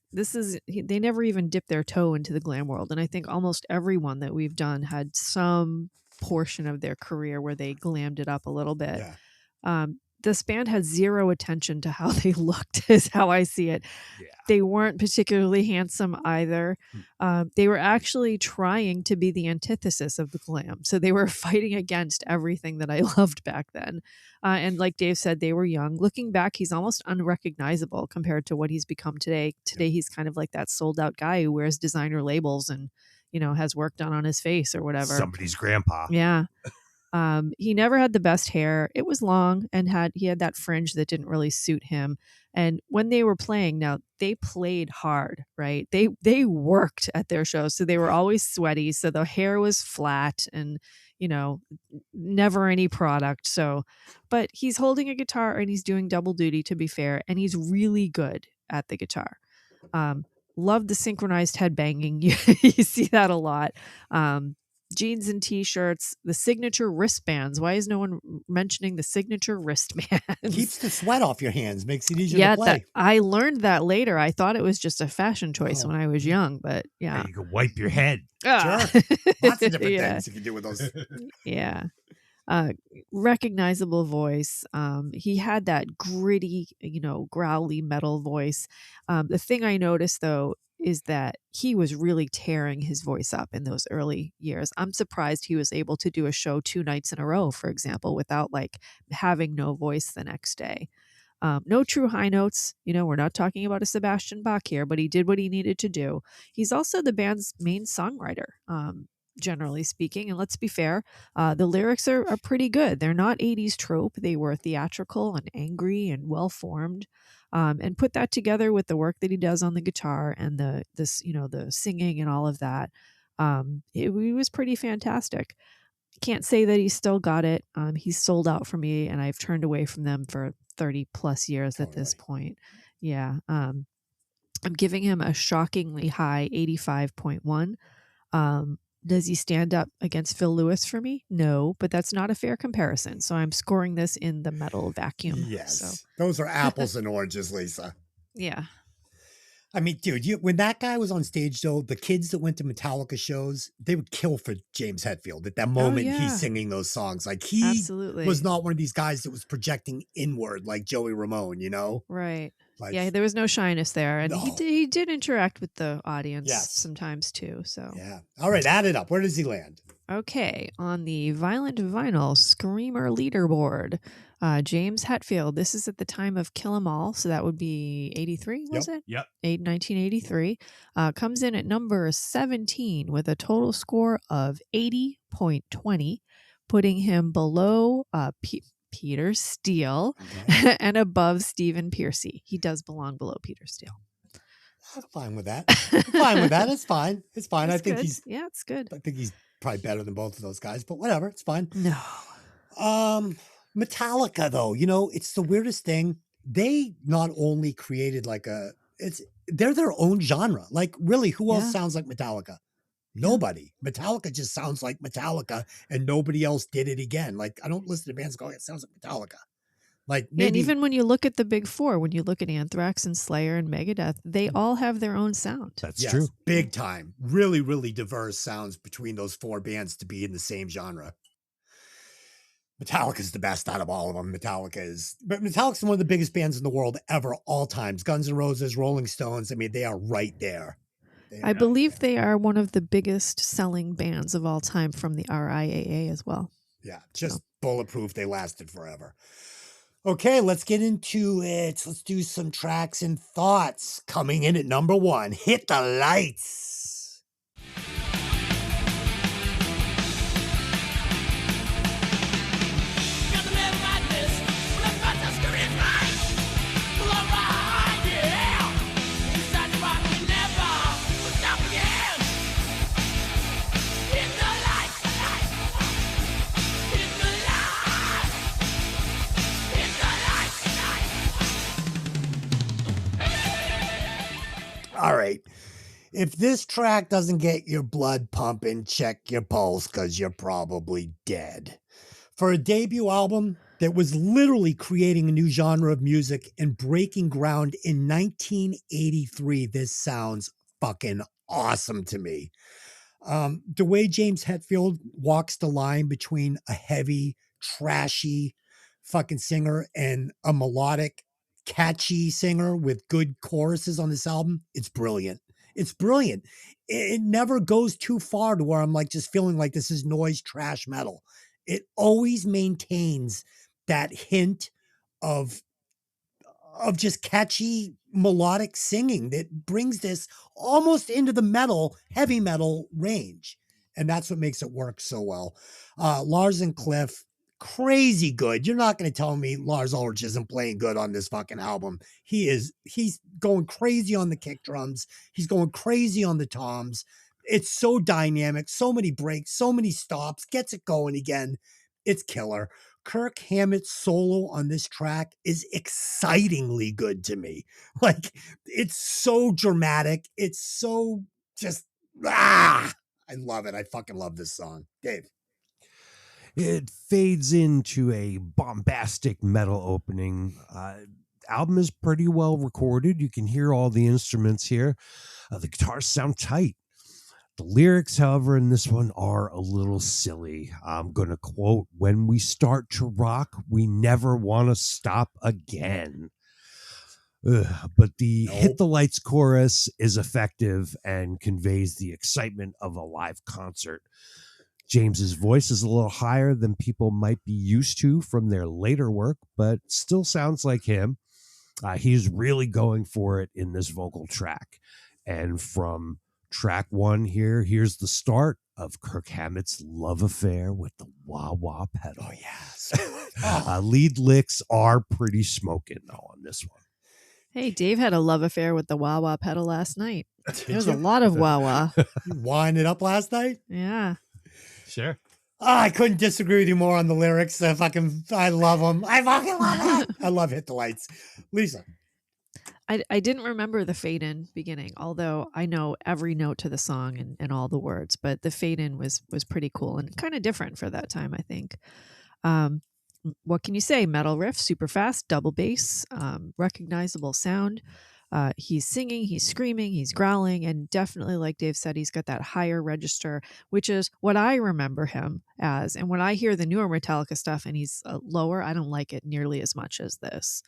they never even dipped their toe into the glam world. And I think almost everyone that we've done had some portion of their career where they glammed it up a little bit. Yeah. This band had zero attention to how they looked, is how I see it. Yeah. They weren't particularly handsome either. They were actually trying to be the antithesis of the glam. So they were fighting against everything that I loved back then. And like Dave said, they were young. Looking back, he's almost unrecognizable compared to what he's become today. Today, he's kind of like that sold out guy who wears designer labels and, has work done on his face or whatever. Somebody's grandpa. Yeah. He never had the best hair. It was long and he had that fringe that didn't really suit him. And when they were playing, now they played hard, right? They worked at their shows. So they were always sweaty. So the hair was flat and, never any product. So, but he's holding a guitar and he's doing double duty, to be fair. And he's really good at the guitar. Love the synchronized headbanging. You see that a lot. Jeans and t-shirts, the signature wristbands. Why is no one mentioning the signature wristbands? Keeps the sweat off your hands, makes it easier to play. I learned that later. I thought it was just a fashion choice when I was young, but yeah. And you can wipe your head. Sure. Lots of different things you can do with those. Yeah. Recognizable voice. He had that gritty, growly metal voice. The thing I noticed though is that he was really tearing his voice up in those early years. I'm surprised he was able to do a show 2 nights in a row, for example, without having no voice the next day. No true high notes. We're not talking about a Sebastian Bach here, but he did what he needed to do. He's also the band's main songwriter, generally speaking. And let's be fair, the lyrics are pretty good. They're not 80s trope. They were theatrical and angry and well-formed. And put that together with the work that he does on the guitar and the singing and all of that. It was pretty fantastic. Can't say that he's still got it. He's sold out for me, and I've turned away from them for 30 plus years at this point. Yeah. I'm giving him a shockingly high 85.1. Does he stand up against Phil Lewis for me? No, but that's not a fair comparison. So I'm scoring this in the metal vacuum. Yes. So. Those are apples and oranges, Lisa. Yeah. I mean, dude, when that guy was on stage, though, the kids that went to Metallica shows, they would kill for James Hetfield at that moment yeah. he's singing those songs. Like, he Absolutely. was not one of these guys that was projecting inward like Joey Ramone, you know? Right. Like, Yeah, there was no shyness there. And No. he did interact with the audience Yes. sometimes too. So yeah. All right, add it up. Where does he land? okay, on the Violent Vinyl Screamer leaderboard, James Hetfield, this is at the time of Kill 'Em All, so that would be 83, was it? Yep. 1983. Comes in at number 17 with a total score of 80.20, putting him below Peter Steele Okay. and above Stephen Piercy. He does belong below Peter Steele. I'm fine with that. I'm fine with that. It's fine. It's fine. That's I think good. he's Yeah, it's good. I think he's probably better than both of those guys, but whatever, it's fine. No. Metallica, though, you know, it's the weirdest thing. They not only created they're their own genre. Like, really, who else Yeah. sounds like Metallica? Nobody. Metallica just sounds like Metallica, and nobody else did it again. Like, I don't listen to bands going, it sounds like Metallica. Like, Yeah, and maybe even when you look at the big four, when you look at Anthrax and Slayer and Megadeth, they all have their own sound. That's yes, true. big time. Really, really diverse sounds between those four bands to be in the same genre. Metallica's the best out of all of them. Metallica's one of the biggest bands in the world ever, all times. Guns N' Roses, Rolling Stones. I mean, they are right there. I believe they are one of the biggest selling bands of all time from the RIAA as well. Yeah, just bulletproof. They lasted forever. Okay, let's get into it. Let's do some tracks and thoughts. Coming in at number 1, Hit the Lights. All right. If this track doesn't get your blood pumping, check your pulse because you're probably dead. For a debut album that was literally creating a new genre of music and breaking ground in 1983, this sounds fucking awesome to me. The way James Hetfield walks the line between a heavy, trashy fucking singer and a melodic, catchy singer with good choruses on this album, it's brilliant. It's brilliant. It never goes too far to where I'm like just feeling like this is noise trash metal. It always maintains that hint of just catchy melodic singing that brings this almost into the heavy metal range. And that's what makes it work so well. Lars and Cliff, crazy good. You're not going to tell me Lars Ulrich isn't playing good on this fucking album. He's going crazy on the kick drums. He's going crazy on the toms. It's so dynamic, so many breaks, so many stops, gets it going again. It's killer. Kirk Hammett's solo on this track is excitingly good to me. Like, it's so dramatic. It's so just, I love it. I fucking love this song. Dave. It fades into a bombastic metal opening. Album is pretty well recorded. You can hear all the instruments here. The guitars sound tight. The lyrics, however, in this one are a little silly. I'm going to quote, "When we start to rock, we never want to stop again." But the Hit the Lights chorus is effective and conveys the excitement of a live concert. James's voice is a little higher than people might be used to from their later work, but still sounds like him. He's really going for it in this vocal track. And from track 1 here's the start of Kirk Hammett's love affair with the wah-wah pedal. Oh, yes. Lead licks are pretty smoking, though, on this one. Hey, Dave had a love affair with the wah-wah pedal last night. There was a lot of wah-wah. You wind it up last night? Yeah. Sure. I couldn't disagree with you more on the lyrics. I love them. I fucking love it. I love Hit the Lights. Lisa. I didn't remember the fade in beginning, although I know every note to the song and all the words, but the fade in was pretty cool and kind of different for that time, I think. What can you say? Metal riff, super fast, double bass, recognizable sound. He's singing, he's screaming, he's growling, and definitely, like Dave said, he's got that higher register, which is what I remember him as. And when I hear the newer Metallica stuff and he's lower, I don't like it nearly as much as this.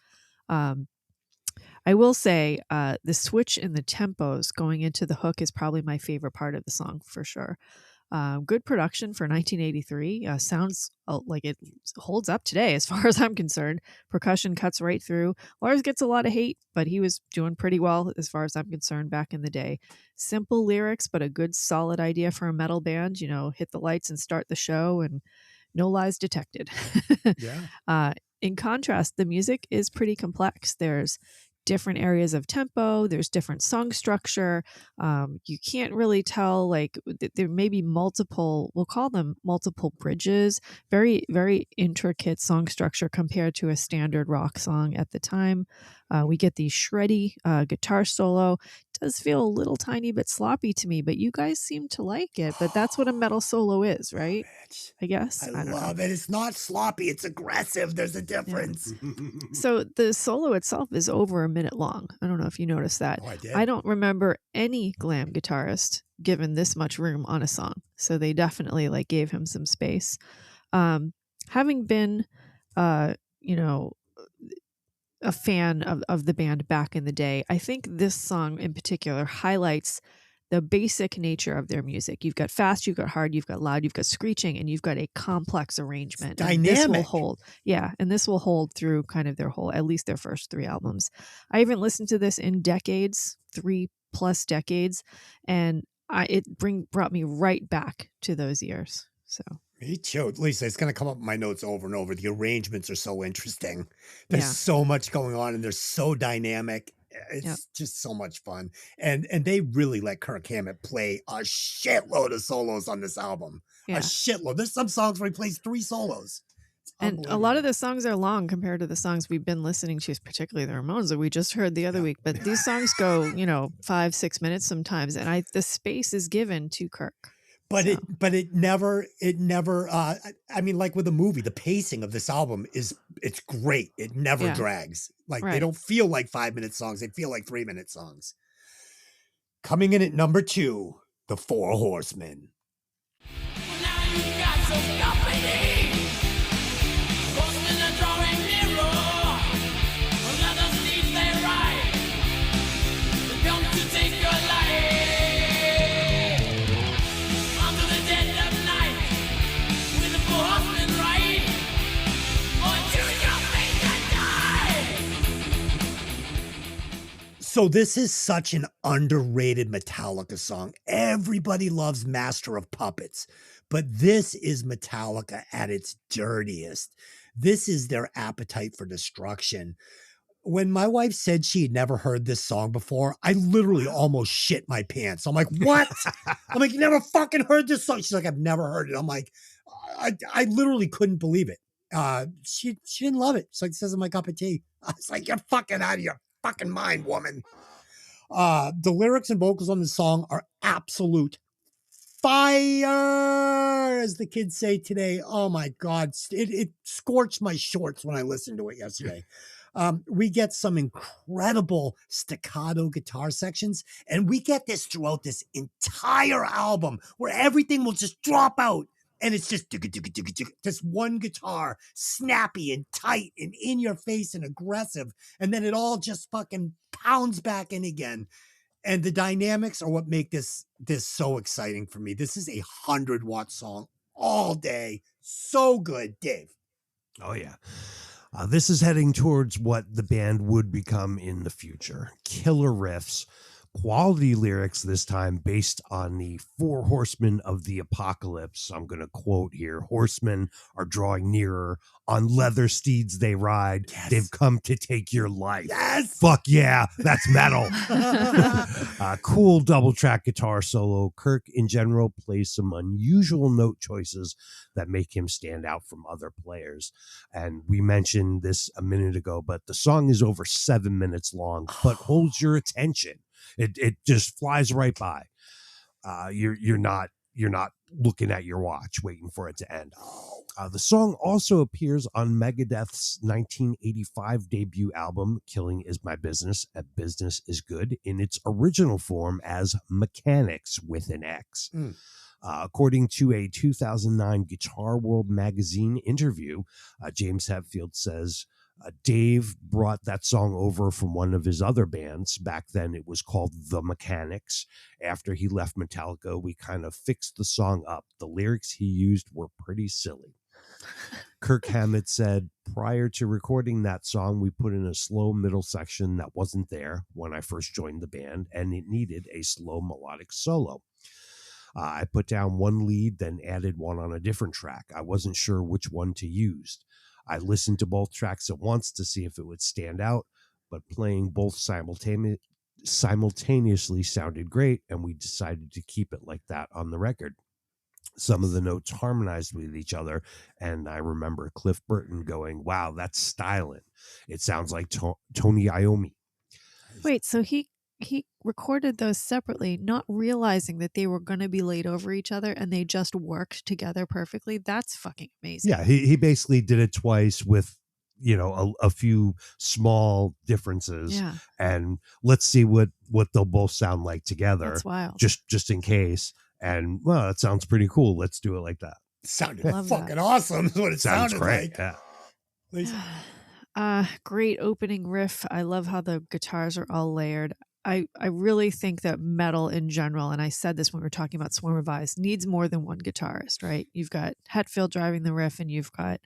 I will say the switch in the tempos going into the hook is probably my favorite part of the song for sure. Good production for 1983. Sounds like it holds up today as far as I'm concerned. Percussion cuts right through. Lars gets a lot of hate, but he was doing pretty well as far as I'm concerned back in the day. Simple lyrics, but a good solid idea for a metal band. Hit the lights and start the show and no lies detected. Yeah. In contrast, the music is pretty complex. There's different areas of tempo, there's different song structure. You can't really tell, like, there may be multiple, we'll call them multiple bridges, very, very intricate song structure compared to a standard rock song at the time. We get the shreddy guitar solo. Does feel a little tiny bit sloppy to me, but you guys seem to like it. But that's what a metal solo is, right? I guess. I love it. It's not sloppy. It's aggressive. There's a difference. Yeah. So the solo itself is over a minute long. I don't know if you noticed that. Oh, I did. I don't remember any glam guitarist given this much room on a song. So they definitely gave him some space. Having been, a fan of the band back in the day, I think this song in particular highlights the basic nature of their music. You've got fast, you've got hard, you've got loud, you've got screeching, and you've got a complex arrangement. It's and this will dynamic. hold. Yeah, and this will hold through kind of at least their first 3 albums. I haven't listened to this in decades, 3+ decades, and it brought me right back to those years. So. Me too. Lisa, it's going to come up in my notes over and over. The arrangements are so interesting. There's so much going on and they're so dynamic. It's just so much fun. And they really let Kirk Hammett play a shitload of solos on this album. Yeah. A shitload. There's some songs where he plays 3 solos. And a lot of the songs are long compared to the songs we've been listening to, particularly the Ramones that we just heard the other week. But these songs go, 5-6 minutes sometimes. And the space is given to Kirk. But it never, I mean, like with a movie, the pacing of this album it's great. It never drags. They don't feel like 5-minute songs. They feel like 3-minute songs. Coming in at number 2, The Four Horsemen. Now you got some company. Horsemen are drawing nearer. Another leads their right. They're going to take your life. So this is such an underrated Metallica song. Everybody loves Master of Puppets, but this is Metallica at its dirtiest. This is their Appetite for Destruction. When my wife said she had never heard this song before, I literally almost shit my pants. I'm like, what? I'm like, you never fucking heard this song? She's like, I've never heard it. I'm like, I literally couldn't believe it. She didn't love it. She's like, this isn't my cup of tea. I was like, you're fucking out of your fucking mind, woman. The lyrics and vocals on the song are absolute fire, as the kids say today. Oh my God. It scorched my shorts when I listened to it yesterday. We get some incredible staccato guitar sections, and we get this throughout this entire album where everything will just drop out. And it's just one guitar, snappy and tight and in your face and aggressive. And then it all just fucking pounds back in again. And the dynamics are what make this so exciting for me. This is a 100-watt song all day. So good, Dave. Oh, yeah. This is heading towards what the band would become in the future. Killer riffs, quality lyrics, this time based on the 4 horsemen of the apocalypse. I'm going to quote here. Horsemen are drawing nearer. On leather steeds they ride. Yes. They've come to take your life. Yes. Fuck yeah. That's metal. Cool double track guitar solo. Kirk in general plays some unusual note choices that make him stand out from other players. And we mentioned this a minute ago, but the song is over 7 minutes long, but holds your attention. It just flies right by. You're not you're not looking at your watch waiting for it to end. The song also appears on Megadeth's 1985 debut album, Killing Is My Business, and Business Is Good, in its original form as Mechanics with an X. According to a 2009 Guitar World magazine interview, James Hetfield says, Dave brought that song over from one of his other bands. Back then it was called The Mechanics. After he left Metallica, we kind of fixed the song up. The lyrics he used were pretty silly. Kirk Hammett said, prior to recording that song, we put in a slow middle section that wasn't there when I first joined the band, and it needed a slow melodic solo. I put down one lead, then added one on a different track. I wasn't sure which one to use. I listened to both tracks at once to see if it would stand out, but playing both simultaneously sounded great, and we decided to keep it like that on the record. Some of the notes harmonized with each other, and I remember Cliff Burton going, wow, that's styling. It sounds like Tony Iommi. Wait, so he recorded those separately, not realizing that they were going to be laid over each other, and they just worked together perfectly. That's fucking amazing. Yeah, he basically did it twice with, a few small differences. Yeah. And let's see what they'll both sound like together. That's wild. Just in case. And well, it sounds pretty cool. Let's do it like that. Sounded Love fucking that. awesome is what it Sounds sounded great. like. Yeah. Great opening riff. I love how the guitars are all layered. I really think that metal in general, and I said this when we were talking about Swarm of Eyes, needs more than one guitarist, right? You've got Hetfield driving the riff, and you've got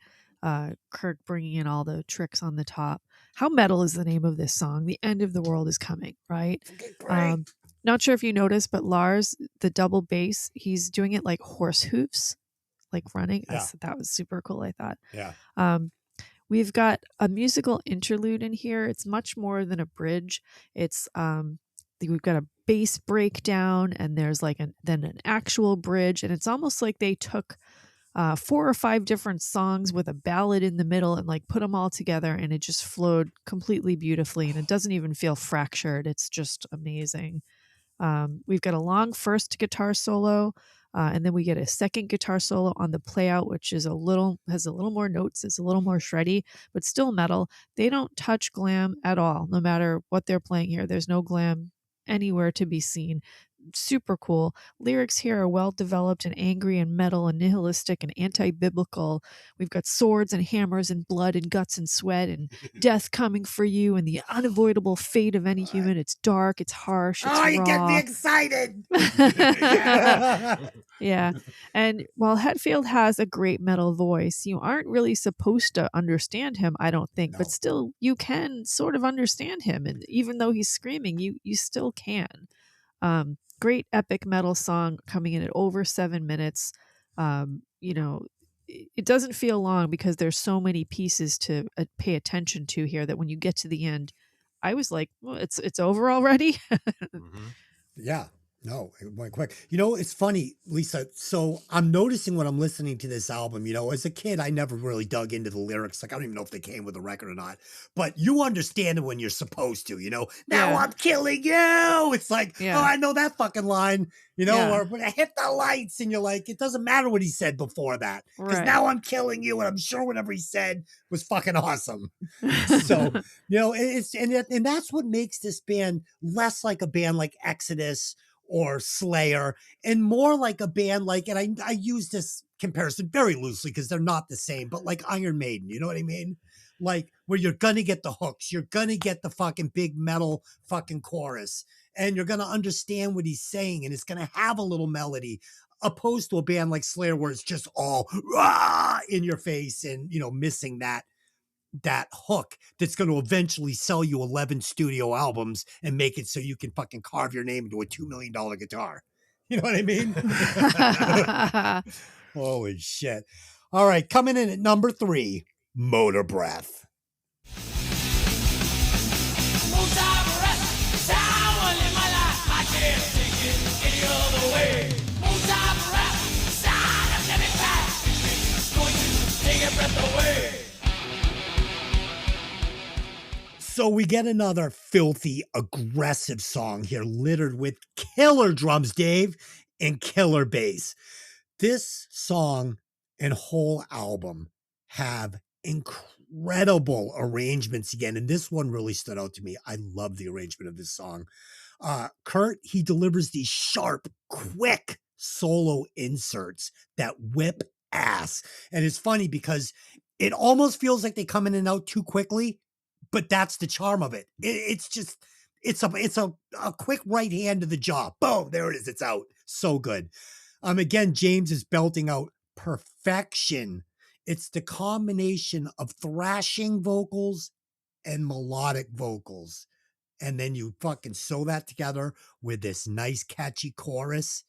Kirk bringing in all the tricks on the top. How metal is the name of this song? The End of the World is Coming, right? Not sure if you noticed, but Lars, the double bass, he's doing it like horse hooves, like running. Yeah. That was super cool, I thought. Yeah. We've got a musical interlude in here. It's much more than a bridge. It's we've got a bass breakdown, and there's like then an actual bridge, and it's almost like they took 4 or 5 different songs with a ballad in the middle and like put them all together, and it just flowed completely beautifully, and it doesn't even feel fractured. It's just amazing. We've got a long first guitar solo, and then we get a second guitar solo on the playout, which is has a little more notes. It's a little more shreddy, but still metal. They don't touch glam at all, no matter what they're playing here. There's no glam anywhere to be seen. Super cool. Lyrics here are well developed and angry and metal and nihilistic and anti-biblical. We've got swords and hammers and blood and guts and sweat and death coming for you and the unavoidable fate of any human. It's dark, it's harsh, it's raw. You get me excited. Yeah. And while Hetfield has a great metal voice, you aren't really supposed to understand him, I don't think, but still you can sort of understand him. And even though he's screaming, you still can. Great epic metal song coming in at over 7 minutes. It doesn't feel long because there's so many pieces to pay attention to here that when you get to the end, I was like, well, it's over already. Yeah. No, it went quick. It's funny, Lisa. So I'm noticing when I'm listening to this album, as a kid, I never really dug into the lyrics. Like, I don't even know if they came with a record or not, but you understand it when you're supposed to, now Yeah. I'm killing you. It's like, Yeah. oh, I know that fucking line, Yeah. or when I hit the lights and you're like, it doesn't matter what he said before that. Because Right. now I'm killing you. And I'm sure whatever he said was fucking awesome. So, and that's what makes this band less like a band like Exodus or Slayer, and more like a band like, and I use this comparison very loosely because they're not the same, but like Iron Maiden, you know what I mean? Like where you're gonna get the hooks, you're gonna get the fucking big metal fucking chorus, and you're gonna understand what he's saying, and it's gonna have a little melody, opposed to a band like Slayer where it's just all rah in your face and missing that hook that's going to eventually sell you 11 studio albums and make it so you can fucking carve your name into a $2 million guitar. You know what I mean? Holy shit. All right. Coming in at number 3, Motor Breath. So we get another filthy, aggressive song here, littered with killer drums, Dave. and killer bass. This song and whole album have incredible arrangements again, and this one really stood out to me. I love the arrangement of this song. Kurt, he delivers these sharp, quick solo inserts that whip ass. And it's funny because it almost feels like they come in and out too quickly, but that's the charm of it. It's just, it's a quick right hand to the jaw. Boom, there it is. It's out. So good. Again, James is belting out perfection. It's the combination of thrashing vocals and melodic vocals. And then you fucking sew that together with this nice, catchy chorus.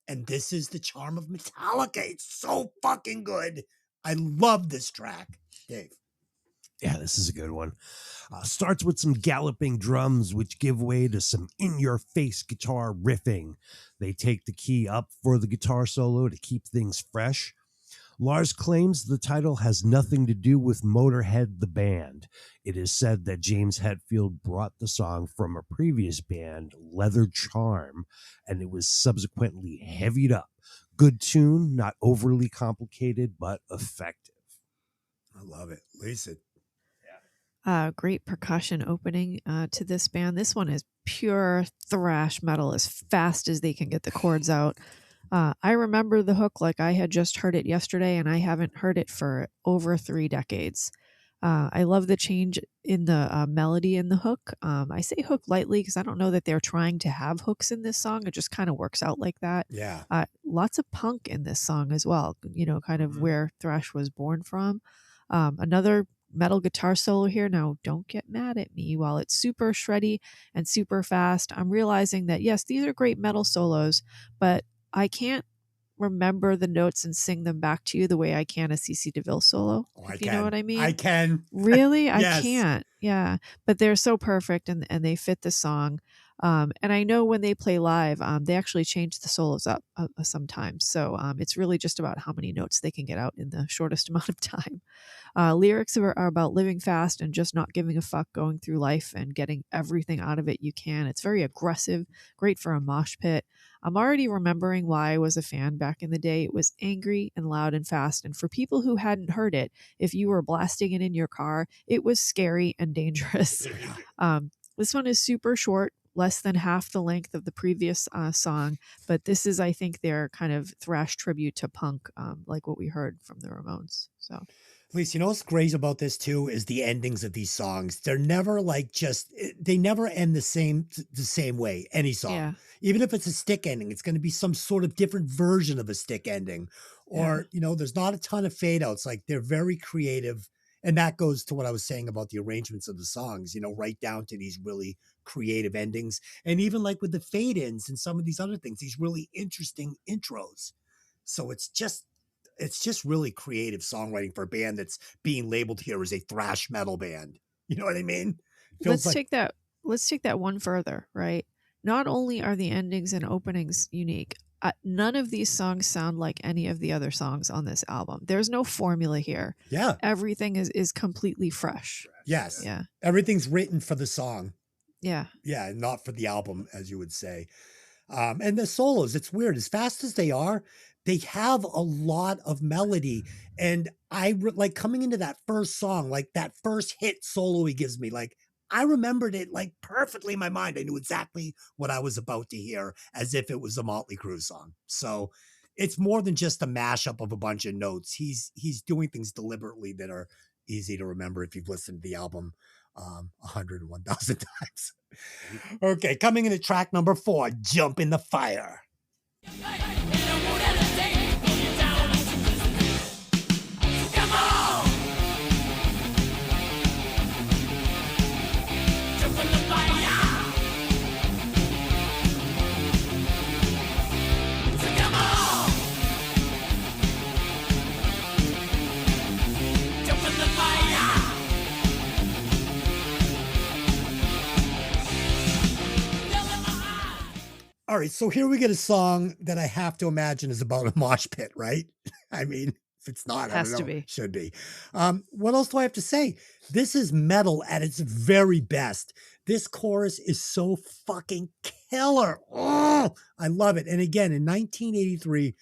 And this is the charm of Metallica. It's so fucking good. I love this track, Dave. Yeah, this is a good one. Starts with some galloping drums, which give way to some in-your-face guitar riffing. They take the key up for the guitar solo to keep things fresh. Lars claims the title has nothing to do with Motorhead the band. It is said that James Hetfield brought the song from a previous band, Leather Charm, and it was subsequently heavied up. Good tune, not overly complicated, but effective. I love it. Lisa. Great percussion opening to this band. This one is pure thrash metal as fast as they can get the chords out. I remember the hook like I had just heard it yesterday, and I haven't heard it for over 3 decades. I love the change in the melody in the hook. I say hook lightly because I don't know that they're trying to have hooks in this song. It just kind of works out like that. Yeah. Lots of punk in this song as well, kind of where thrash was born from. Another metal guitar solo here. Now, don't get mad at me. While it's super shreddy and super fast, I'm realizing that, yes, these are great metal solos, but I can't remember the notes and sing them back to you the way I can a CC DeVille solo. If you know what I mean? I can. Really? Yes. I can't. Yeah. But they're so perfect and they fit the song. And I know when they play live, they actually change the solos up sometimes. So it's really just about how many notes they can get out in the shortest amount of time. Lyrics are about living fast and just not giving a fuck, going through life and getting everything out of it you can. It's very aggressive, great for a mosh pit. I'm already remembering why I was a fan back in the day. It was angry and loud and fast. And for people who hadn't heard it, if you were blasting it in your car, it was scary and dangerous. This one is super short, less than half the length of the previous song. But this is, I think, their kind of thrash tribute to punk, like what we heard from the Ramones. So. Lisa, you know what's great about this too is the endings of these songs. They're never like they never end the same way. Any song, Yeah. Even if it's a stick ending, it's going to be some sort of different version of a stick ending, or there's not a ton of fade outs. Like they're very creative, and that goes to what I was saying about the arrangements of the songs. Right down to these really creative endings, and even like with the fade ins and some of these other things, these really interesting intros. So it's just really creative songwriting for a band that's being labeled here as a thrash metal band. You know what I mean? Let's take that one further, right? Not only are the endings and openings unique, none of these songs sound like any of the other songs on this album. There's no formula here. Yeah. Everything is completely fresh. Yes. Yeah. Everything's written for the song. Yeah. Yeah, not for the album, as you would say. And the solos, it's weird. As fast as they are, they have a lot of melody. And I like coming into that first song, like that first hit solo he gives me, like I remembered it like perfectly in my mind. I knew exactly what I was about to hear as if it was a Motley Crue song. So it's more than just a mashup of a bunch of notes. He's doing things deliberately that are easy to remember if you've listened to the album 101,000 times. Okay, coming into track number 4, Jump in the Fire. All right, so here we get a song that I have to imagine is about a mosh pit, right? I mean, If it's not, I Has don't to know. be. Should be. What else do I have to say? This is metal at its very best. This chorus is so fucking killer. Oh, I love it. And again, in 1983,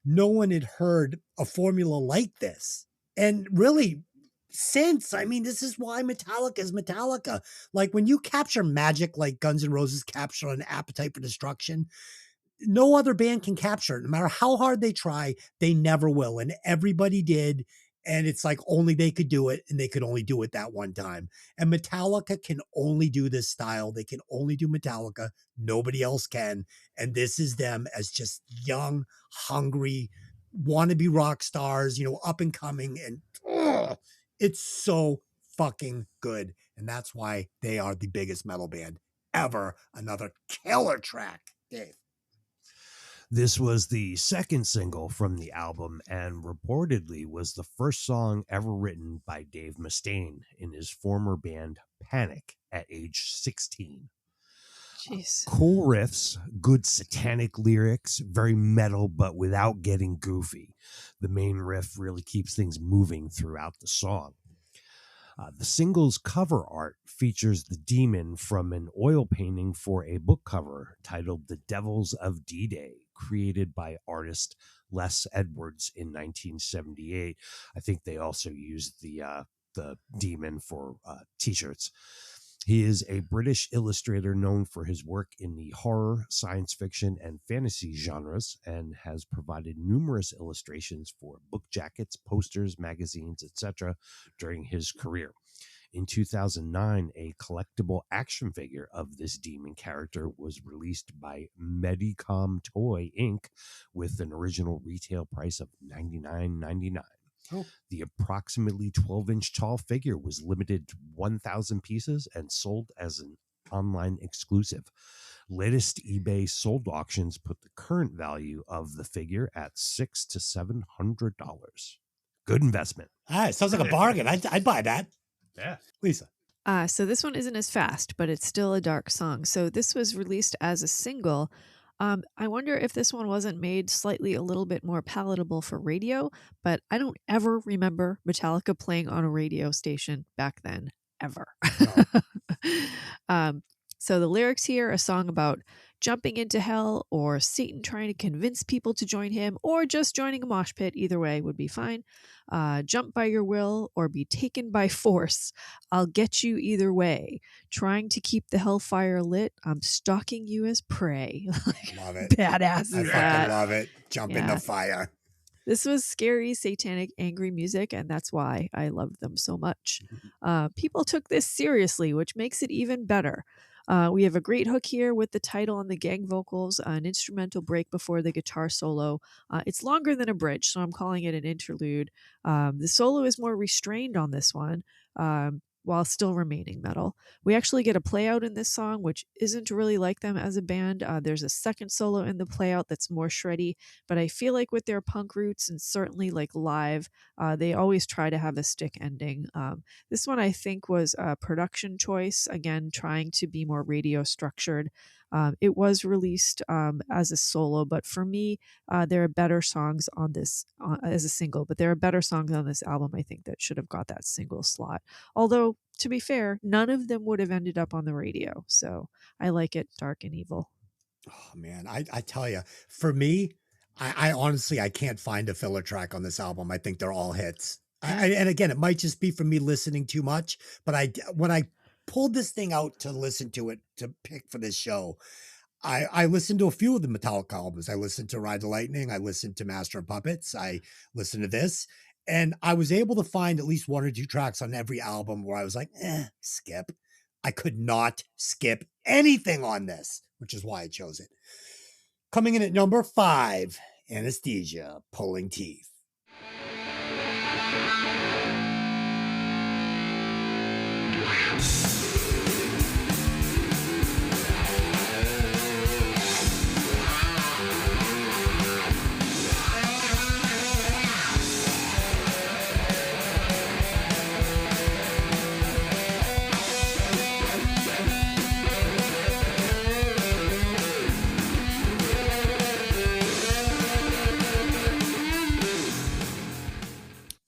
no one had heard a formula like this. And really, since, I mean, this is why Metallica is Metallica. Like when you capture magic like Guns N' Roses capture an Appetite for Destruction, no other band can capture it. No matter how hard they try, they never will. And everybody did. And it's like only they could do it, and they could only do it that one time. And Metallica can only do this style. They can only do Metallica. Nobody else can. And this is them as just young, hungry, wannabe rock stars, up and coming. And it's so fucking good. And that's why they are the biggest metal band ever. Another killer track, Dave. This was the second single from the album and reportedly was the first song ever written by Dave Mustaine in his former band Panic at age 16. Jeez. Cool riffs, good satanic lyrics, very metal, but without getting goofy. The main riff really keeps things moving throughout the song. The single's cover art features the demon from an oil painting for a book cover titled The Devils of D-Day, created by artist Les Edwards in 1978. I think they also used the demon for t-shirts. He is a British illustrator known for his work in the horror, science fiction, and fantasy genres, and has provided numerous illustrations for book jackets, posters, magazines, etc. during his career. In 2009, a collectible action figure of this demon character was released by Medicom Toy Inc. with an original retail price of $99.99. Oh. The approximately 12-inch tall figure was limited to 1,000 pieces and sold as an online exclusive. Latest eBay sold auctions put the current value of the figure at $600 to $700. Good investment. Sounds like a bargain. I'd buy that. Yeah. Lisa. So this one isn't as fast, but it's still a dark song. So this was released as a single. I wonder if this one wasn't made slightly a little bit more palatable for radio, but I don't ever remember Metallica playing on a radio station back then, ever. So the lyrics here, a song about jumping into hell or Satan trying to convince people to join him or just joining a mosh pit. Either way would be fine. Jump by your will or be taken by force. I'll get you either way. Trying to keep the hellfire lit. I'm stalking you as prey. Love it. Badass I is fucking that? love it. Jump in Yeah. the fire. This was scary, satanic, angry music, and that's why I loved them so much. People took this seriously, which makes it even better. We have a great hook here with the title and the gang vocals, an instrumental break before the guitar solo. It's longer than a bridge, so I'm calling it an interlude. The solo is more restrained on this one, while still remaining metal. We actually get a play out in this song, which isn't really like them as a band. There's a second solo in the play out that's more shreddy, but I feel like with their punk roots and certainly like live, they always try to have a stick ending. This one I think was a production choice, again, trying to be more radio structured. It was released as a solo, but for me, there are better songs on this as a single, but there are better songs on this album, I think, that should have got that single slot. Although, to be fair, none of them would have ended up on the radio. So I like it dark and evil. Oh, man. I tell you, for me, I honestly, I can't find a filler track on this album. I think they're all hits. And again, it might just be from me listening too much, but when I pulled this thing out to listen to it, to pick for this show, I listened to a few of the Metallica albums. I listened to Ride the Lightning. I listened to Master of Puppets. I listened to this, and I was able to find at least one or two tracks on every album where I was like, skip. I could not skip anything on this, which is why I chose it. Coming in at number 5, Anesthesia, Pulling Teeth.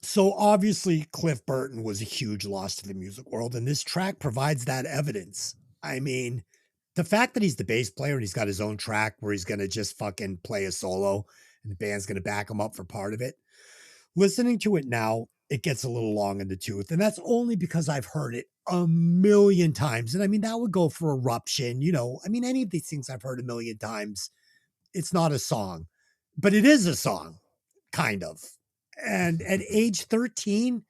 So obviously, Cliff Burton was a huge loss to the music world, and this track provides that evidence. I mean, the fact that he's the bass player and he's got his own track where he's going to just fucking play a solo and the band's going to back him up for part of it. Listening to it now, it gets a little long in the tooth. And that's only because I've heard it a million times. And I mean, that would go for Eruption. I mean, any of these things I've heard a million times. It's not a song, but it is a song, kind of. And at age 13,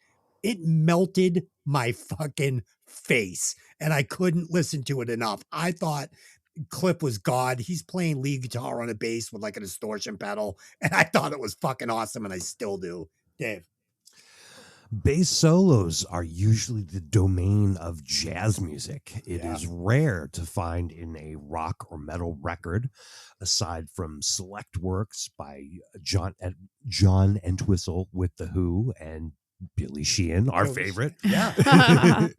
it melted my fucking face. And I couldn't listen to it enough. I thought Cliff was God. He's playing lead guitar on a bass with like a distortion pedal. And I thought it was fucking awesome. And I still do. Dave. Bass solos are usually the domain of jazz music. It is rare to find in a rock or metal record, aside from select works by John Entwistle with The Who and Billy Sheehan, our favorite. Yeah.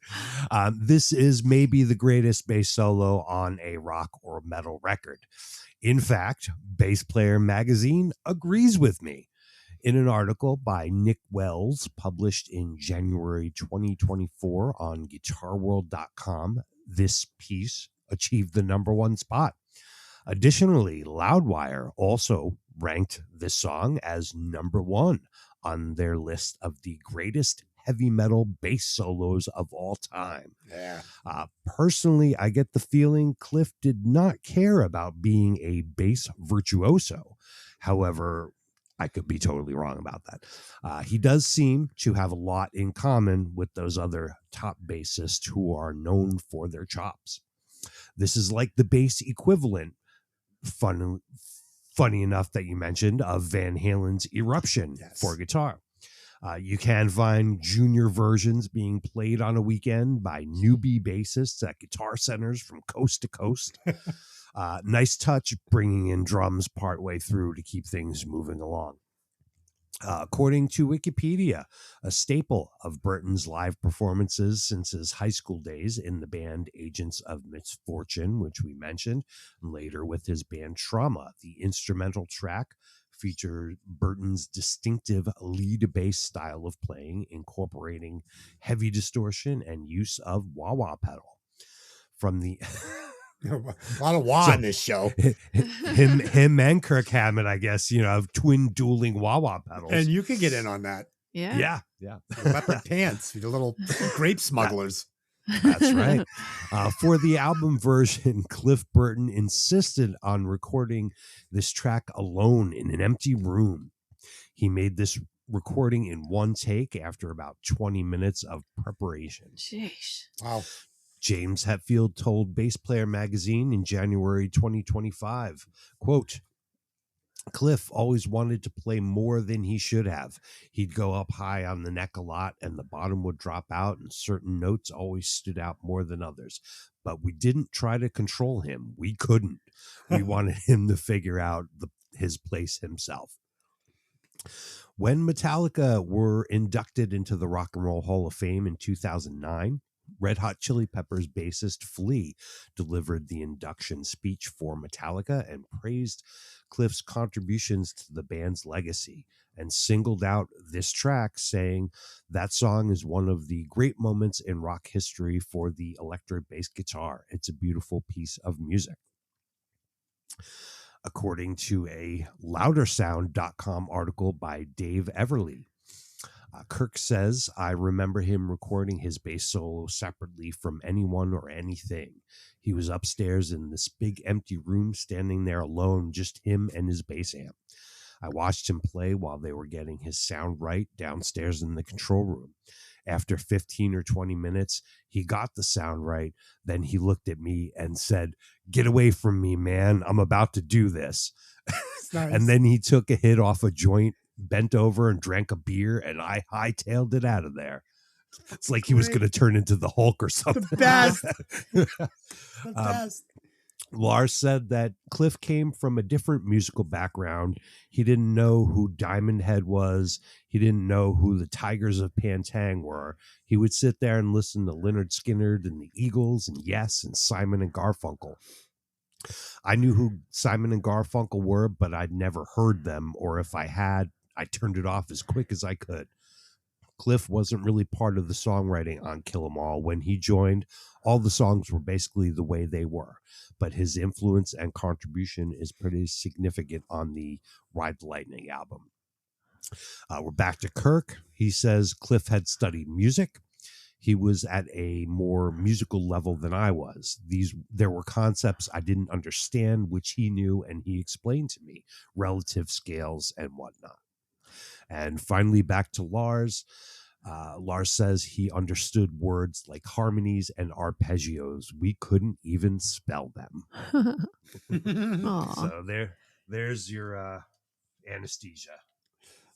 This is maybe the greatest bass solo on a rock or metal record. In fact, Bass Player Magazine agrees with me. In an article by Nick Wells published in January 2024 on guitarworld.com, this piece achieved the #1 spot. Additionally, Loudwire also ranked this song as #1 on their list of the greatest heavy metal bass solos of all time. Yeah. Personally, I get the feeling Cliff did not care about being a bass virtuoso. However, I could be totally wrong about that. He does seem to have a lot in common with those other top bassists who are known for their chops. This is like the bass equivalent, funny enough that you mentioned, of Van Halen's Eruption for guitar. You can find junior versions being played on a weekend by newbie bassists at guitar centers from coast to coast. Nice touch bringing in drums partway through to keep things moving along. According to Wikipedia, a staple of Burton's live performances since his high school days in the band Agents of Misfortune, which we mentioned, and later with his band Trauma. The instrumental track featured Burton's distinctive lead bass style of playing, incorporating heavy distortion and use of wah-wah pedal. From the a lot of wah in this show. Him and Kirk Hammett, I guess, have twin dueling wah-wah pedals. And you could get in on that. Yeah. Leopard pants, the little grape smugglers. That's right. For the album version, Cliff Burton insisted on recording this track alone in an empty room. He made this recording in one take after about 20 minutes of preparation. Jeez. Wow. James Hetfield told Bass Player Magazine in January 2025, quote, Cliff always wanted to play more than he should have. He'd go up high on the neck a lot and the bottom would drop out, and certain notes always stood out more than others. But we didn't try to control him. We couldn't. We wanted him to figure out his place himself. When Metallica were inducted into the Rock and Roll Hall of Fame in 2009, Red Hot Chili Peppers bassist Flea delivered the induction speech for Metallica and praised Cliff's contributions to the band's legacy and singled out this track, saying that song is one of the great moments in rock history for the electric bass guitar. It's a beautiful piece of music. According to a loudersound.com article by Dave Everly, Kirk says, I remember him recording his bass solo separately from anyone or anything. He was upstairs in this big empty room, standing there alone, just him and his bass amp. I watched him play while they were getting his sound right downstairs in the control room. After 15 or 20 minutes, he got the sound right. Then he looked at me and said, get away from me, man. I'm about to do this. Nice. And then he took a hit off a joint, bent over and drank a beer, and I hightailed it out of there. It's like he was going to turn into the Hulk or something. The best. The best. Lars said that Cliff came from a different musical background. He didn't know who Diamond Head was. He didn't know who the Tigers of Pantang were. He would sit there and listen to Lynyrd Skynyrd and the Eagles and Yes and Simon and Garfunkel. I knew who Simon and Garfunkel were, but I'd never heard them, or if I had, I turned it off as quick as I could. Cliff wasn't really part of the songwriting on Kill 'Em All. When he joined, all the songs were basically the way they were, but his influence and contribution is pretty significant on the Ride the Lightning album. We're back to Kirk. He says Cliff had studied music. He was at a more musical level than I was. There were concepts I didn't understand, which he knew, and he explained to me, relative scales and whatnot. And finally, back to Lars. Lars says he understood words like harmonies and arpeggios. We couldn't even spell them. Aw. So there's your anesthesia.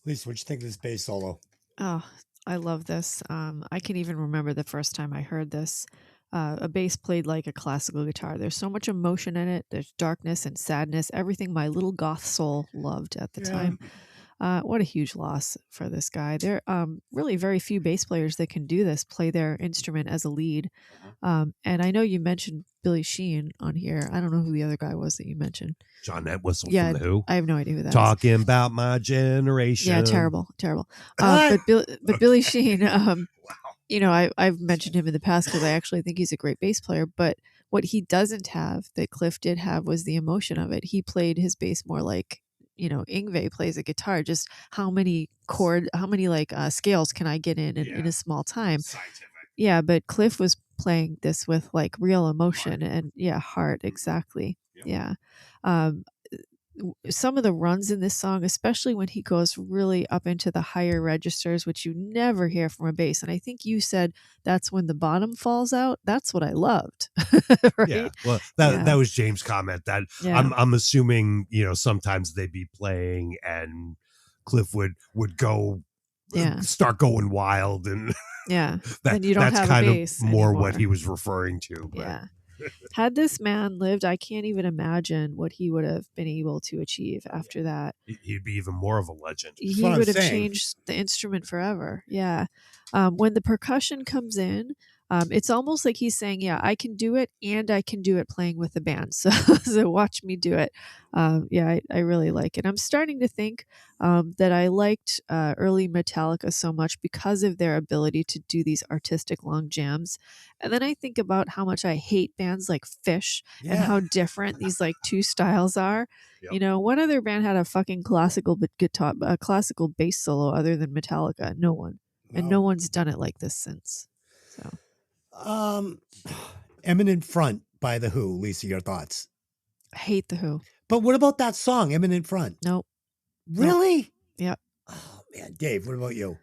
Lisa, what'd you think of this bass solo? Oh, I love this. I can even remember the first time I heard this. A bass played like a classical guitar. There's so much emotion in it. There's darkness and sadness. Everything my little goth soul loved at the time. What a huge loss for this guy. There are really very few bass players that can do this, play their instrument as a lead. And I know you mentioned Billy Sheehan on here. I don't know who the other guy was that you mentioned. John Entwistle Yeah, from The Who. I have no idea who that is. Talking about my generation. Yeah, terrible. But Billy Sheehan, you know, I've mentioned him in the past because I actually think he's a great bass player. But what he doesn't have that Cliff did have was the emotion of it. He played his bass more like, you know, Yngwie plays a guitar. Just how many scales can I get in a small time? Scientific. Yeah, but Cliff was playing this with like real emotion and heart. Exactly. Yep. Yeah. Some of the runs in this song, especially when he goes really up into the higher registers, which you never hear from a bass. And I think you said that's when the bottom falls out. That's what I loved. Right? Yeah. Well, that was James' comment. That I'm assuming, you know, sometimes they'd be playing and Cliff would go start going wild, and then you don't that's have kind a bass of more anymore. what he was referring to. But. Yeah. Had this man lived, I can't even imagine what he would have been able to achieve after that. He'd be even more of a legend. He would have changed the instrument forever. Yeah. When the percussion comes in, it's almost like he's saying, yeah, I can do it, and I can do it playing with the band. So watch me do it. I really like it. I'm starting to think that I liked early Metallica so much because of their ability to do these artistic long jams. And then I think about how much I hate bands like Fish and how different these like two styles are. Yep. You know, what other band had a fucking classical bass solo other than Metallica? No one. No. And no one's done it like this since. So. Eminent Front by The Who. Lisa, your thoughts? I hate The Who. But what about that song, Eminent Front? Nope. Really? Nope. Yep. Oh, man. Dave, what about you?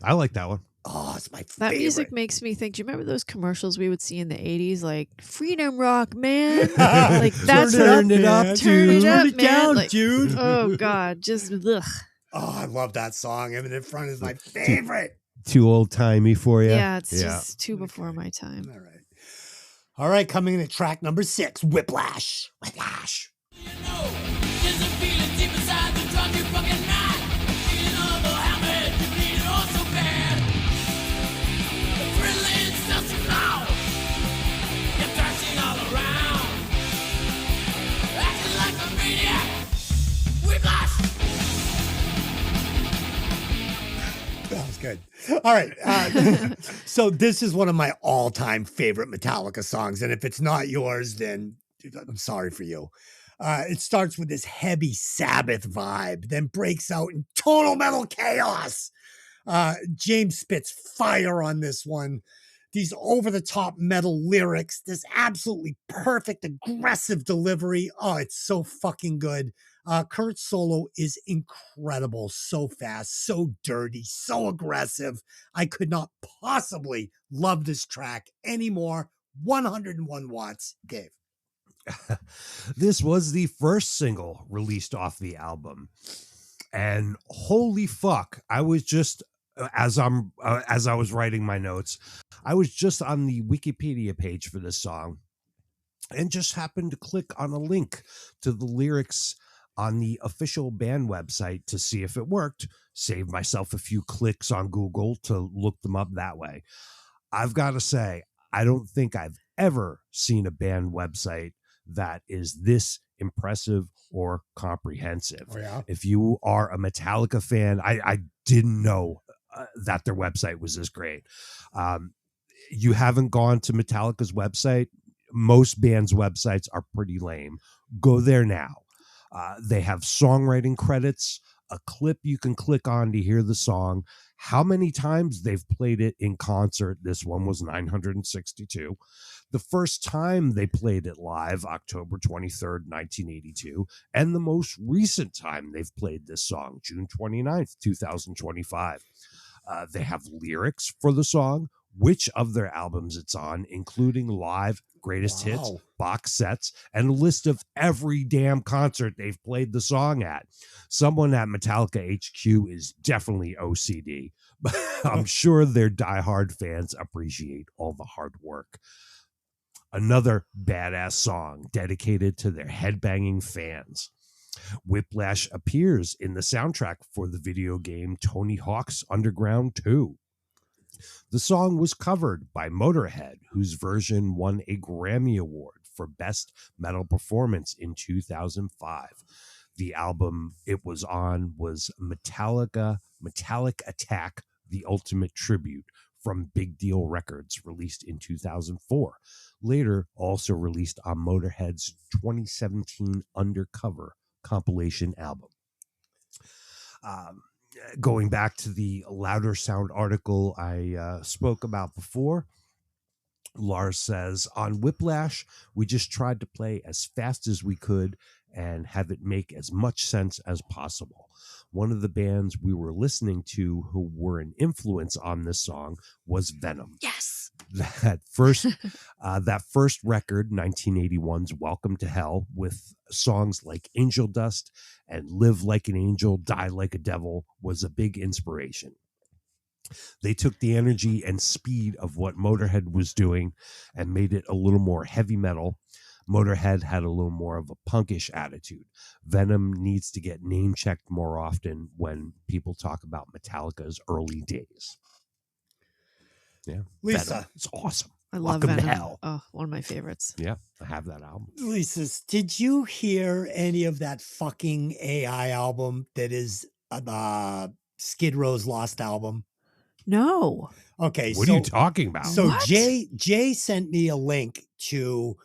I like that one. Oh, it's my favorite. That music makes me think, do you remember those commercials we would see in the 80s? Like, freedom rock, man. Like, that's turn it up, turn it up, man. Down, like, dude. Oh, God. Just, ugh. Oh, I love that song. Eminent Front is my favorite. Too old-timey for you? Yeah, it's just too before my time. All right, coming in at track number 6, Whiplash. Whiplash. You know, there's a feeling deep inside the drug you fucking not. Feeling all the habit, you need it all so bad. The thrill is just so loud. You're dancing all around. Acting like a maniac. Whiplash. That was good. All right. So this is one of my all-time favorite Metallica songs. And if it's not yours, then I'm sorry for you. It starts with this heavy Sabbath vibe, then breaks out in total metal chaos. James spits fire on this one. These over-the-top metal lyrics, this absolutely perfect, aggressive delivery. Oh, it's so fucking good. Kurt's solo is incredible. So fast, so dirty, so aggressive. I could not possibly love this track anymore. 101 watts. Dave. This was the first single released off the album. And holy fuck, I was just, as I was writing my notes, I was just on the Wikipedia page for this song and just happened to click on a link to the lyrics on the official band website to see if it worked. Saved myself a few clicks on Google to look them up that way. I've got to say, I don't think I've ever seen a band website that is this impressive or comprehensive. Oh, yeah? If you are a Metallica fan, I didn't know that their website was this great. You haven't gone to Metallica's website. Most bands' websites are pretty lame. Go there now. They have songwriting credits, a clip you can click on to hear the song, how many times they've played it in concert. This one was 962. The first time they played it live, October 23rd, 1982, and the most recent time they've played this song, June 29th, 2025. They have lyrics for the song, which of their albums it's on, including live greatest hits, Wow. box sets, and a list of every damn concert they've played the song at. Someone at Metallica HQ is definitely OCD, but I'm sure their diehard fans appreciate all the hard work. Another badass song dedicated to their headbanging fans. Whiplash appears in the soundtrack for the video game Tony Hawk's Underground 2. The song was covered by Motorhead, whose version won a Grammy Award for Best Metal Performance in 2005. The album it was on was Metallic Attack, The Ultimate Tribute from Big Deal Records, released in 2004. Later, also released on Motorhead's 2017 Undercover compilation album. Going back to the Louder Sound article I spoke about before, Lars says, on Whiplash, we just tried to play as fast as we could and have it make as much sense as possible. One of the bands we were listening to who were an influence on this song was Venom. Yes. That first record, 1981's Welcome to Hell, with songs like Angel Dust and Live Like an Angel, Die Like a Devil, was a big inspiration. They took the energy and speed of what Motorhead was doing and made it a little more heavy metal. Motorhead had a little more of a punkish attitude. Venom needs to get name checked more often when people talk about Metallica's early days. Yeah, Lisa. Venom. It's awesome. I love Welcome to Venom. Hell. Oh, one of my favorites. Yeah, I have that album. Lisa, did you hear any of that fucking AI album that is Skid Row's Lost album? No. Okay, What are you talking about? So What? Jay sent me a link to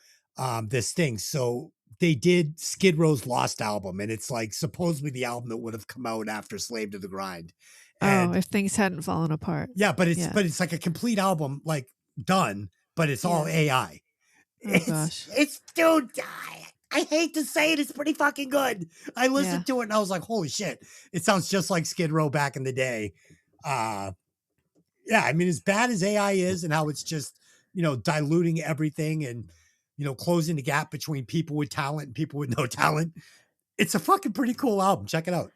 this thing. So they did Skid Row's Lost album, and it's like supposedly the album that would have come out after Slave to the Grind. And if things hadn't fallen apart. yeah, but it's like a complete album, like done, but it's all AI. Oh, gosh. It's dude, I hate to say it, it's pretty fucking good. I listened to it and I was like, holy shit, it sounds just like Skid Row back in the day. Yeah, I mean, as bad as AI is and how it's just, diluting everything and, closing the gap between people with talent and people with no talent, it's a fucking pretty cool album. Check it out.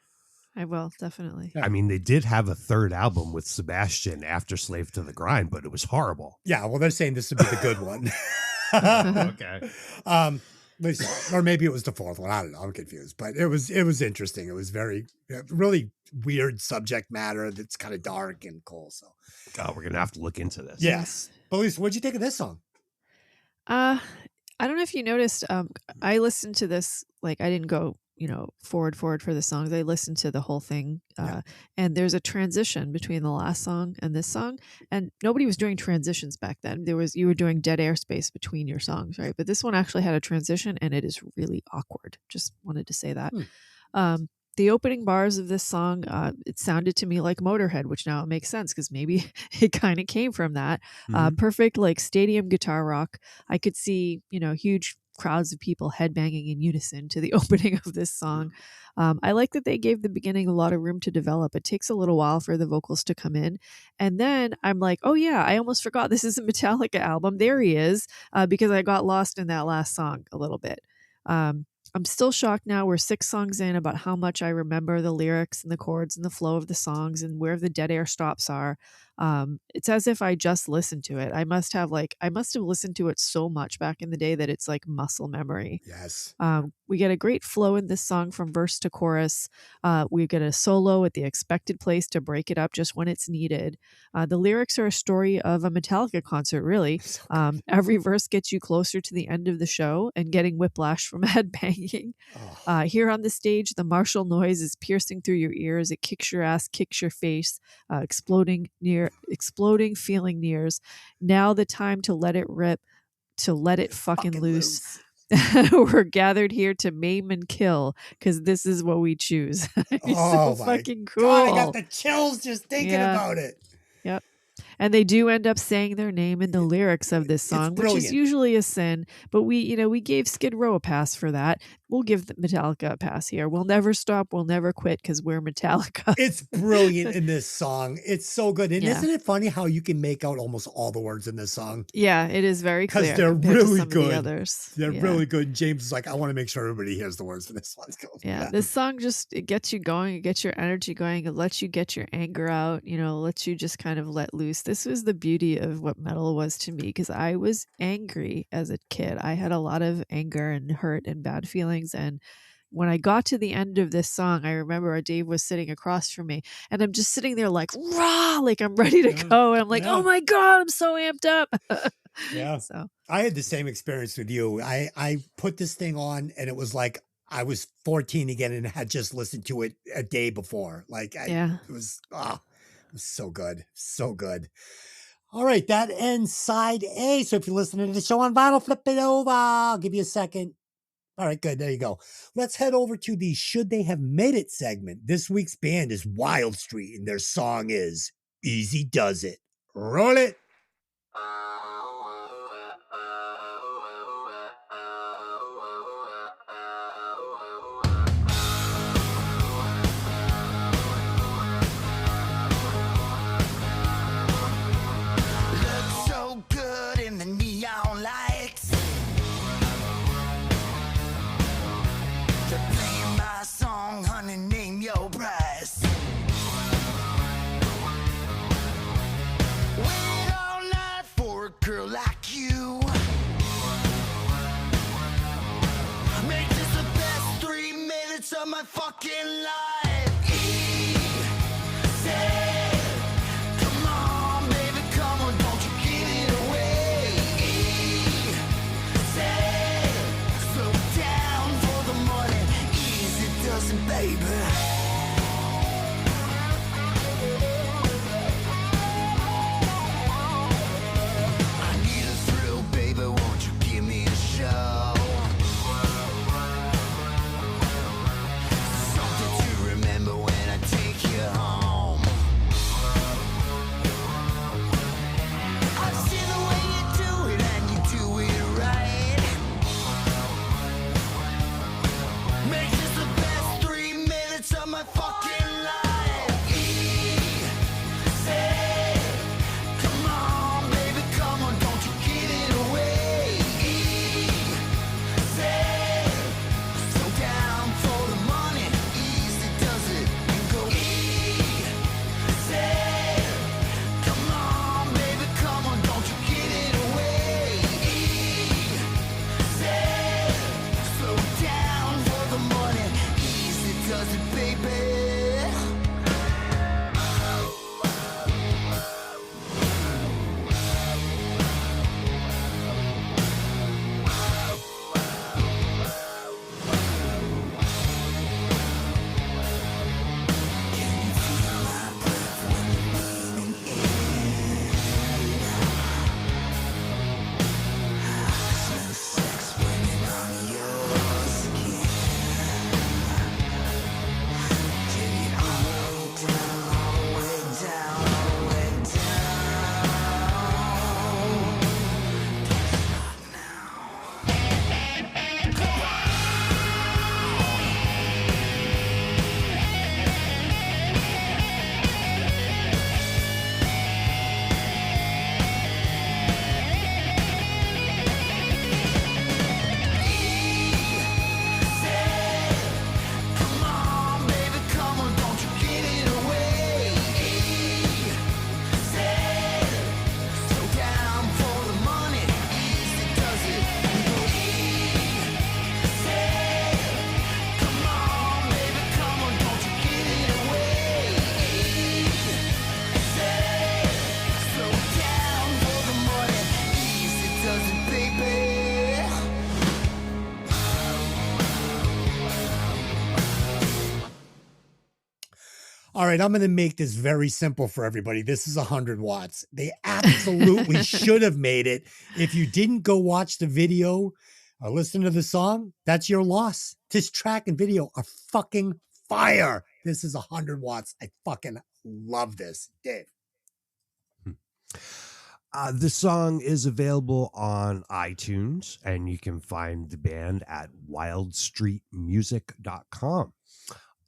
I will, definitely. I mean, they did have a third album with Sebastian after Slave to the Grind, but it was horrible. Yeah, well, they're saying this would be the good one. Okay. Or maybe it was the fourth one. I don't know. I'm confused, but it was interesting. It was very, really weird subject matter that's kind of dark and cool. So, we're gonna have to look into this. Yes. But Lisa, what'd you think of this song? I don't know if you noticed. I listened to this, like I didn't go, forward for the songs. I listened to the whole thing, and there's a transition between the last song and this song, and nobody was doing transitions back then. You were doing dead airspace between your songs, right? But this one actually had a transition, and it is really awkward. Just wanted to say that. The opening bars of this song, it sounded to me like Motorhead, which now it makes sense because maybe it kind of came from that. Perfect, like stadium guitar rock. I could see, huge crowds of people headbanging in unison to the opening of this song. I like that they gave the beginning a lot of room to develop. It takes a little while for the vocals to come in. And then I'm like, oh yeah, I almost forgot this is a Metallica album. There he is, because I got lost in that last song a little bit. I'm still shocked now. We're 6 songs in about how much I remember the lyrics and the chords and the flow of the songs and where the dead air stops are. It's as if I just listened to it. I must have listened to it so much back in the day that it's like muscle memory. Yes. We get a great flow in this song from verse to chorus. We get a solo at the expected place to break it up just when it's needed. The lyrics are a story of a Metallica concert, really. Every verse gets you closer to the end of the show and getting whiplash from headbanging. Here on the stage, the martial noise is piercing through your ears. It kicks your ass, kicks your face, exploding, feeling nears. Now the time to let it rip, to let it fucking loose. We're gathered here to maim and kill because this is what we choose. Oh, so my fucking cool. God, I got the chills just thinking about it. Yep. And they do end up saying their name in the lyrics of this song, which is usually a sin. But we gave Skid Row a pass for that. We'll give Metallica a pass here. We'll never stop. We'll never quit because we're Metallica. It's brilliant in this song. It's so good. And isn't it funny how you can make out almost all the words in this song? Yeah, it is very clear. Because they're really good. The others. They're really good. James is like, I want to make sure everybody hears the words for this one. This song it gets you going. It gets your energy going. It lets you get your anger out. Lets you just kind of let loose. This was the beauty of what metal was to me because I was angry as a kid. I had a lot of anger and hurt and bad feelings. And when I got to the end of this song, I remember Dave was sitting across from me and I'm just sitting there like, rah, like I'm ready to go. And I'm like, oh my God, I'm so amped up. Yeah. So I had the same experience with you. I put this thing on and it was like I was 14 again and had just listened to it a day before. It was so good. So good. All right, that ends side A. So if you're listening to the show on vinyl, flip it over. I'll give you a second. All right, good. There you go. Let's head over to the Should They Have Made It segment. This week's band is Wildstreet, and their song is Easy Does It. Roll it. right, I'm going to make this very simple for everybody. This is 100 watts. They absolutely should have made it. If you didn't go watch the video or listen to the song, that's your loss. This track and video are fucking fire. This is 100 watts. I fucking love this. Dave. This song is available on iTunes, and you can find the band at wildstreetmusic.com.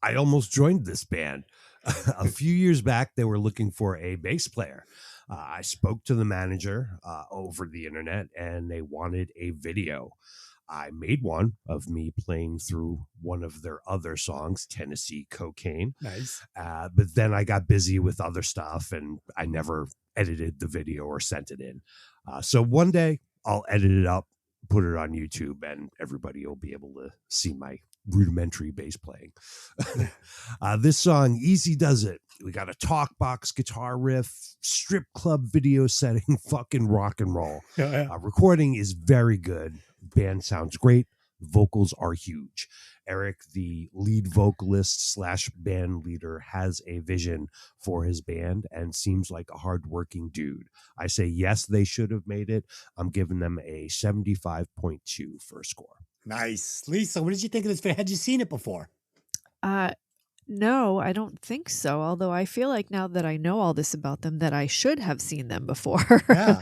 I almost joined this band. A few years back, they were looking for a bass player. I spoke to the manager over the internet, and they wanted a video. I made one of me playing through one of their other songs, Tennessee Cocaine. Nice. But then I got busy with other stuff, and I never edited the video or sent it in. So one day I'll edit it up, put it on YouTube, and everybody will be able to see my rudimentary bass playing. This song, Easy Does It. We got a talk box guitar riff, strip club video setting, fucking rock and roll. Recording is very good. Band sounds great. Vocals are huge. Eric, the lead vocalist / band leader, has a vision for his band and seems like a hardworking dude. I say, yes, they should have made it. I'm giving them a 75.2 for a score. Nice. Lisa, what did you think of this video? Had you seen it before? No, I don't think so. Although I feel like now that I know all this about them, that I should have seen them before. Yeah.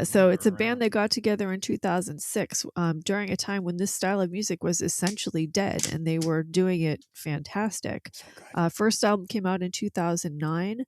So it's a band that got together in 2006 during a time when this style of music was essentially dead, and they were doing it fantastic. First album came out in 2009.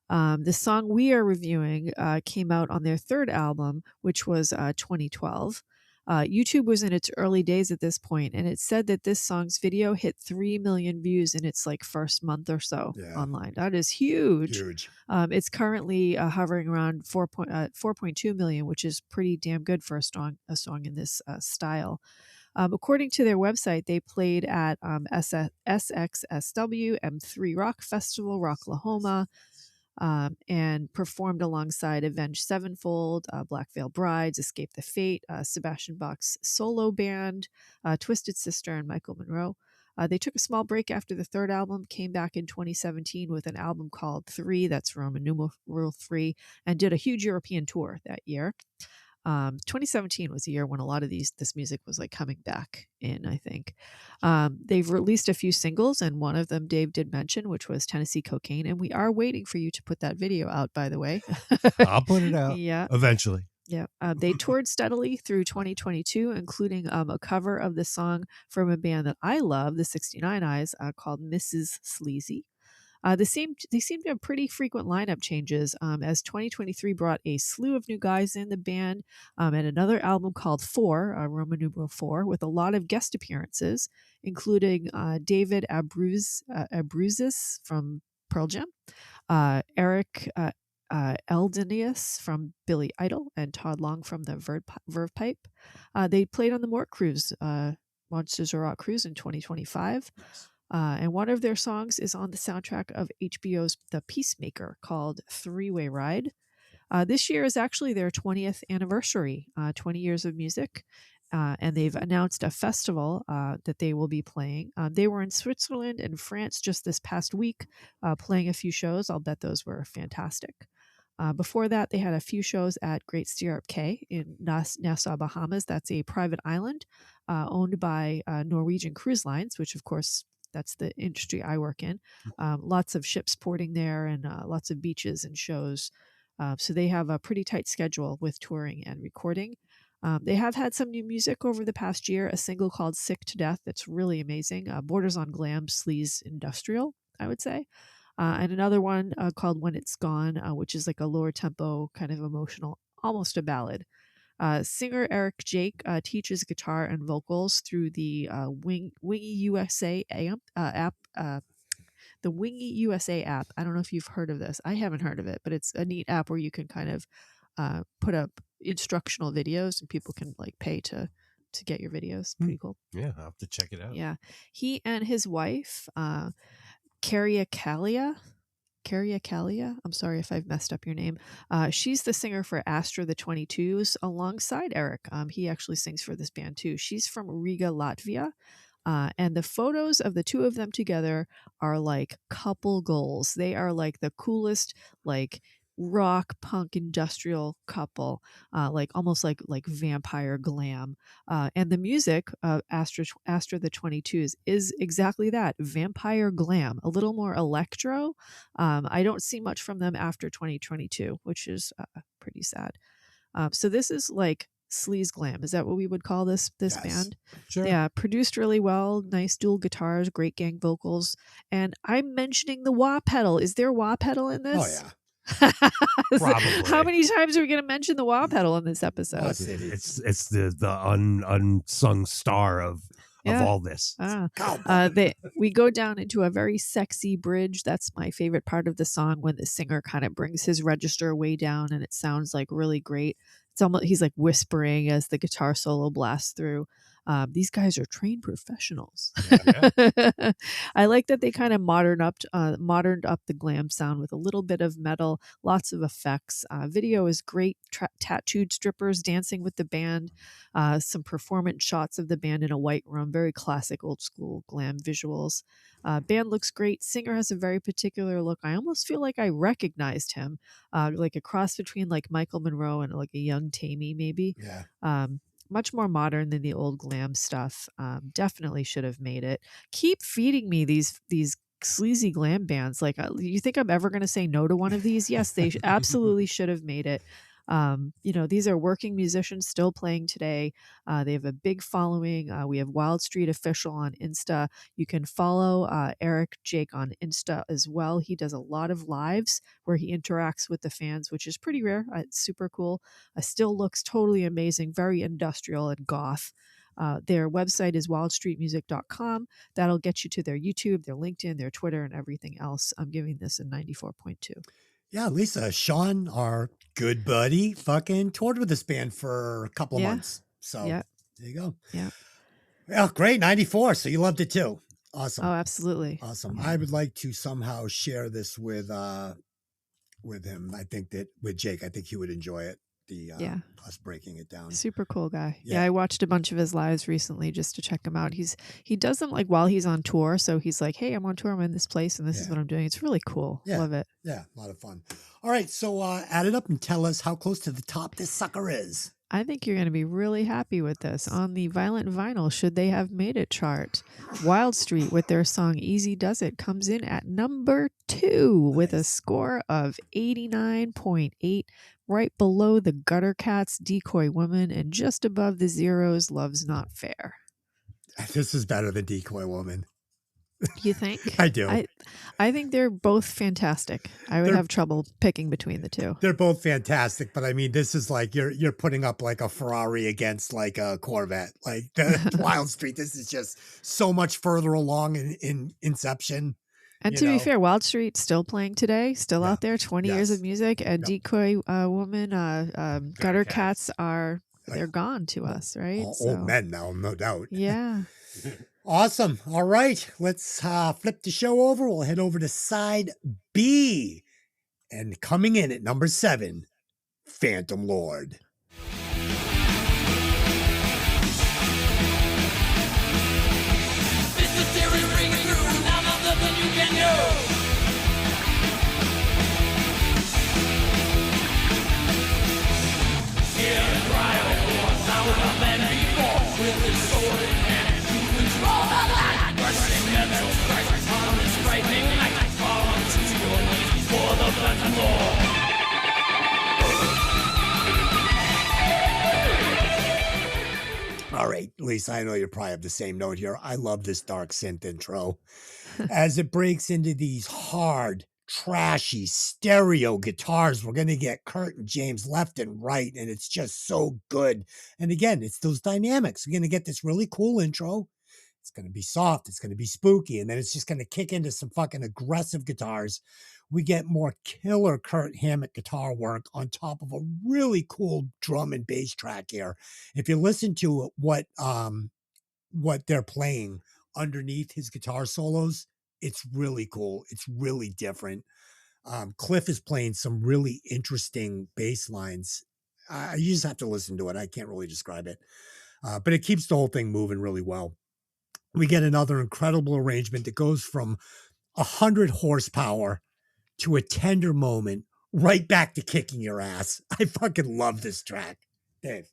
The song we are reviewing came out on their third album, which was 2012. YouTube was in its early days at this point, and it said that this song's video hit 3 million views in its first month or so online. That is huge. It's currently hovering around 4.2 million, which is pretty damn good for a song in this style. According to their website, they played at SXSW, M3 Rock Festival, Rocklahoma, and performed alongside Avenged Sevenfold, Black Veil Brides, Escape the Fate, Sebastian Bach's solo band, Twisted Sister, and Michael Monroe. They took a small break after the third album, came back in 2017 with an album called 3, that's Roman numeral 3, and did a huge European tour that year. 2017 was a year when a lot of this music was coming back in, I think. They've released a few singles, and one of them Dave did mention, which was Tennessee Cocaine, and we are waiting for you to put that video out, by the way. I'll put it out eventually. Yeah. They toured steadily through 2022, including a cover of the song from a band that I love, the 69 Eyes, called Mrs. Sleazy. They seem to have pretty frequent lineup changes, as 2023 brought a slew of new guys in the band, and another album called 4, Roman numeral 4, with a lot of guest appearances, including David Abruzes from Pearl Jam, Eric Eldenius from Billy Idol, and Todd Long from the Verve Pipe. They played on the Mort Cruise, Monsters of Rock Cruise in 2025. And one of their songs is on the soundtrack of HBO's The Peacemaker, called Three-Way Ride. This year is actually their 20th anniversary, 20 years of music, and they've announced a festival that they will be playing. They were in Switzerland and France just this past week, playing a few shows. I'll bet those were fantastic. Before that, they had a few shows at Great Stirrup Cay in Nassau, Bahamas. That's a private island owned by Norwegian Cruise Lines, which, of course, that's the industry I work in. Lots of ships porting there, and lots of beaches and shows. So they have a pretty tight schedule with touring and recording. They have had some new music over the past year, a single called Sick to Death that's really amazing. Borders on glam, sleaze, industrial, I would say. And another one called When It's Gone, which is a lower tempo, kind of emotional, almost a ballad. Singer Eric Jake teaches guitar and vocals through the Wingy USA app. The Wingy USA app. I don't know if you've heard of this. I haven't heard of it, but it's a neat app where you can kind of put up instructional videos, and people can pay to get your videos. Pretty cool. Yeah, I'll have to check it out. Yeah, he and his wife, Carrie Callia. I'm sorry if I've messed up your name. She's the singer for Astra the 22s alongside Eric. He actually sings for this band too. She's from Riga, Latvia. And the photos of the two of them together are like couple goals. They are like the coolest, like rock punk industrial couple, like almost like vampire glam. And the music of Astra the 22s is exactly that, vampire glam, a little more electro. I don't see much from them after 2022, which is pretty sad. So this is like sleaze glam. Is that what we would call this Yes. band? Sure. Yeah, produced really well. Nice dual guitars, great gang vocals. And I'm mentioning the wah pedal. Is there wah pedal in Oh this? yeah. Probably. How many times are we going to mention the wah pedal in this episode? Oh, City. It's the unsung star of Yeah. all this. Cowboy. We go down into a very sexy bridge. That's my favorite part of the song, when the singer kind of brings his register way down and it sounds like really great. It's almost, he's like whispering as the guitar solo blasts through. These guys are trained professionals. Yeah. I like that they kind of moderned up the glam sound with a little bit of metal, lots of effects. Video is great. Tattooed strippers dancing with the band. Some performance shots of the band in a white room. Very classic old school glam visuals. Band looks great. Singer has a very particular look. I almost feel like I recognized him, like a cross between like Michael Monroe and like a young Tammy maybe. Yeah. Much more modern than the old glam stuff. Definitely should have made it. Keep feeding me these sleazy glam bands. Like, you think I'm ever going to say no to one of these? Yes, they absolutely should have made it. These are working musicians still playing today. They have a big following. We have Wildstreet Official on Insta. You can follow Eric Jake on Insta as well. He does a lot of lives where he interacts with the fans, which is pretty rare. It's super cool. Still looks totally amazing, very industrial and goth. Their website is wildstreetmusic.com. That'll get you to their YouTube, their LinkedIn, their Twitter, and everything else. I'm giving this a 94.2. Yeah, Lisa, Sean, our good buddy, fucking toured with this band for a couple of months. So Yeah. there you go. Yeah. Yeah, great. 94. So you loved it too. Awesome. Oh, absolutely. Awesome. I would like to somehow share this with him. I think that with Jake, I think he would enjoy it. Yeah. Us breaking it down. Super cool guy. Yeah. I watched a bunch of his lives recently just to check him out. He does them like while he's on tour. So he's like, hey, I'm on tour. I'm in this place and this is what I'm doing. It's really cool. Yeah. Love it. Yeah, a lot of fun. All right, so add it up and tell us how close to the top this sucker is. I think you're going to be really happy with this. On the Violent Vinyl, should they have made it chart, Wildstreet with their song Easy Does It comes in at number 2 with a score of 89.8, right below the Gutter Cats, Decoy Woman, and just above the Zeros, Love's Not Fair. This is better than Decoy Woman. You think? I do. I think they're both fantastic. I would have trouble picking between the two. They're both fantastic, but I mean, this is like you're putting up like a Ferrari against like a Corvette. Like the Wildstreet, this is just so much further along in Inception. And to be fair, Wildstreet still playing today, still out there, 20 years of music, and Decoy Woman, Gutter Cats they're gone to us, right? Old men now, no doubt. Yeah. Awesome. All right. Let's flip the show over. We'll head over to side B. And coming in at number 7, Phantom Lord. This is Terry ringing through, now nothing you can do. Here in riot war, now with a man before, with his sword in hand, to control the land. Bursting metal strikes on his frightening night, fall onto your knees for the Phantom Lord. All right, Lisa, I know you probably have the same note here. I love this dark synth intro as it breaks into these hard, trashy stereo guitars. We're going to get Kurt and James left and right, and it's just so good. And again, it's those dynamics. We're going to get this really cool intro. It's going to be soft. It's going to be spooky. And then it's just going to kick into some fucking aggressive guitars. We get more killer Kurt Hammett guitar work on top of a really cool drum and bass track here. If you listen to what they're playing underneath his guitar solos, it's really cool. It's really different. Cliff is playing some really interesting bass lines. You just have to listen to it. I can't really describe it. But it keeps the whole thing moving really well. we get another incredible arrangement that goes from 100 horsepower to a tender moment right back to kicking your ass. I fucking love this track. Dave.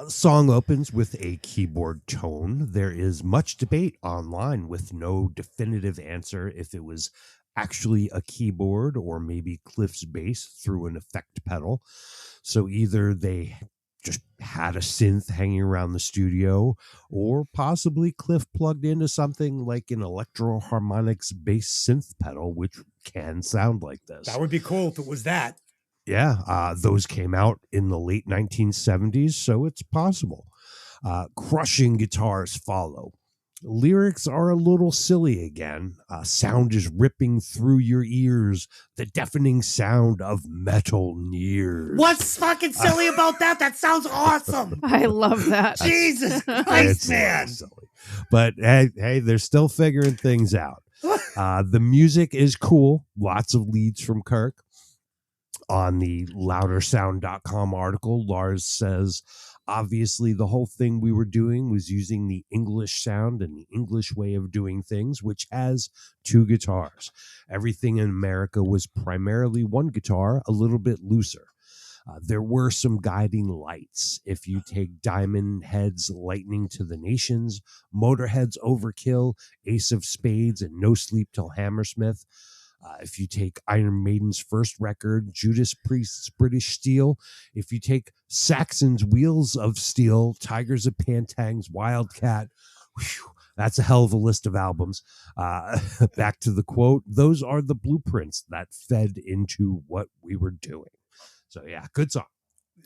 Song opens with a keyboard tone. There is much debate online with no definitive answer if it was actually a keyboard or maybe Cliff's bass through an effect pedal. So either they just had a synth hanging around the studio, or possibly Cliff plugged into something like an electro harmonics bass synth pedal, which can sound like this. That would be cool if it was that. Yeah, those came out in the late 1970s, so it's possible. Crushing guitars follow. Lyrics are a little silly again. Sound is ripping through your ears. The deafening sound of metal nears. What's fucking silly about that? That sounds awesome. I love that. Jesus It's Christ, a little man. silly. But hey, they're still figuring things out. The music is cool. Lots of leads from Kirk. On the loudersound.com article, Lars says, obviously, the whole thing we were doing was using the English sound and the English way of doing things, which has two guitars. Everything in America was primarily one guitar, a little bit looser. There were some guiding lights. If you take Diamond Head's Lightning to the Nations, Motorhead's Overkill, Ace of Spades, and No Sleep Till Hammersmith. If you take Iron Maiden's first record, Judas Priest's British Steel, if you take Saxon's Wheels of Steel, Tigers of Pantang's Wildcat, whew, that's a hell of a list of albums. Back to the quote, those are the blueprints that fed into what we were doing. So yeah, good song.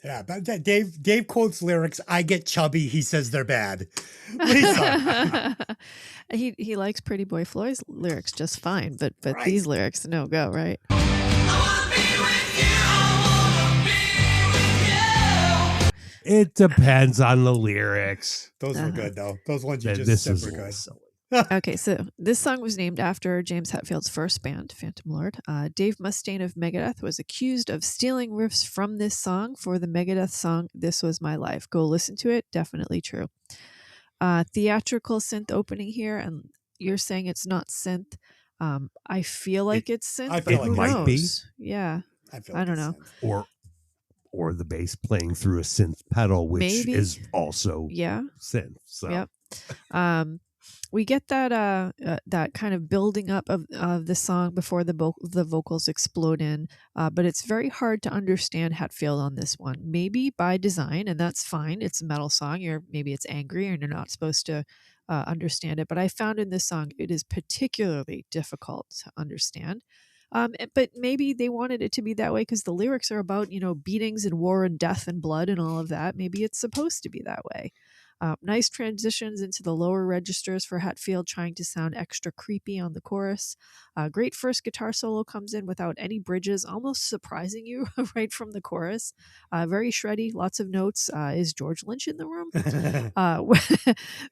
Yeah, but Dave quotes lyrics. I get chubby. He says they're bad. Lisa. he likes Pretty Boy Floyd's lyrics just fine, but Right. these lyrics, no go, right? It depends on the lyrics. Those were good though. Those ones you just This said is were a little good. silly. Okay, so this song was named after James Hetfield's first band, Phantom Lord. Dave Mustaine of Megadeth was accused of stealing riffs from this song for the Megadeth song This Was My Life. Go listen to it. Definitely true. Theatrical synth opening here, and you're saying it's not synth. I feel like it's synth, I but feel who like it might be. knows? Yeah, I don't know. Or the bass playing through a synth pedal, which Maybe. is also Yeah. synth. So Yep. We get that that kind of building up of the song before the vocals explode in, but it's very hard to understand Hetfield on this one. Maybe by design, and that's fine. It's a metal song. Maybe it's angry, and you're not supposed to understand it. But I found in this song it is particularly difficult to understand. But maybe they wanted it to be that way because the lyrics are about beatings and war and death and blood and all of that. Maybe it's supposed to be that way. Nice transitions into the lower registers for Hetfield, trying to sound extra creepy on the chorus. Great first guitar solo comes in without any bridges, almost surprising you right from the chorus. Very shreddy, lots of notes. Is George Lynch in the room?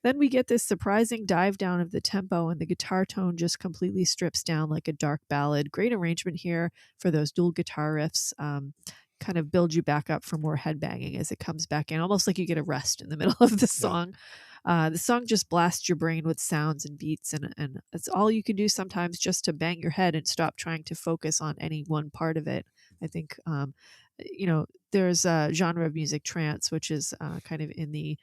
Then we get this surprising dive down of the tempo, and the guitar tone just completely strips down like a dark ballad. Great arrangement here for those dual guitar riffs. Kind of build you back up for more headbanging as it comes back in, almost like you get a rest in the middle of the song. The song just blasts your brain with sounds and beats, and it's all you can do sometimes just to bang your head and stop trying to focus on any one part of it. I think, there's a genre of music, trance, which is kind of in the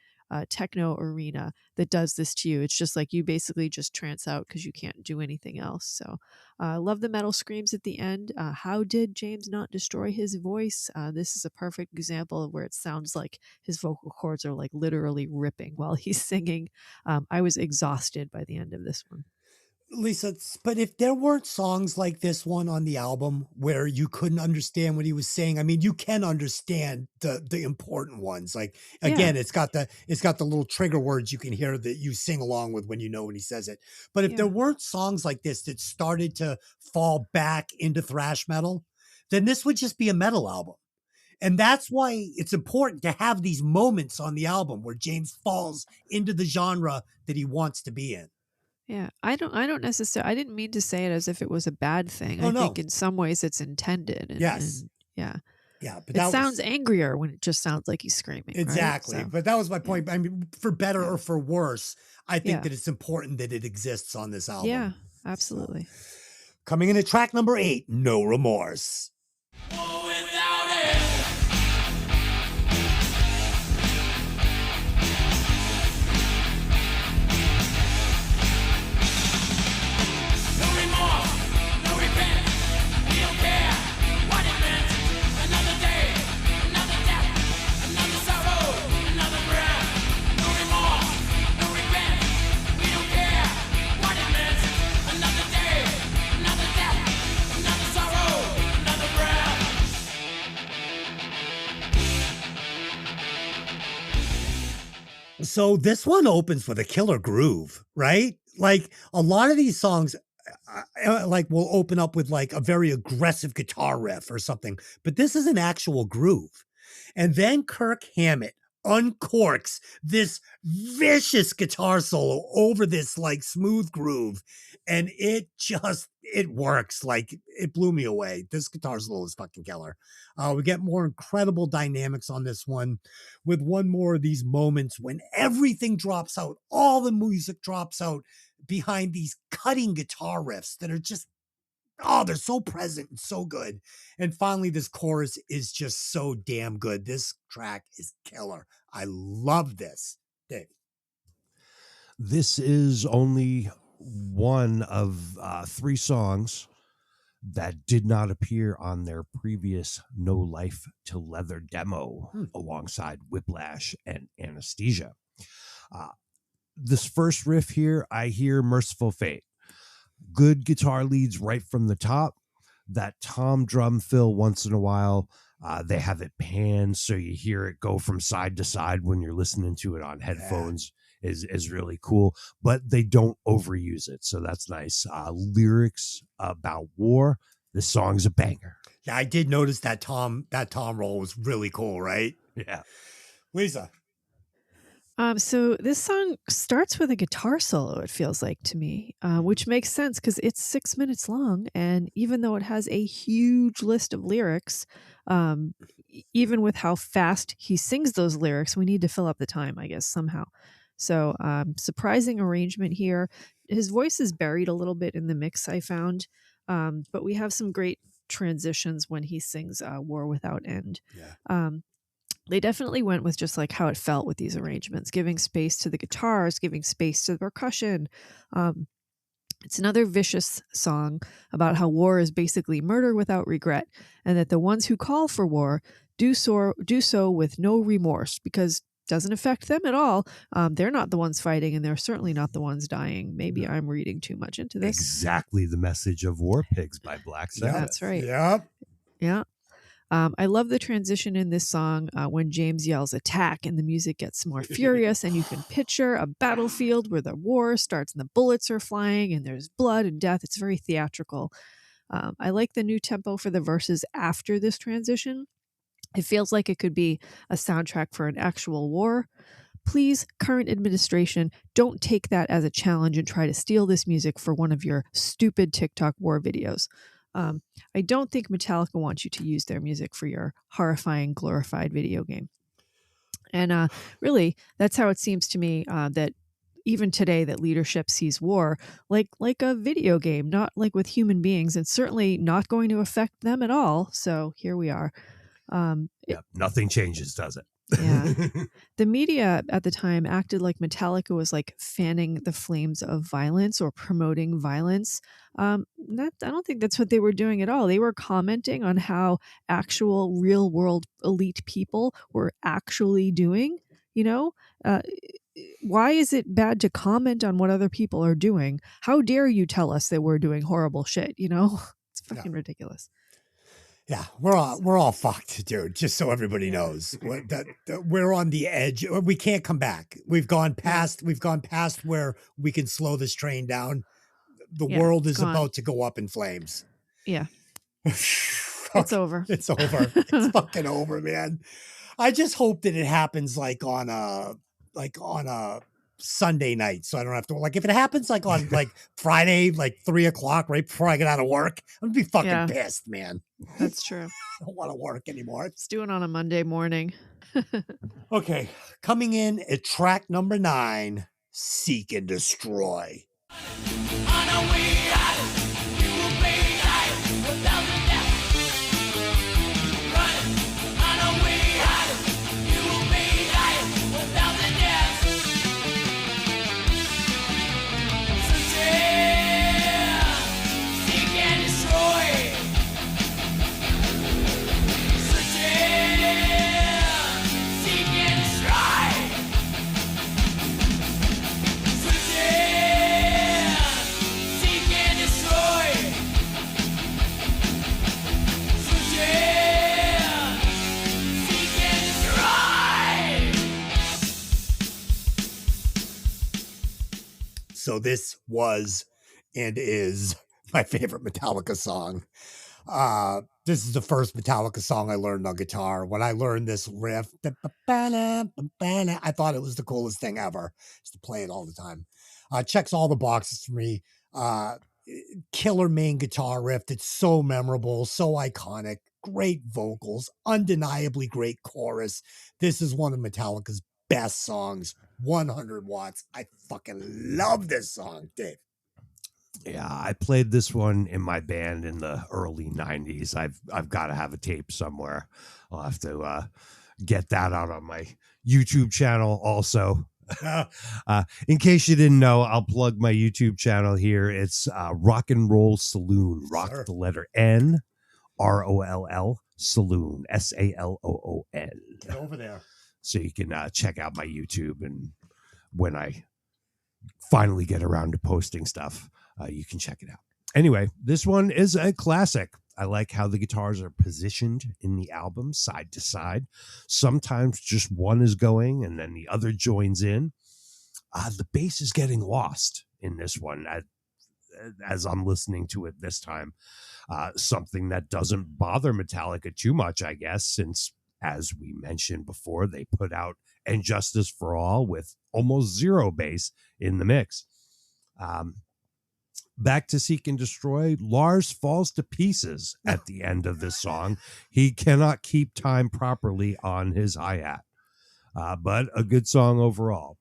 techno arena that does this to you. It's just like you basically just trance out because you can't do anything else. So love the metal screams at the end. How did James not destroy his voice? This is a perfect example of where it sounds like his vocal cords are like literally ripping while he's singing. I was exhausted by the end of this one. Lisa, but if there weren't songs like this one on the album where you couldn't understand what he was saying, I mean, you can understand the important ones. Like again, it's got the little trigger words you can hear that you sing along with when you know when he says it. But if there weren't songs like this that started to fall back into thrash metal, then this would just be a metal album. And that's why it's important to have these moments on the album where James falls into the genre that he wants to be in. Yeah, I don't necessarily. I didn't mean to say it as if it was a bad thing. Oh, I no. think in some ways it's intended. Yes. Yeah. Yeah, but It that sounds was angrier when it just sounds like he's screaming. exactly. Right? So, But that was my point. I mean, for better or for worse, I think Yeah. that it's important that it exists on this album. yeah, So, absolutely. coming in at track number 8, No Remorse. Oh, without it. No remorse, no repent. We don't care what it meant. Another day, another death, another sorrow, another breath. No remorse, no repent. We don't care what it meant. Another day, another death, another sorrow, another breath. So this one opens with a killer groove, right? Like a lot of these songs like will open up with like a very aggressive guitar riff or something, but this is an actual groove. And then Kirk Hammett uncorks this vicious guitar solo over this like smooth groove, and it works. Like it blew me away. This guitar solo is fucking killer. We get more incredible dynamics on this one with one more of these moments when everything drops out, all the music drops out behind these cutting guitar riffs that are just, oh, they're so present and so good. And finally, this chorus is just so damn good. This track is killer. I love this. Dave. This is only one of 3 songs that did not appear on their previous No Life to Leather demo alongside Whiplash and Anesthesia. This first riff here, I hear Merciful Fate. Good guitar leads right from the top. That tom drum fill once in a while. They have it panned so you hear it go from side to side when you're listening to it on headphones. Is really cool, but they don't overuse it, so that's nice. Lyrics about war. This song's a banger. Yeah, I did notice that tom roll was really cool, right? Yeah. Lisa. So this song starts with a guitar solo, it feels like to me, which makes sense because it's 6 minutes long. And even though it has a huge list of lyrics, even with how fast he sings those lyrics, we need to fill up the time, I guess, somehow. So surprising arrangement here. His voice is buried a little bit in the mix, I found. But we have some great transitions when he sings War Without End. Yeah. They definitely went with just like how it felt with these arrangements, giving space to the guitars, giving space to the percussion. It's another vicious song about how war is basically murder without regret, and that the ones who call for war do so with no remorse because it doesn't affect them at all. They're not the ones fighting, and they're certainly not the ones dying. Maybe I'm reading too much into this. Exactly the message of War Pigs by Black Sabbath. That's right. Yep. Yeah. I love the transition in this song when James yells attack and the music gets more furious and you can picture a battlefield where the war starts and the bullets are flying and there's blood and death. It's very theatrical. I like the new tempo for the verses after this transition. It feels like it could be a soundtrack for an actual war. Please, current administration, don't take that as a challenge and try to steal this music for one of your stupid TikTok war videos. I don't think Metallica wants you to use their music for your horrifying, glorified video game. And really, that's how it seems to me that even today that leadership sees war like a video game, not like with human beings, and certainly not going to affect them at all. So here we are. Nothing changes, does it? Yeah. The media at the time acted like Metallica was like fanning the flames of violence or promoting violence. I don't think that's what they were doing at all. They were commenting on how actual real world elite people were actually doing, why is it bad to comment on what other people are doing? How dare you tell us that we're doing horrible shit, It's fucking ridiculous. Yeah, we're all fucked, dude. Just so everybody knows, we're on the edge. We can't come back. We've gone past where we can slow this train down. The world is about to go up in flames. Yeah, it's over. It's over. It's fucking over, man. I just hope that it happens like on a Sunday night, so I don't have to, like, if it happens like on like Friday, like 3:00, right before I get out of work, I'm gonna be fucking Yeah. pissed, man. That's true. I don't want to work anymore. Let's do it on a Monday morning. Okay, coming in at track number 9, Seek and Destroy. On a way out, you will be like 1,000 deaths. Running on a way out, you will be like 1,000 deaths. Searching, seek and destroy. Searching, seek and destroy. Searching, seek and destroy. Searching, seek and destroy. So this was and is my favorite Metallica song. This is the first Metallica song I learned on guitar. When I learned this riff, I thought it was the coolest thing ever. Just to play it all the time. Checks all the boxes for me. Killer main guitar riff. It's so memorable, so iconic. Great vocals, undeniably great chorus. This is one of Metallica's best songs. 100 watts. I fucking love this song, Dave. Yeah, I played this one in my band in the early 90s. I've got to have a tape somewhere. I'll have to get that out on my YouTube channel also. In case you didn't know, I'll plug my YouTube channel here. It's Rock and Roll Saloon. Rock Sure. the letter N, ROLL Saloon, SALOON. Get over there. So you can check out my YouTube, and when I finally get around to posting stuff, you can check it out. Anyway, this one is a classic. I like how the guitars are positioned in the album side to side. Sometimes just one is going and then the other joins in. The bass is getting lost in this one as I'm listening to it this time. Something that doesn't bother Metallica too much, I guess, since, as we mentioned before, they put out And Justice for All with almost zero bass in the mix. Back to Seek and Destroy, Lars falls to pieces at the end of this song. He cannot keep time properly on his hi-hat, but a good song overall.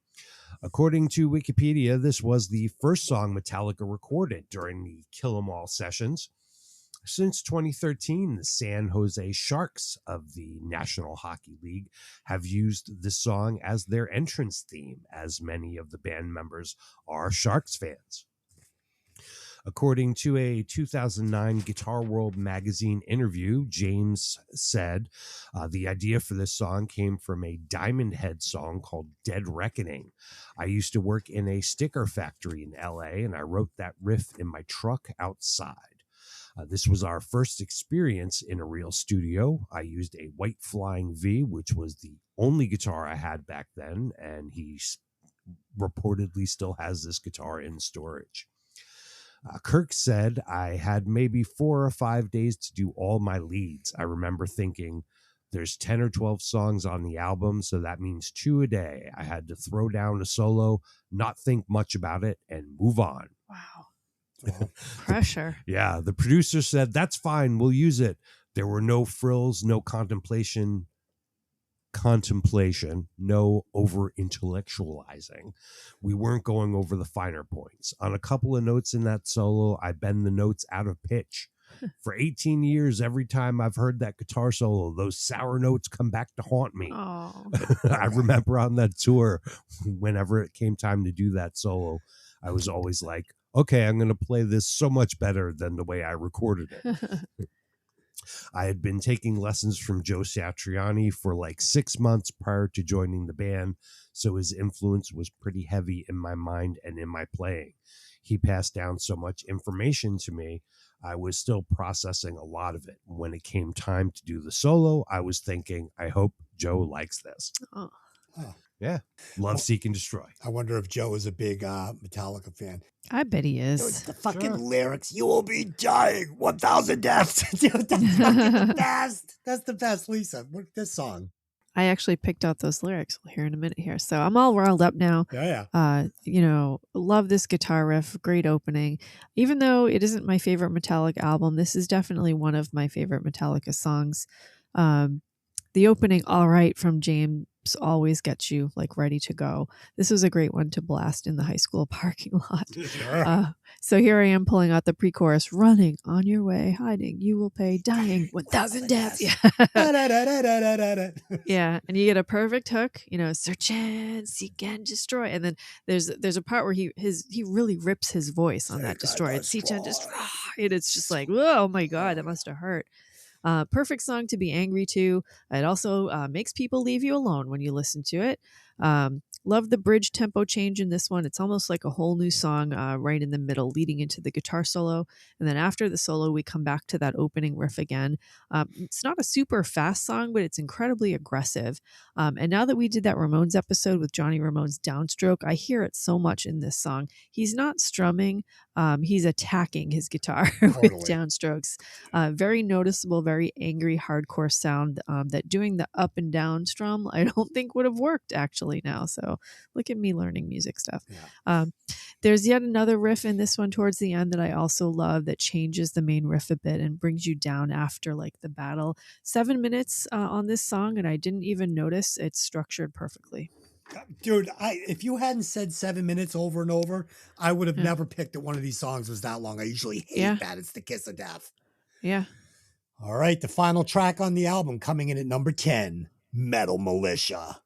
According to Wikipedia, this was the first song Metallica recorded during the Kill 'Em All sessions. Since 2013, the San Jose Sharks of the National Hockey League have used this song as their entrance theme, as many of the band members are Sharks fans. According to a 2009 Guitar World magazine interview, James said the idea for this song came from a Diamond Head song called Dead Reckoning. I used to work in a sticker factory in LA, and I wrote that riff in my truck outside. This was our first experience in a real studio. I used a White Flying V, which was the only guitar I had back then, and he reportedly still has this guitar in storage. Kirk said, I had maybe 4 or 5 days to do all my leads. I remember thinking, there's 10 or 12 songs on the album, so that means 2 a day. I had to throw down a solo, not think much about it, and move on. Wow. Pressure. Yeah, the producer said, that's fine, we'll use it. There were no frills, no contemplation, no over intellectualizing. We weren't going over the finer points. On a couple of notes in that solo, I bend the notes out of pitch. For 18 years, every time I've heard that guitar solo, those sour notes come back to haunt me. Oh. I remember on that tour, whenever it came time to do that solo, I was always like, okay, I'm going to play this so much better than the way I recorded it. I had been taking lessons from Joe Satriani for like 6 months prior to joining the band, so his influence was pretty heavy in my mind and in my playing. He passed down so much information to me, I was still processing a lot of it. When it came time to do the solo, I was thinking, I hope Joe likes this. Oh. Yeah. Love, Seek, and Destroy. I wonder if Joe is a big Metallica fan. I bet he Dude, is. the fucking lyrics, you will be dying, 1,000 deaths. Dude, that's fucking the best. That's the best, Lisa. What this song? I actually picked out those lyrics. We'll hear in a minute here. So I'm all riled up now. Yeah. Love this guitar riff. Great opening. Even though it isn't my favorite Metallica album, this is definitely one of my favorite Metallica songs. The opening, All Right, from James always gets you like ready to go. This was a great one to blast in the high school parking lot. Sure. So here I am pulling out the pre-chorus, running on your way, hiding, you will pay, dying, 1,000 deaths. Yeah. Da-da-da-da-da-da-da. Yeah, and you get a perfect hook, search and seek and destroy, and then there's a part where he really rips his voice on that destroy. It's seek and destroy, and it's just like, whoa, oh my god, that must have hurt. Perfect song to be angry to. It also makes people leave you alone when you listen to it. Love the bridge tempo change in this one. It's almost like a whole new song right in the middle, leading into the guitar solo. And then after the solo, we come back to that opening riff again. It's not a super fast song, but it's incredibly aggressive. And now that we did that Ramones episode with Johnny Ramone's Downstroke, I hear it so much in this song. He's not strumming. He's attacking his guitar with downstrokes. Very noticeable, very angry, hardcore sound that doing the up and down strum, I don't think would have worked actually now. So look at me learning music stuff. Yeah. There's yet another riff in this one towards the end that I also love that changes the main riff a bit and brings you down after like the battle. 7 minutes on this song, and I didn't even notice. It's structured perfectly. Dude, if you hadn't said 7 minutes over and over, I would have never picked that one of these songs was that long. I usually hate that. It's the kiss of death. Yeah. All right, the final track on the album coming in at number 10, Metal Militia.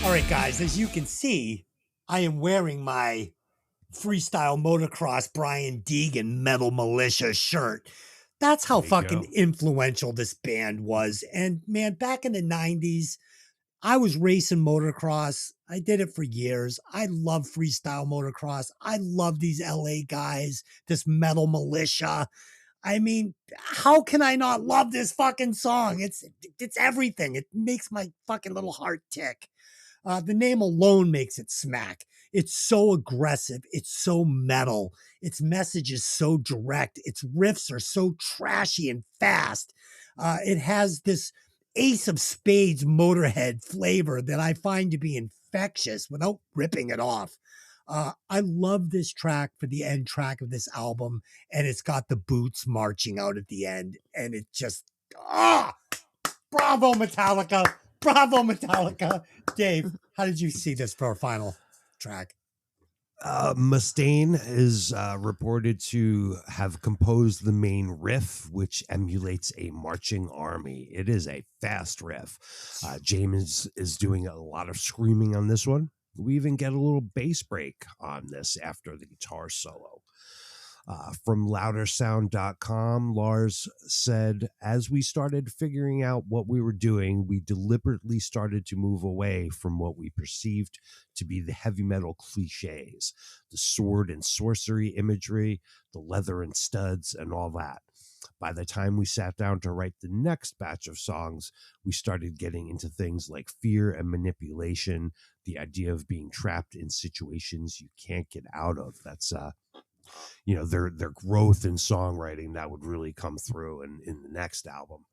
All right, guys, as you can see, I am wearing my Freestyle Motocross Brian Deegan Metal Militia shirt. That's how fucking influential this band was. And man, back in the 90s, I was racing motocross. I did it for years. I love freestyle motocross. I love these LA guys, this Metal Militia. I mean, how can I not love this fucking song? It's everything. It makes my fucking little heart tick. The name alone makes it smack. It's so aggressive. It's so metal. Its message is so direct. Its riffs are so trashy and fast. It has this Ace of Spades Motorhead flavor that I find to be infectious without ripping it off. I love this track for the end track of this album, and it's got the boots marching out at the end, and it just, bravo, Metallica. Bravo, Metallica. Dave, how did you see this for our final track? Mustaine is reported to have composed the main riff, which emulates a marching army. It is a fast riff. James is doing a lot of screaming on this one. We even get a little bass break on this after the guitar solo. From loudersound.com, Lars said, as we started figuring out what we were doing, we deliberately started to move away from what we perceived to be the heavy metal cliches, the sword and sorcery imagery, the leather and studs, and all that. By the time we sat down to write the next batch of songs, we started getting into things like fear and manipulation, the idea of being trapped in situations you can't get out of. That's their growth in songwriting that would really come through in the next album.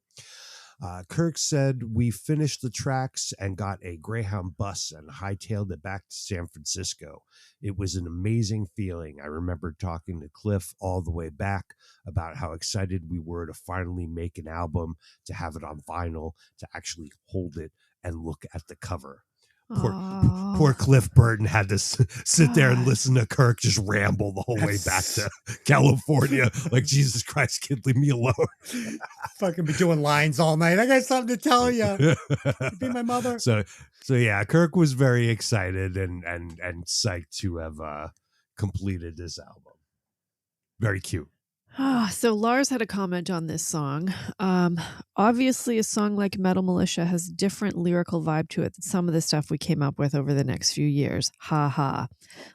Kirk said, we finished the tracks and got a Greyhound bus and hightailed it back to San Francisco. It was an amazing feeling. I remember talking to Cliff all the way back about how excited we were to finally make an album, to have it on vinyl, to actually hold it and look at the cover. Poor Cliff Burton had to sit there and listen to Kirk just ramble the whole way back to California. Like, Jesus Christ, kid, leave me alone. Fucking be doing lines all night. I got something to tell you. Be my mother. So yeah, Kirk was very excited and psyched to have completed this album. Very cute. So Lars had a comment on this song. Obviously, a song like Metal Militia has different lyrical vibe to it than some of the stuff we came up with over the next few years. Ha ha.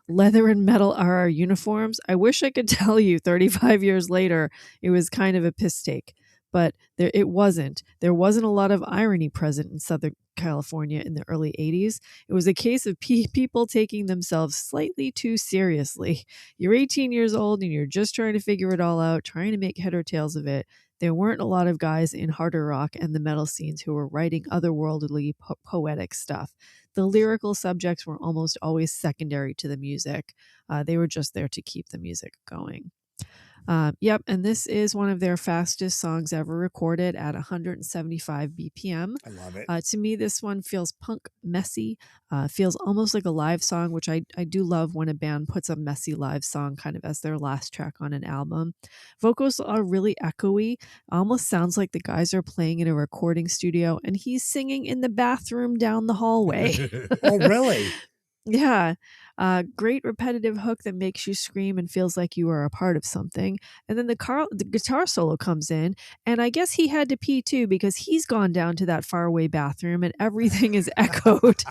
Leather and metal are our uniforms. I wish I could tell you 35 years later it was kind of a piss take, but it wasn't. There wasn't a lot of irony present in Southern California in the early 80s. It was a case of people taking themselves slightly too seriously. You're 18 years old and you're just trying to figure it all out, trying to make head or tails of it. There weren't a lot of guys in harder rock and the metal scenes who were writing otherworldly poetic stuff. The lyrical subjects were almost always secondary to the music. They were just there to keep the music going. Yep, and this is one of their fastest songs ever recorded at 175 BPM. I love it. To me, this one feels punk messy, feels almost like a live song, which I do love when a band puts a messy live song kind of as their last track on an album. Vocals are really echoey, almost sounds like the guys are playing in a recording studio and he's singing in the bathroom down the hallway. Oh, really? Yeah. Great repetitive hook that makes you scream and feels like you are a part of something. And then the guitar solo comes in, and I guess he had to pee too because he's gone down to that faraway bathroom and everything is echoed.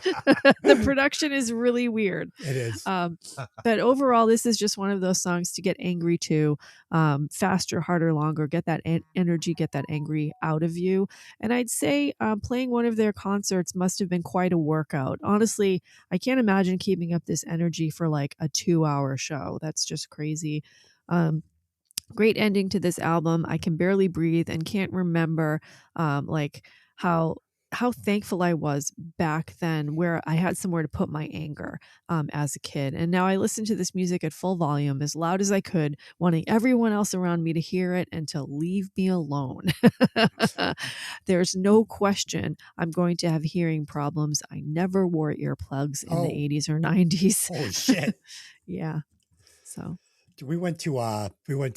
The production is really weird. It is. But overall, this is just one of those songs to get angry to. Faster, harder, longer. Get that energy, get that angry out of you. And I'd say playing one of their concerts must have been quite a workout. Honestly, I can't imagine keeping up this energy for like a 2-hour show. That's just crazy. Great ending to this album. I can barely breathe and can't remember like how thankful I was back then where I had somewhere to put my anger as a kid. And now I listen to this music at full volume as loud as I could, wanting everyone else around me to hear it and to leave me alone. There's no question I'm going to have hearing problems. I never wore earplugs in the 80s or 90s. Oh, shit. Yeah. So We went to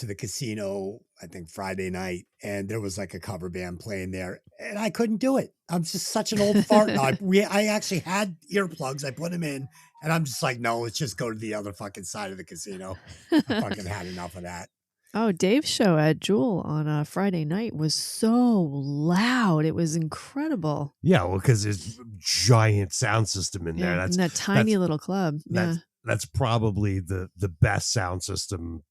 the casino, I think Friday night, and there was like a cover band playing there, and I couldn't do it. I'm just such an old fart. I actually had earplugs. I put them in, and I'm just like, no, let's just go to the other fucking side of the casino. I fucking had enough of that. Oh, Dave's show at Jewel on a Friday night was so loud. It was incredible. Yeah, well, because there's giant sound system in there. That's in that tiny little club. Yeah. That's probably the best sound system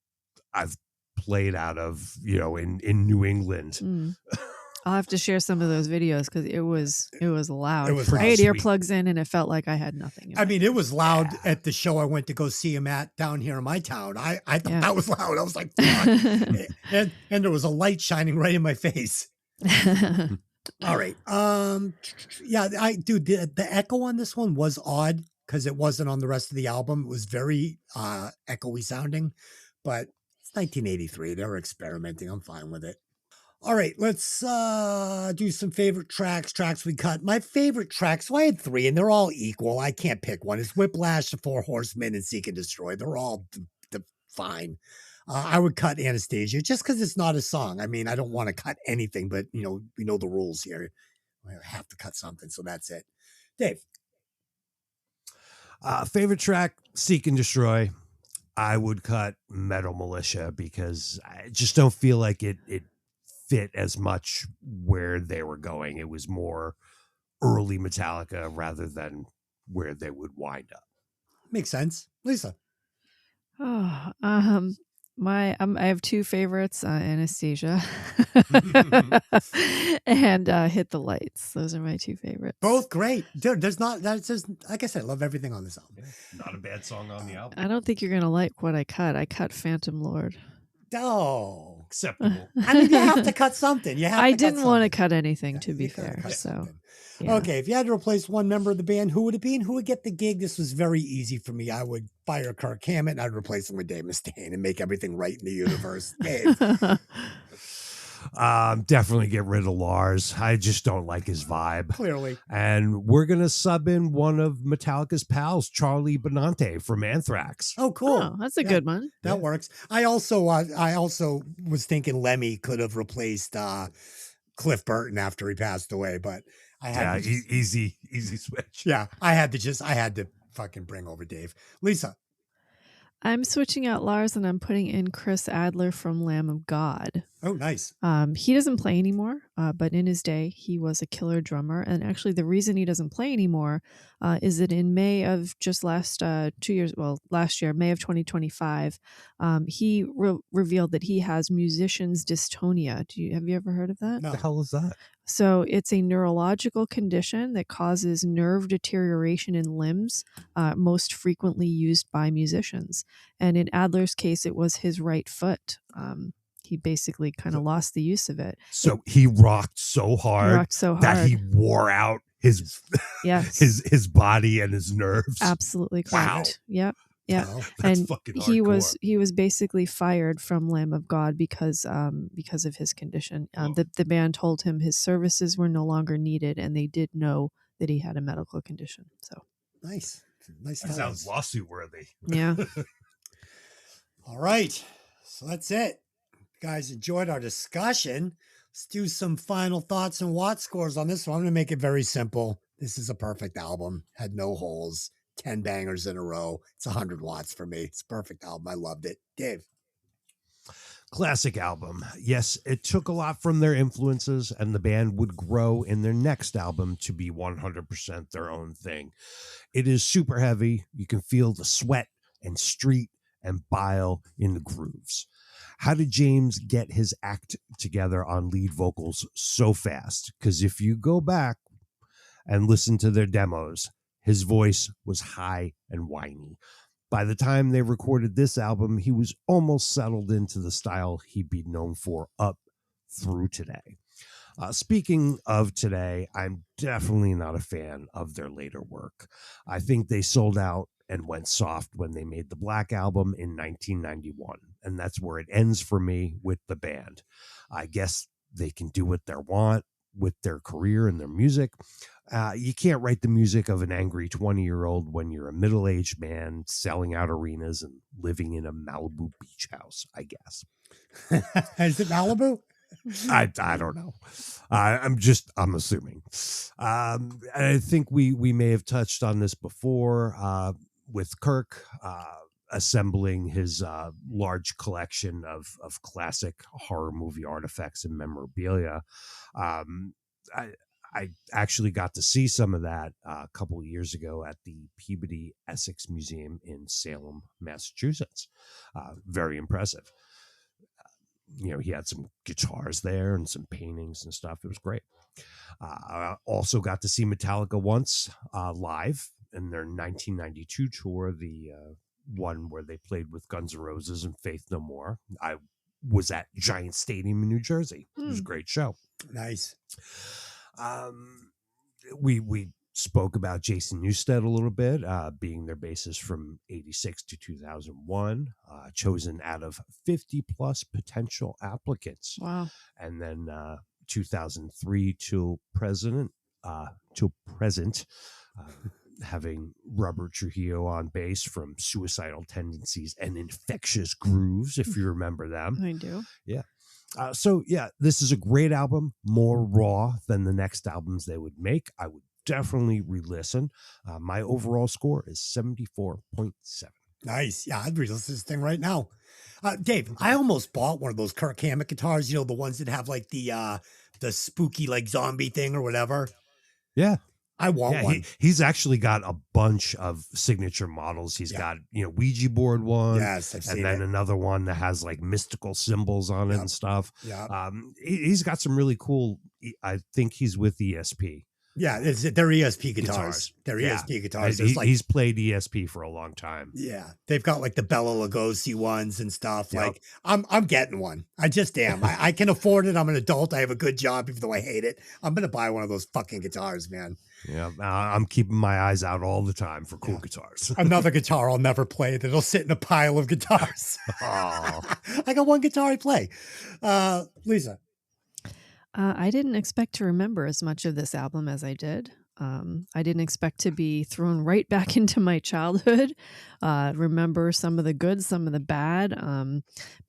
I've played out of, in New England. I'll have to share some of those videos because it was loud. It was I had loud. earplugs in and it felt like I had nothing. I mean, it was loud at the show I went to go see him at down here in my town. I thought that was loud. I was like, fuck. and there was a light shining right in my face. All right. Yeah, the echo on this one was odd because it wasn't on the rest of the album. It was very echoey sounding, but it's 1983. They were experimenting. I'm fine with it. All right, let's do some favorite tracks we cut. My favorite tracks, so I had 3, and they're all equal. I can't pick one. It's Whiplash, The Four Horsemen, and Seek and Destroy. They're all fine. I would cut Anastasia just because it's not a song. I mean, I don't want to cut anything, but, we know the rules here. I have to cut something, so that's it. Dave. Favorite track, Seek and Destroy. I would cut Metal Militia because I just don't feel like it fit as much where they were going. It was more early Metallica rather than where they would wind up. Makes sense. Lisa. Oh, I have 2 favorites, Anastasia and Hit the Lights. Those are my 2 favorites. Both great. Dude, that's just, like I said, I love everything on this album. Yeah, not a bad song on the album. I don't think you're going to like what I cut. I cut Phantom Lord. Oh, acceptable. I mean, you have to cut something. I didn't want to cut anything, to be fair. So, yeah. Okay, if you had to replace one member of the band, who would it be and who would get the gig? This was very easy for me. I would fire Kirk Hammett and I'd replace him with Dave Mustaine and make everything right in the universe. Dave. Definitely get rid of Lars. I just don't like his vibe. Clearly. And we're going to sub in one of Metallica's pals, Charlie Benante from Anthrax. Oh, cool. Oh, that's a good one. That works. I also was thinking Lemmy could have replaced Cliff Burton after he passed away, but I had easy switch. Yeah, I had to fucking bring over Dave. Lisa. I'm switching out Lars and I'm putting in Chris Adler from Lamb of God. Oh, nice. He doesn't play anymore, but in his day, he was a killer drummer. And actually, the reason he doesn't play anymore is that in May of just last last year, May of 2025, he revealed that he has musician's dystonia. Have you ever heard of that? No. What the hell is that? So it's a neurological condition that causes nerve deterioration in limbs, most frequently used by musicians. And in Adler's case, it was his right foot. He basically kind of lost the use of it. So he rocked so hard that he wore out his Yes. his body and his nerves. Absolutely correct. Wow. Yep. Yeah, Wow. That's and fucking he hardcore. was basically fired from Lamb of God because of his condition. The band told him his services were no longer needed, and they did know that he had a medical condition. So Nice. Nice. That times. sounds lawsuit worthy. yeah, All right. So that's it. You guys enjoyed our discussion. Let's do some final thoughts and watt scores on this one. I'm going to make it very simple. This is a perfect album. Had no holes. 10 bangers in a row. It's 100 watts for me. It's a perfect album. I loved it. Dave. Classic album. Yes, it took a lot from their influences, and the band would grow in their next album to be 100% their own thing. It is super heavy. You can feel the sweat and street and bile in the grooves. How did James get his act together on lead vocals so fast? Because if you go back and listen to their demos, his voice was high and whiny. By the time they recorded this album, he was almost settled into the style he'd be known for up through today. Speaking of today, I'm definitely not a fan of their later work. I think they sold out and went soft when they made the Black Album in 1991, and that's where it ends for me with the band. I guess they can do what they want with their career and their music. You can't write the music of an angry 20-year-old when you're a middle-aged man selling out arenas and living in a Malibu beach house, I guess. Is it Malibu? I don't know. I'm assuming. I think we may have touched on this before with Kirk assembling his large collection of classic horror movie artifacts and memorabilia. I actually got to see some of that a couple of years ago at the Peabody Essex Museum in Salem, Massachusetts. Very impressive. He had some guitars there and some paintings and stuff. It was great. I also got to see Metallica once live in their 1992 tour, the one where they played with Guns N' Roses and Faith No More. I was at Giant Stadium in New Jersey. It was a great show. Nice. We spoke about Jason Newsted a little bit, being their bassist from 86 to 2001, chosen out of 50 plus potential applicants. wow. And then 2003 till present, having Robert Trujillo on bass from Suicidal Tendencies and Infectious Grooves, if you remember them. I do. Yeah. This is a great album, more raw than the next albums they would make. I would definitely re-listen. My overall score is 74.7. Nice. Yeah, I'd re-listen to this thing right now. Dave, I almost bought one of those Kirk Hammett guitars, the ones that have like the spooky like zombie thing or whatever. Yeah. I want one. He's actually got a bunch of signature models. He's got, Ouija board one. Yes, I've seen and then it. another one that has like mystical symbols on it and stuff. Yeah. He's got some really cool, I think he's with ESP. Yeah, they're ESP guitars. They're ESP guitars. He's played ESP for a long time. Yeah, they've got like the Bela Lugosi ones and stuff. Yep. Like, I'm getting one. I just am. I can afford it. I'm an adult. I have a good job, even though I hate it. I'm gonna buy one of those fucking guitars, man. Yeah, I'm keeping my eyes out all the time for cool guitars. Another guitar I'll never play that'll sit in a pile of guitars. Oh. I got one guitar I play. Lisa. I didn't expect to remember as much of this album as I did. I didn't expect to be thrown right back into my childhood. Remember some of the good, some of the bad,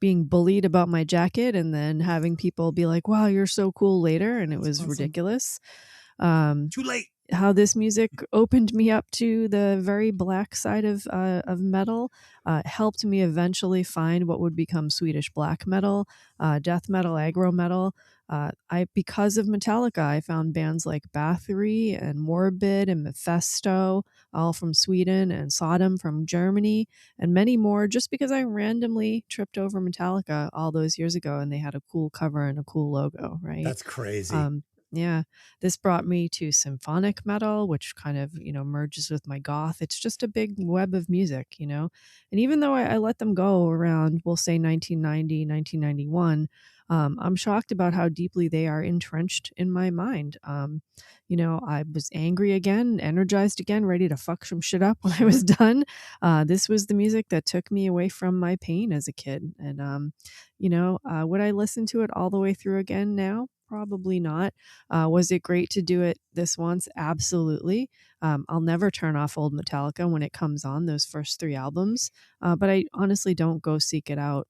being bullied about my jacket and then having people be like, wow, you're so cool later. And it was ridiculous. Too late. how this music opened me up to the very black side of metal. Helped me eventually find what would become Swedish black metal, death metal, aggro metal. Because of Metallica, I found bands like Bathory and Morbid and Mephisto, all from Sweden, and Sodom from Germany, and many more, just because I randomly tripped over Metallica all those years ago and they had a cool cover and a cool logo, right? That's crazy. Yeah, this brought me to symphonic metal, which kind of, merges with my goth. It's just a big web of music, And even though I let them go around, we'll say 1990, 1991, I'm shocked about how deeply they are entrenched in my mind. I was angry again, energized again, ready to fuck some shit up when I was done. This was the music that took me away from my pain as a kid. And, would I listen to it all the way through again now? Probably not. Was it great to do it this once? Absolutely. I'll never turn off old Metallica when it comes on, those first 3 albums. But I honestly don't go seek it out.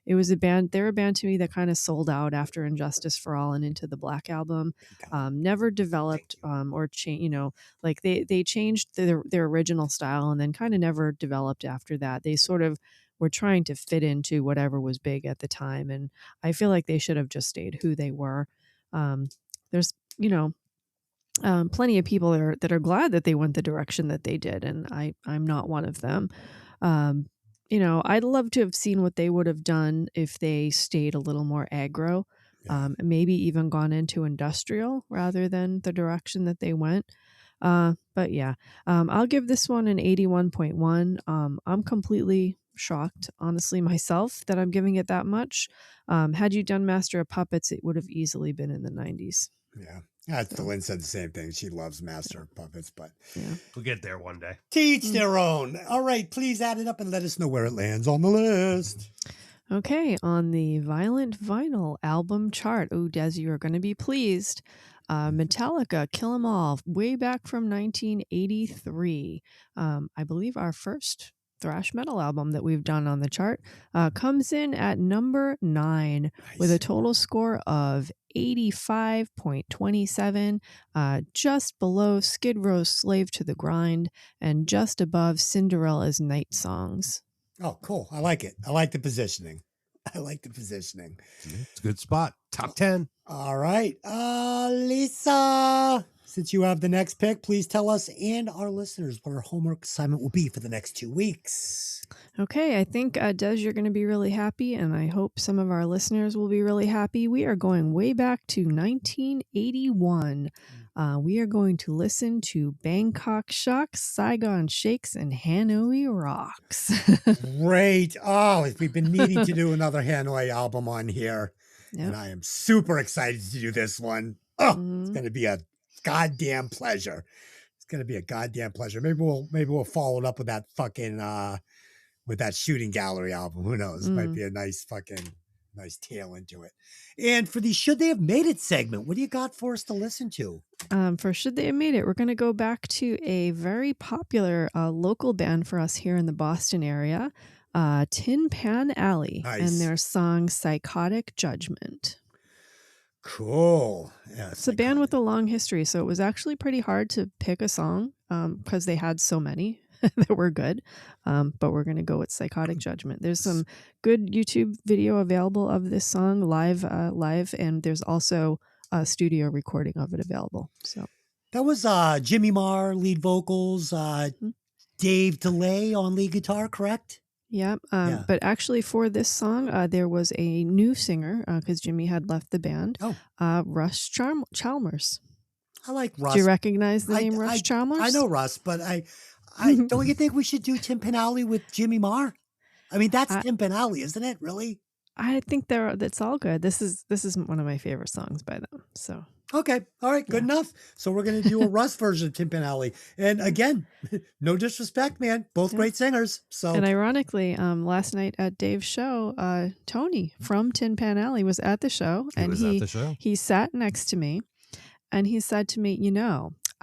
It was they're a band to me that kind of sold out after Injustice for All and Into the Black album. Never developed or changed, like they changed their original style and then kind of never developed after that. They sort of were trying to fit into whatever was big at the time. And I feel like they should have just stayed who they were. There's, plenty of people that are glad that they went the direction that they did. And I'm not one of them. I'd love to have seen what they would have done if they stayed a little more aggro, maybe even gone into industrial rather than the direction that they went. But yeah, I'll give this one an 81.1. I'm completely shocked, honestly, myself, that I'm giving it that much. Had you done Master of Puppets, it would have easily been in the 90s. Yeah. Lynn said the same thing. She loves Master of Puppets, but we'll get there one day. To each their own. All right, please add it up and let us know where it lands on the list. Okay, on the Violent Vinyl album chart. Oh, Desi, you're going to be pleased. Metallica, Kill 'Em All, way back from 1983. I believe our first thrash metal album that we've done on the chart, comes in at number 9 with a total score of 85.27, just below Skid Row's Slave to the Grind and just above Cinderella's Night Songs. Oh, cool. I like it. I like the positioning. It's a good spot. Top 10. All right. Lisa, since you have the next pick, please tell us and our listeners what our homework assignment will be for the next 2 weeks. Okay, I think, Des, you're going to be really happy, and I hope some of our listeners will be really happy. We are going way back to 1981. We are going to listen to Bangkok Shocks, Saigon Shakes, and Hanoi Rocks. Great. Oh, we've been needing to do another Hanoi album on here. Yep. And I am super excited to do this one. Oh, It's going to be a goddamn pleasure. Maybe we'll follow it up with that fucking with that Shooting Gallery album. Who knows? Might be a nice tail into it. And for the Should They Have Made It segment, what do you got for us to listen to? For Should They Have Made It, we're going to go back to a very popular local band for us here in the Boston area, Tin Pan Alley, and their song Psychotic Judgment. Cool. Yeah, it's a band with a long history, so it was actually pretty hard to pick a song because they had so many that were good. But we're going to go with Psychotic Judgment. There's some good YouTube video available of this song live, and there's also a studio recording of it available. So that was Jimmy Marr lead vocals, Dave DeLay on lead guitar, correct? Yeah. But actually for this song, there was a new singer because Jimmy had left the band. Russ Chalmers. I like Russ. Do you recognize the name Russ Chalmers? I know Russ, but I don't you think we should do Tin Pan Alley with Jimmy Marr? I mean, that's Tin Pan Alley, isn't it? Really? I think that's all good. This is one of my favorite songs by them. So okay, all right, good enough. So we're gonna do a Russ version of Tin Pan Alley, and again, no disrespect, man, both great singers. So and ironically, last night at Dave's show, Tony from Tin Pan Alley was at the show, he sat next to me, and he said to me,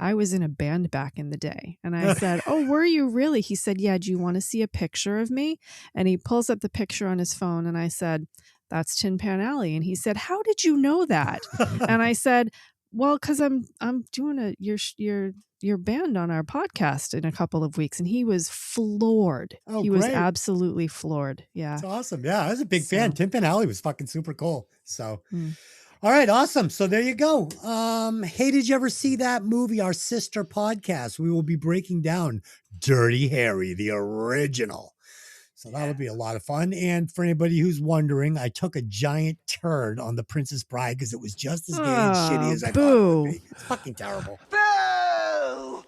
I was in a band back in the day. And I said, oh, were you really? He said, yeah, do you want to see a picture of me? And he pulls up the picture on his phone. And I said, that's Tin Pan Alley. And he said, how did you know that? And I said, Well, because I'm doing your band on our podcast in a couple of weeks, and he was floored. Oh, He was great. absolutely floored. Yeah. It's awesome. Yeah, I was a big fan. So- Tim Penally was fucking super cool. So, Mm. all right, awesome. So there you go. Hey, did you ever see that movie, our sister podcast? We will be breaking down Dirty Harry, the original. So that'll be a lot of fun. And for anybody who's wondering, I took a giant turn on The Princess Bride because it was just as gay and shitty as I thought it would be. It's fucking terrible. Boo!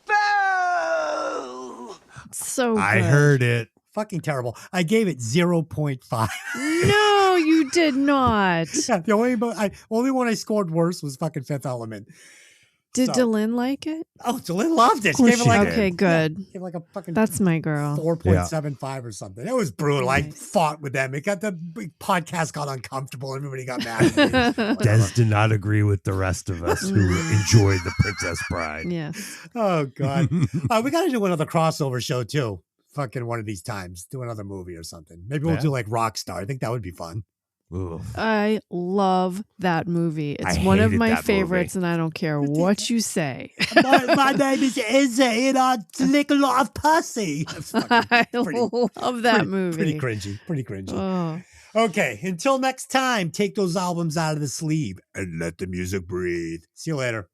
Boo! So good. I heard it. Fucking terrible. I gave it 0.5. No, you did not. Yeah, the only one I scored worse was fucking Fifth Element. Did So- Delyn like it? Oh, Delyn loved it. course Gave it she like did. Okay, good. gave it like a fucking That's my girl. 4.75 or something. It was brutal. I Nice. fought with them. It got the big podcast got uncomfortable. Everybody got mad at me. Des did not agree with the rest of us who enjoyed The Princess Bride. Yeah. Oh God. We got to do another crossover show too. Fucking one of these times. Do another movie or something. Maybe we'll Yeah. do like Rockstar. I think that would be fun. Ooh. I love that movie. It's I one of hated my that favorites, and I don't care what you say. my name is Izzy and I lick a lot of pussy. That's fucking I pretty, love that pretty- movie. Pretty cringy. Pretty cringy. Oh. Okay, until next time, take those albums out of the sleeve and let the music breathe. See you later.